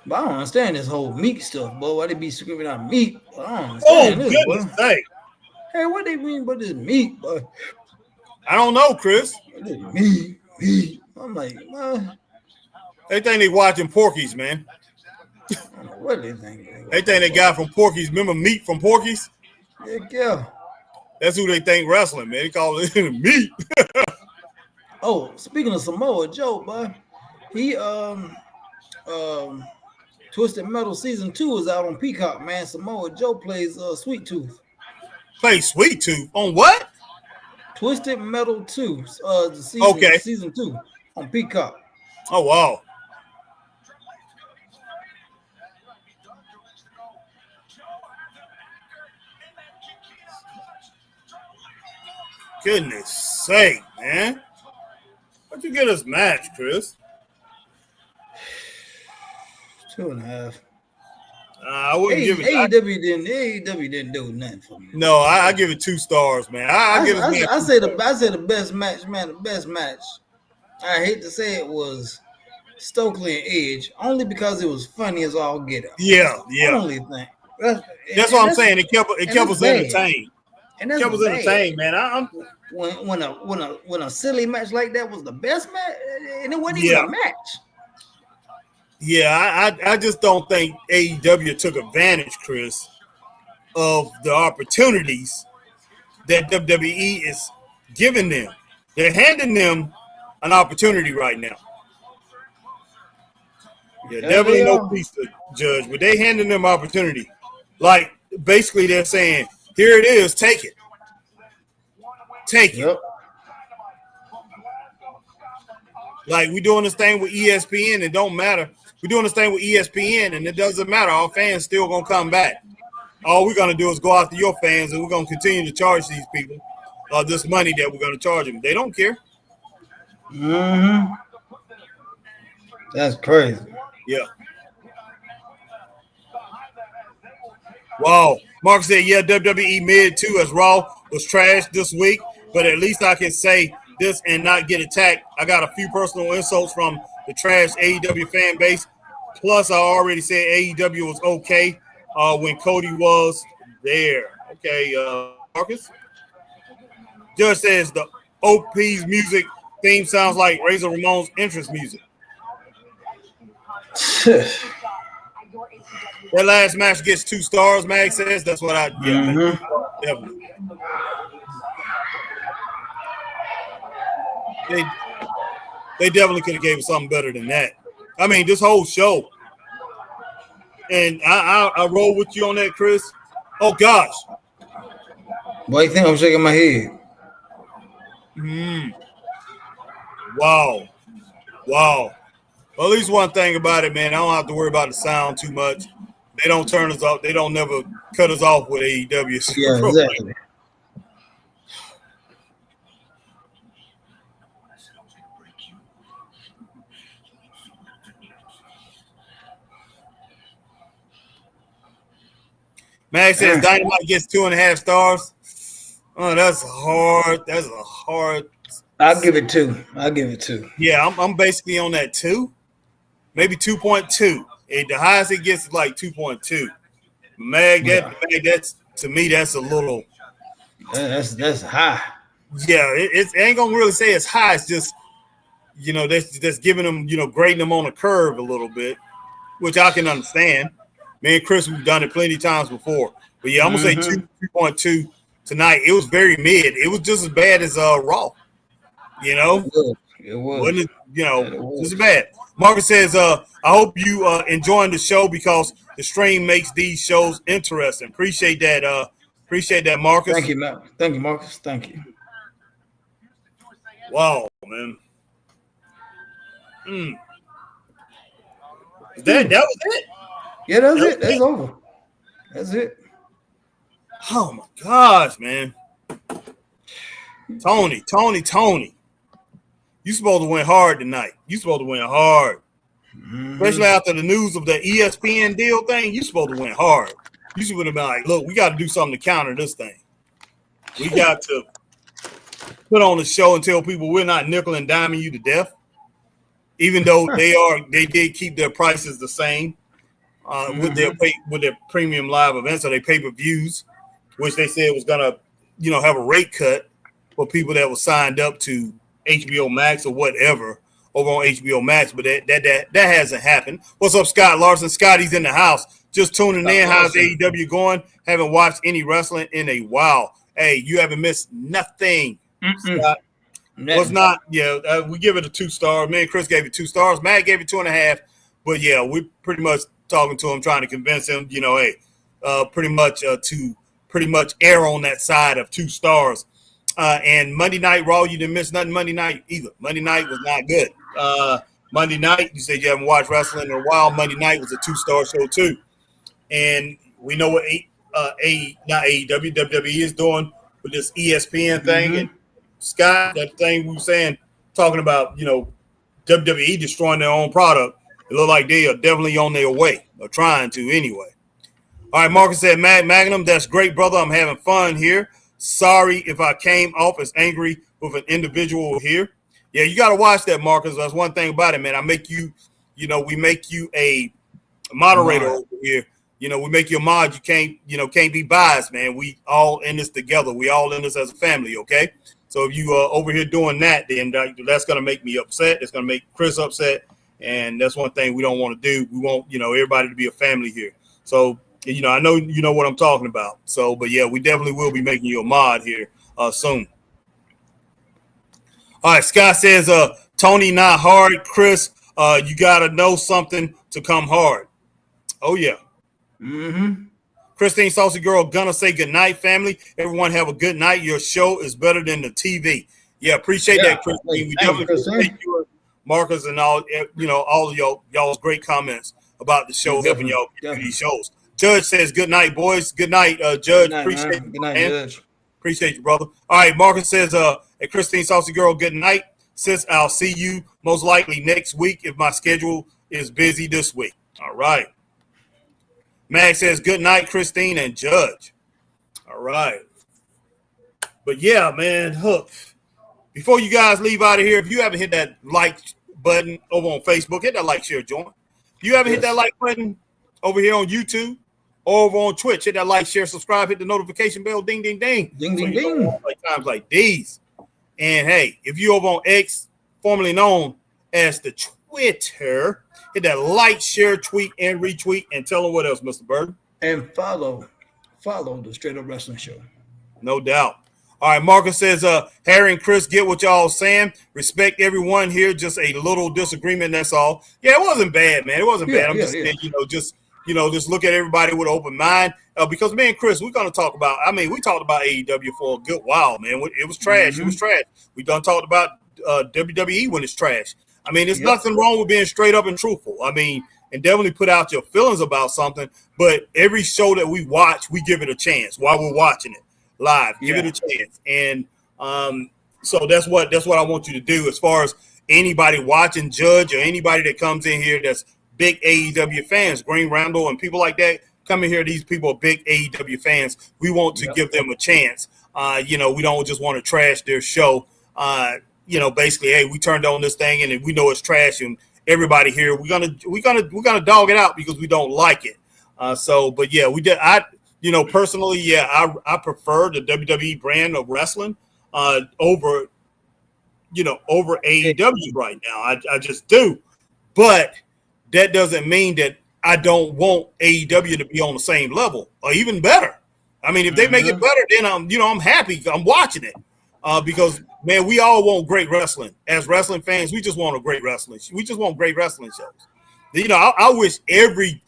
But I don't understand this whole meat stuff, boy. Why they be screaming out meat? I don't understand this, goodness sake. Hey, what they mean by this meat, boy? I don't know, Chris. Meat. I'm like, man. They think they watching Porky's, man. I don't know what they think. They think they got from Porky's. Remember meat from Porky's? Yeah. That's who they think wrestling, man. They call it meat. Oh, speaking of Samoa Joe, boy, he Twisted Metal season 2 is out on Peacock, man. Samoa Joe plays Sweet Tooth. Play Sweet Tooth on what? Twisted Metal 2, season 2 on Peacock. Oh wow. Goodness sake, man. What'd you get us match, Chris? 2.5. I wouldn't give it. AEW didn't do nothing for me. No, I give it 2 stars, man. I say the best match, man. The best match. I hate to say it was Stokely and Edge, only because it was funny as all get up. Yeah. Only thing. That's what I'm saying. It kept us entertained. And that's kept us entertained, man. When a silly match like that was the best match, and it wasn't even a match. Yeah, I just don't think AEW took advantage, Chris, of the opportunities that WWE is giving them. They're handing them an opportunity right now. Yeah, definitely no peace to judge, but they handing them opportunity. Like, basically they're saying, here it is, take it. Take it. Like, we doing this thing with ESPN, it don't matter. We're doing this thing with ESPN, and it doesn't matter. Our fans still going to come back. All we're going to do is go after your fans, and we're going to continue to charge these people this money that we're going to charge them. They don't care. Mm-hmm. That's crazy. Yeah. Wow. Mark said, yeah, WWE mid too as Raw was trash this week, but at least I can say this and not get attacked. I got a few personal insults from the trash AEW fan base. Plus, I already said AEW was okay when Cody was there. Okay, Marcus. Judge says the OP's music theme sounds like Razor Ramon's entrance music. That last match gets 2 stars, Mag says. That's what I definitely. They definitely could have gave us something better than that. I mean, this whole show. And I roll with you on that, Chris. Oh gosh. Why you think I'm shaking my head? Wow. Well, at least one thing about it, man, I don't have to worry about the sound too much. They don't turn us off. They don't never cut us off with AEW. Yeah, exactly. Mag says Dynamite gets 2.5 stars. Oh, that's hard. That's a hard. I'll give it 2. Yeah, I'm basically on that 2, maybe 2.2. The highest it gets is like 2.2. Mag, that's to me, that's a little. That's high. Yeah, it ain't gonna really say it's high. It's just, that's giving them, grading them on a curve a little bit, which I can understand. Me and Chris, we've done it plenty of times before. But yeah, I'm gonna say 2.2 tonight. It was very mid. It was just as bad as Raw. It was. Wasn't it, just as bad. Marcus says, I hope you enjoying the show because the stream makes these shows interesting. Appreciate that, Marcus. Thank you, man. Thank you, Marcus. Thank you. Wow, man. That was it? Yeah, that's it. That's over. That's it. Oh my gosh, man. Tony. You supposed to win hard tonight. You supposed to win hard. Especially after the news of the ESPN deal thing, you supposed to win hard. You should have been like, look, we got to do something to counter this thing. We got to put on the show and tell people we're not nickel and diming you to death. Even though they did keep their prices the same with their premium live events or their pay-per-views, which they said was gonna, have a rate cut for people that were signed up to HBO Max or whatever over on HBO Max, but that hasn't happened. What's up, Scott Larson? Scotty's in the house. Just tuning in. How's AEW going? Haven't watched any wrestling in a while. Hey, you haven't missed nothing, Scott. Was not, we give it a 2 stars. Me and Chris gave it 2 stars. Matt gave it 2.5. But yeah, we're pretty much talking to him, trying to convince him, hey, pretty much to pretty much err on that side of 2 stars. And Monday Night Raw, you didn't miss nothing Monday night either. Monday night was not good. Monday night, you said you haven't watched wrestling in a while. Monday night was a 2-star show too. And we know what not AEW, WWE is doing with this ESPN thing. And Scott, that thing we were saying, talking about, WWE destroying their own product. It looked like they are definitely on their way, or trying to anyway. All right, Marcus said, Magnum, that's great, brother. I'm having fun here. Sorry if I came off as angry with an individual here. Yeah, you got to watch that, Marcus. That's one thing about it, man. I make you, we make you a moderator over here. We make you a mod. You can't be biased, man. We all in this together. We all in this as a family, okay? So if you are over here doing that, then that's going to make me upset. It's going to make Chris upset. And that's one thing we don't want to do. We want, everybody to be a family here. So, I know you know what I'm talking about. So, but yeah, we definitely will be making you a mod here soon. All right, Scott says, Tony, not hard. Chris, you got to know something to come hard. Oh, yeah. Mm-hmm. Christine Saucy Girl, gonna say good night, family. Everyone have a good night. Your show is better than the TV. Yeah, appreciate that, Christine. We definitely appreciate you, Marcus, and all, all of y'all's great comments about the show, helping y'all get through these shows. Judge says, good night, boys. Good night, Judge. Appreciate you. Good night, Judge. Appreciate you, brother. All right, Marcus says, hey, Christine Saucy Girl, good night. Sis, I'll see you most likely next week if my schedule is busy this week. All right. Mag says, good night, Christine and Judge. All right. But yeah, man, Hook. Before you guys leave out of here, if you haven't hit that like button over on Facebook, hit that like, share, join. If you haven't hit that like button over here on YouTube or over on Twitch, hit that like, share, subscribe, hit the notification bell, ding, ding, ding. Ding, ding, ding. Like times like these. And hey, if you over on X, formerly known as the Twitter, hit that like, share, tweet, and retweet, and tell them what else, Mr. Bird. And follow the Straight Up Wrestling Show. No doubt. All right, Marcus says, Harry and Chris, get what y'all saying. Respect everyone here. Just a little disagreement, that's all. Yeah, it wasn't bad, man. It wasn't bad. I'm just saying, just look at everybody with an open mind. Because me and Chris, we're going to talk about, we talked about AEW for a good while, man. It was trash. Mm-hmm. It was trash. We done talked about WWE when it's trash. There's nothing wrong with being straight up and truthful. And definitely put out your feelings about something. But every show that we watch, we give it a chance while we're watching it live. Give it a chance. And so that's what I want you to do. As far as anybody watching, Judge, or anybody that comes in here that's big AEW fans, Green Randall and people like that, come in here. These people are big AEW fans. We want to give them a chance. We don't just want to trash their show. Basically, hey, we turned on this thing and we know it's trash, and everybody here, we're gonna dog it out because we don't like it. But yeah, we did. Personally, I prefer the WWE brand of wrestling over AEW right now. I just do. But that doesn't mean that I don't want AEW to be on the same level or even better. If they make it better, then I'm happy. I'm watching it because. Man, we all want great wrestling. As wrestling fans, we just want a great wrestling. We just want great wrestling shows. I wish every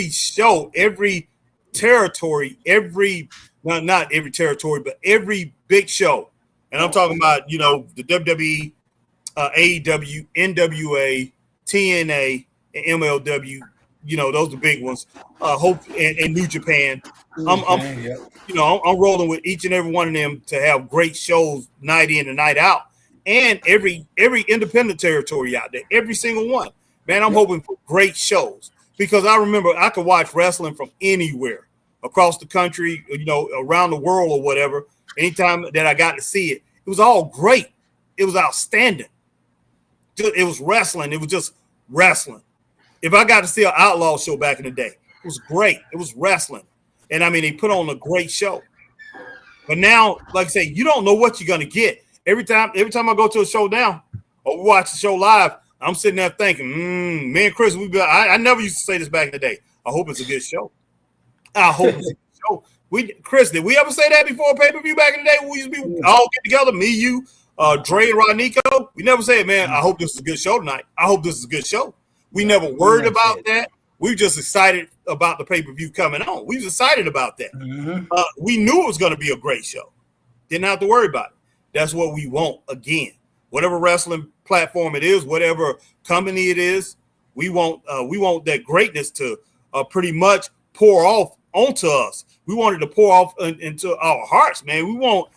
show, every territory, not every territory, but every big show. And I'm talking about, the WWE, AEW, NWA, TNA, and MLW. Those are the big ones. Hope and New Japan. I'm rolling with each and every one of them to have great shows night in and night out, and every independent territory out there, every single one. Man, I'm hoping for great shows because I remember I could watch wrestling from anywhere across the country, around the world or whatever. Anytime that I got to see it, it was all great. It was outstanding. It was wrestling. It was just wrestling. If I got to see an Outlaw show back in the day, it was great. It was wrestling. And they put on a great show. But now, like I say, you don't know what you're gonna get. Every time I go to a show now or watch the show live, I'm sitting there thinking, me and Chris, I never used to say this back in the day. I hope it's a good show. I hope it's a good show. Chris, did we ever say that before pay-per-view back in the day? We used to be all get together, me, you, Dre and Rodnico, we never said, man, I hope this is a good show tonight. I hope this is a good show. We never worried about that. We were just excited about the pay-per-view coming on. We was excited about that. We knew it was going to be a great show. Didn't have to worry about it. That's what we want again. Whatever wrestling platform it is, whatever company it is, we want that greatness to pretty much pour off onto us. We want it to pour off into our hearts, man. We want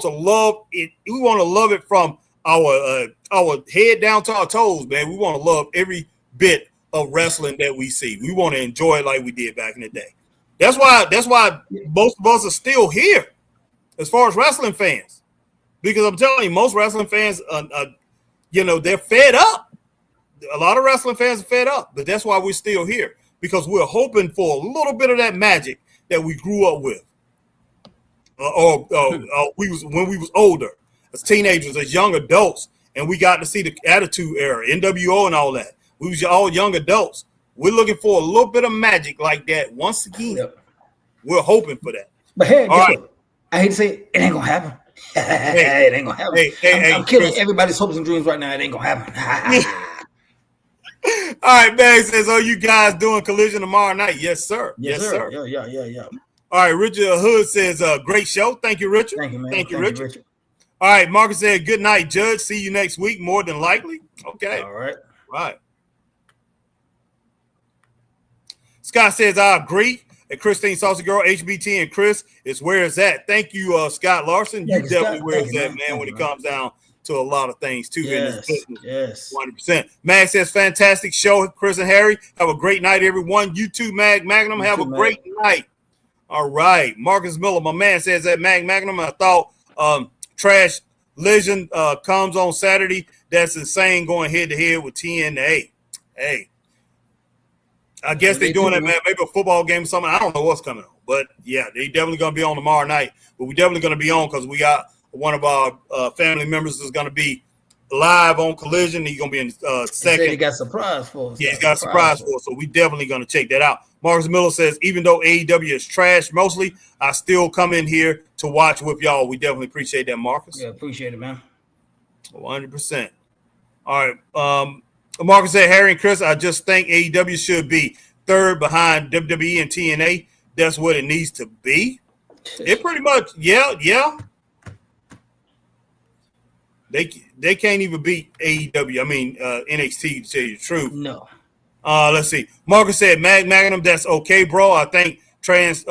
to love it. We want to love it from our head down to our toes, man. We want to love every bit of wrestling that we see. We want to enjoy it like we did back in the day. That's why most of us are still here as far as wrestling fans. Because I'm telling you, most wrestling fans, they're fed up. A lot of wrestling fans are fed up, but that's why we're still here, because we're hoping for a little bit of that magic that we grew up with, when we was older, as teenagers, as young adults, and we got to see the Attitude Era, NWO, and all that. We was all young adults. We're looking for a little bit of magic like that once again. Yep. We're hoping for that. But hey, I hate to say it ain't gonna happen. It ain't gonna happen. I'm killing everybody's hopes and dreams right now. It ain't gonna happen. All right, man. Says, you guys doing Collision tomorrow night? Yes, sir. Yes, sir. Yeah. All right, Richard Hood says, great show. Thank you, Richard. Thank you, man. Thank you, Richard. All right, Marcus said, good night, Judge. See you next week, more than likely. Okay. All right. Right. Scott says, I agree. And Christine Saucy Girl, HBT, and Chris is where it's at. Thank you, Scott Larson. You definitely where it's at, man, when it comes down to a lot of things, too. Yes. 100%. Mag says, fantastic show, Chris and Harry. Have a great night, everyone. You too, Magnum. Have a great night. All right. Marcus Miller, my man, says that Magnum, I thought Trash Legend comes on Saturday. That's insane, going head-to-head with TNA. Hey. I guess they're doing that, man. Maybe a football game or something. I don't know what's coming on. But, yeah, they definitely going to be on tomorrow night. But we definitely going to be on because we got one of our family members is going to be live on Collision. He's going to be in second. He got a surprise for us. Yeah, he's got a surprise for us. So we definitely going to check that out. Marcus Miller says, even though AEW is trash mostly, I still come in here to watch with y'all. We definitely appreciate that, Marcus. Yeah, appreciate it, man. 100%. All right. Marcus said, Harry and Chris, I just think AEW should be third behind WWE and TNA. That's what it needs to be. It pretty much, yeah. They can't even beat AEW. I mean, NXT, to tell you the truth. No. Let's see. Marcus said, Magnum, that's okay, bro. I think Trash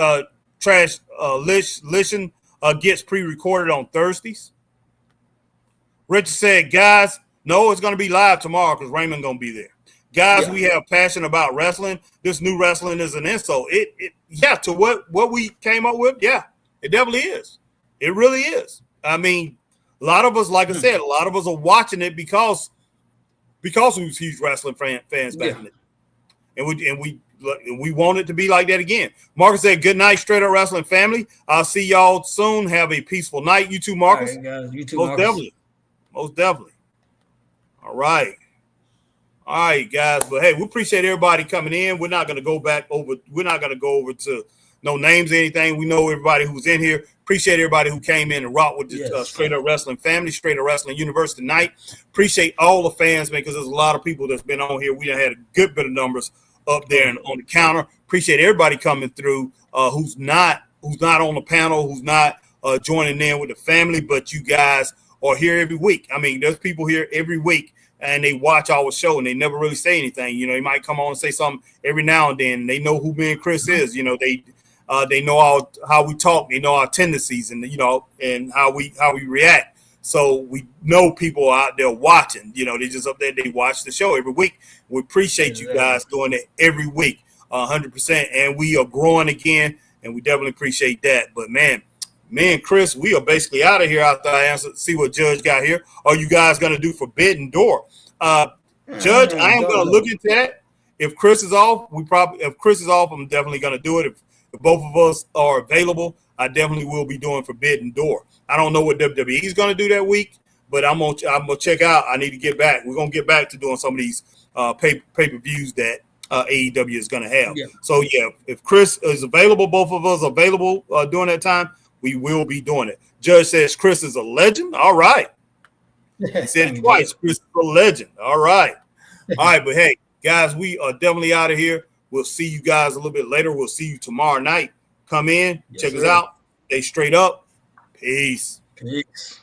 Listen gets pre-recorded on Thursdays. Richard said, guys, no, it's going to be live tomorrow because Raymond going to be there. Guys, we have passion about wrestling. This new wrestling is an insult. To what we came up with, it definitely is. It really is. I mean, a lot of us, like I said, a lot of us are watching it because we was huge wrestling fans back in it. And we want it to be like that again. Marcus said, good night, Straight Up Wrestling family. I'll see y'all soon. Have a peaceful night. You too, Marcus. All right, guys. You too, Most definitely. All right, guys. But hey, we appreciate everybody coming in. We're not going to go over to no names or anything. We know everybody who's in here. Appreciate everybody who came in and rocked with the Straight Up Wrestling family, Straight Up Wrestling Universe tonight. Appreciate all the fans, man, because there's a lot of people that's been on here. We done had a good bit of numbers up there and on the counter. Appreciate everybody coming through who's not on the panel, who's not joining in with the family, but you guys are here every week. I mean, there's people here every week and they watch our show and they never really say anything. You know, they might come on and say something every now and then. They know who me and Chris is. You know, they know how we talk. They know our tendencies and, you know, and how we react. So we know people are out there watching. You know, they just up there. They watch the show every week. We appreciate you guys doing it every week, 100%. And we are growing again, and we definitely appreciate that. But, man, me and Chris, we are basically out of here after I see what Judge got here. Are you guys going to do Forbidden Door? Judge, I am going to look into that. If Chris is off, I'm definitely going to do it. If both of us are available, I definitely will be doing Forbidden Door. I don't know what WWE is going to do that week, but I'm gonna check out. I need to get back. We're going to get back to doing some of these pay-per-views that AEW is going to have. Yeah. So, yeah, if Chris is available, both of us are available during that time, we will be doing it. Judge says Chris is a legend. All right. He said it twice. Christopher Legend. All right. But hey, guys, we are definitely out of here. We'll see you guys a little bit later. We'll see you tomorrow night. Come in, check us out. Stay straight up. Peace. Peace.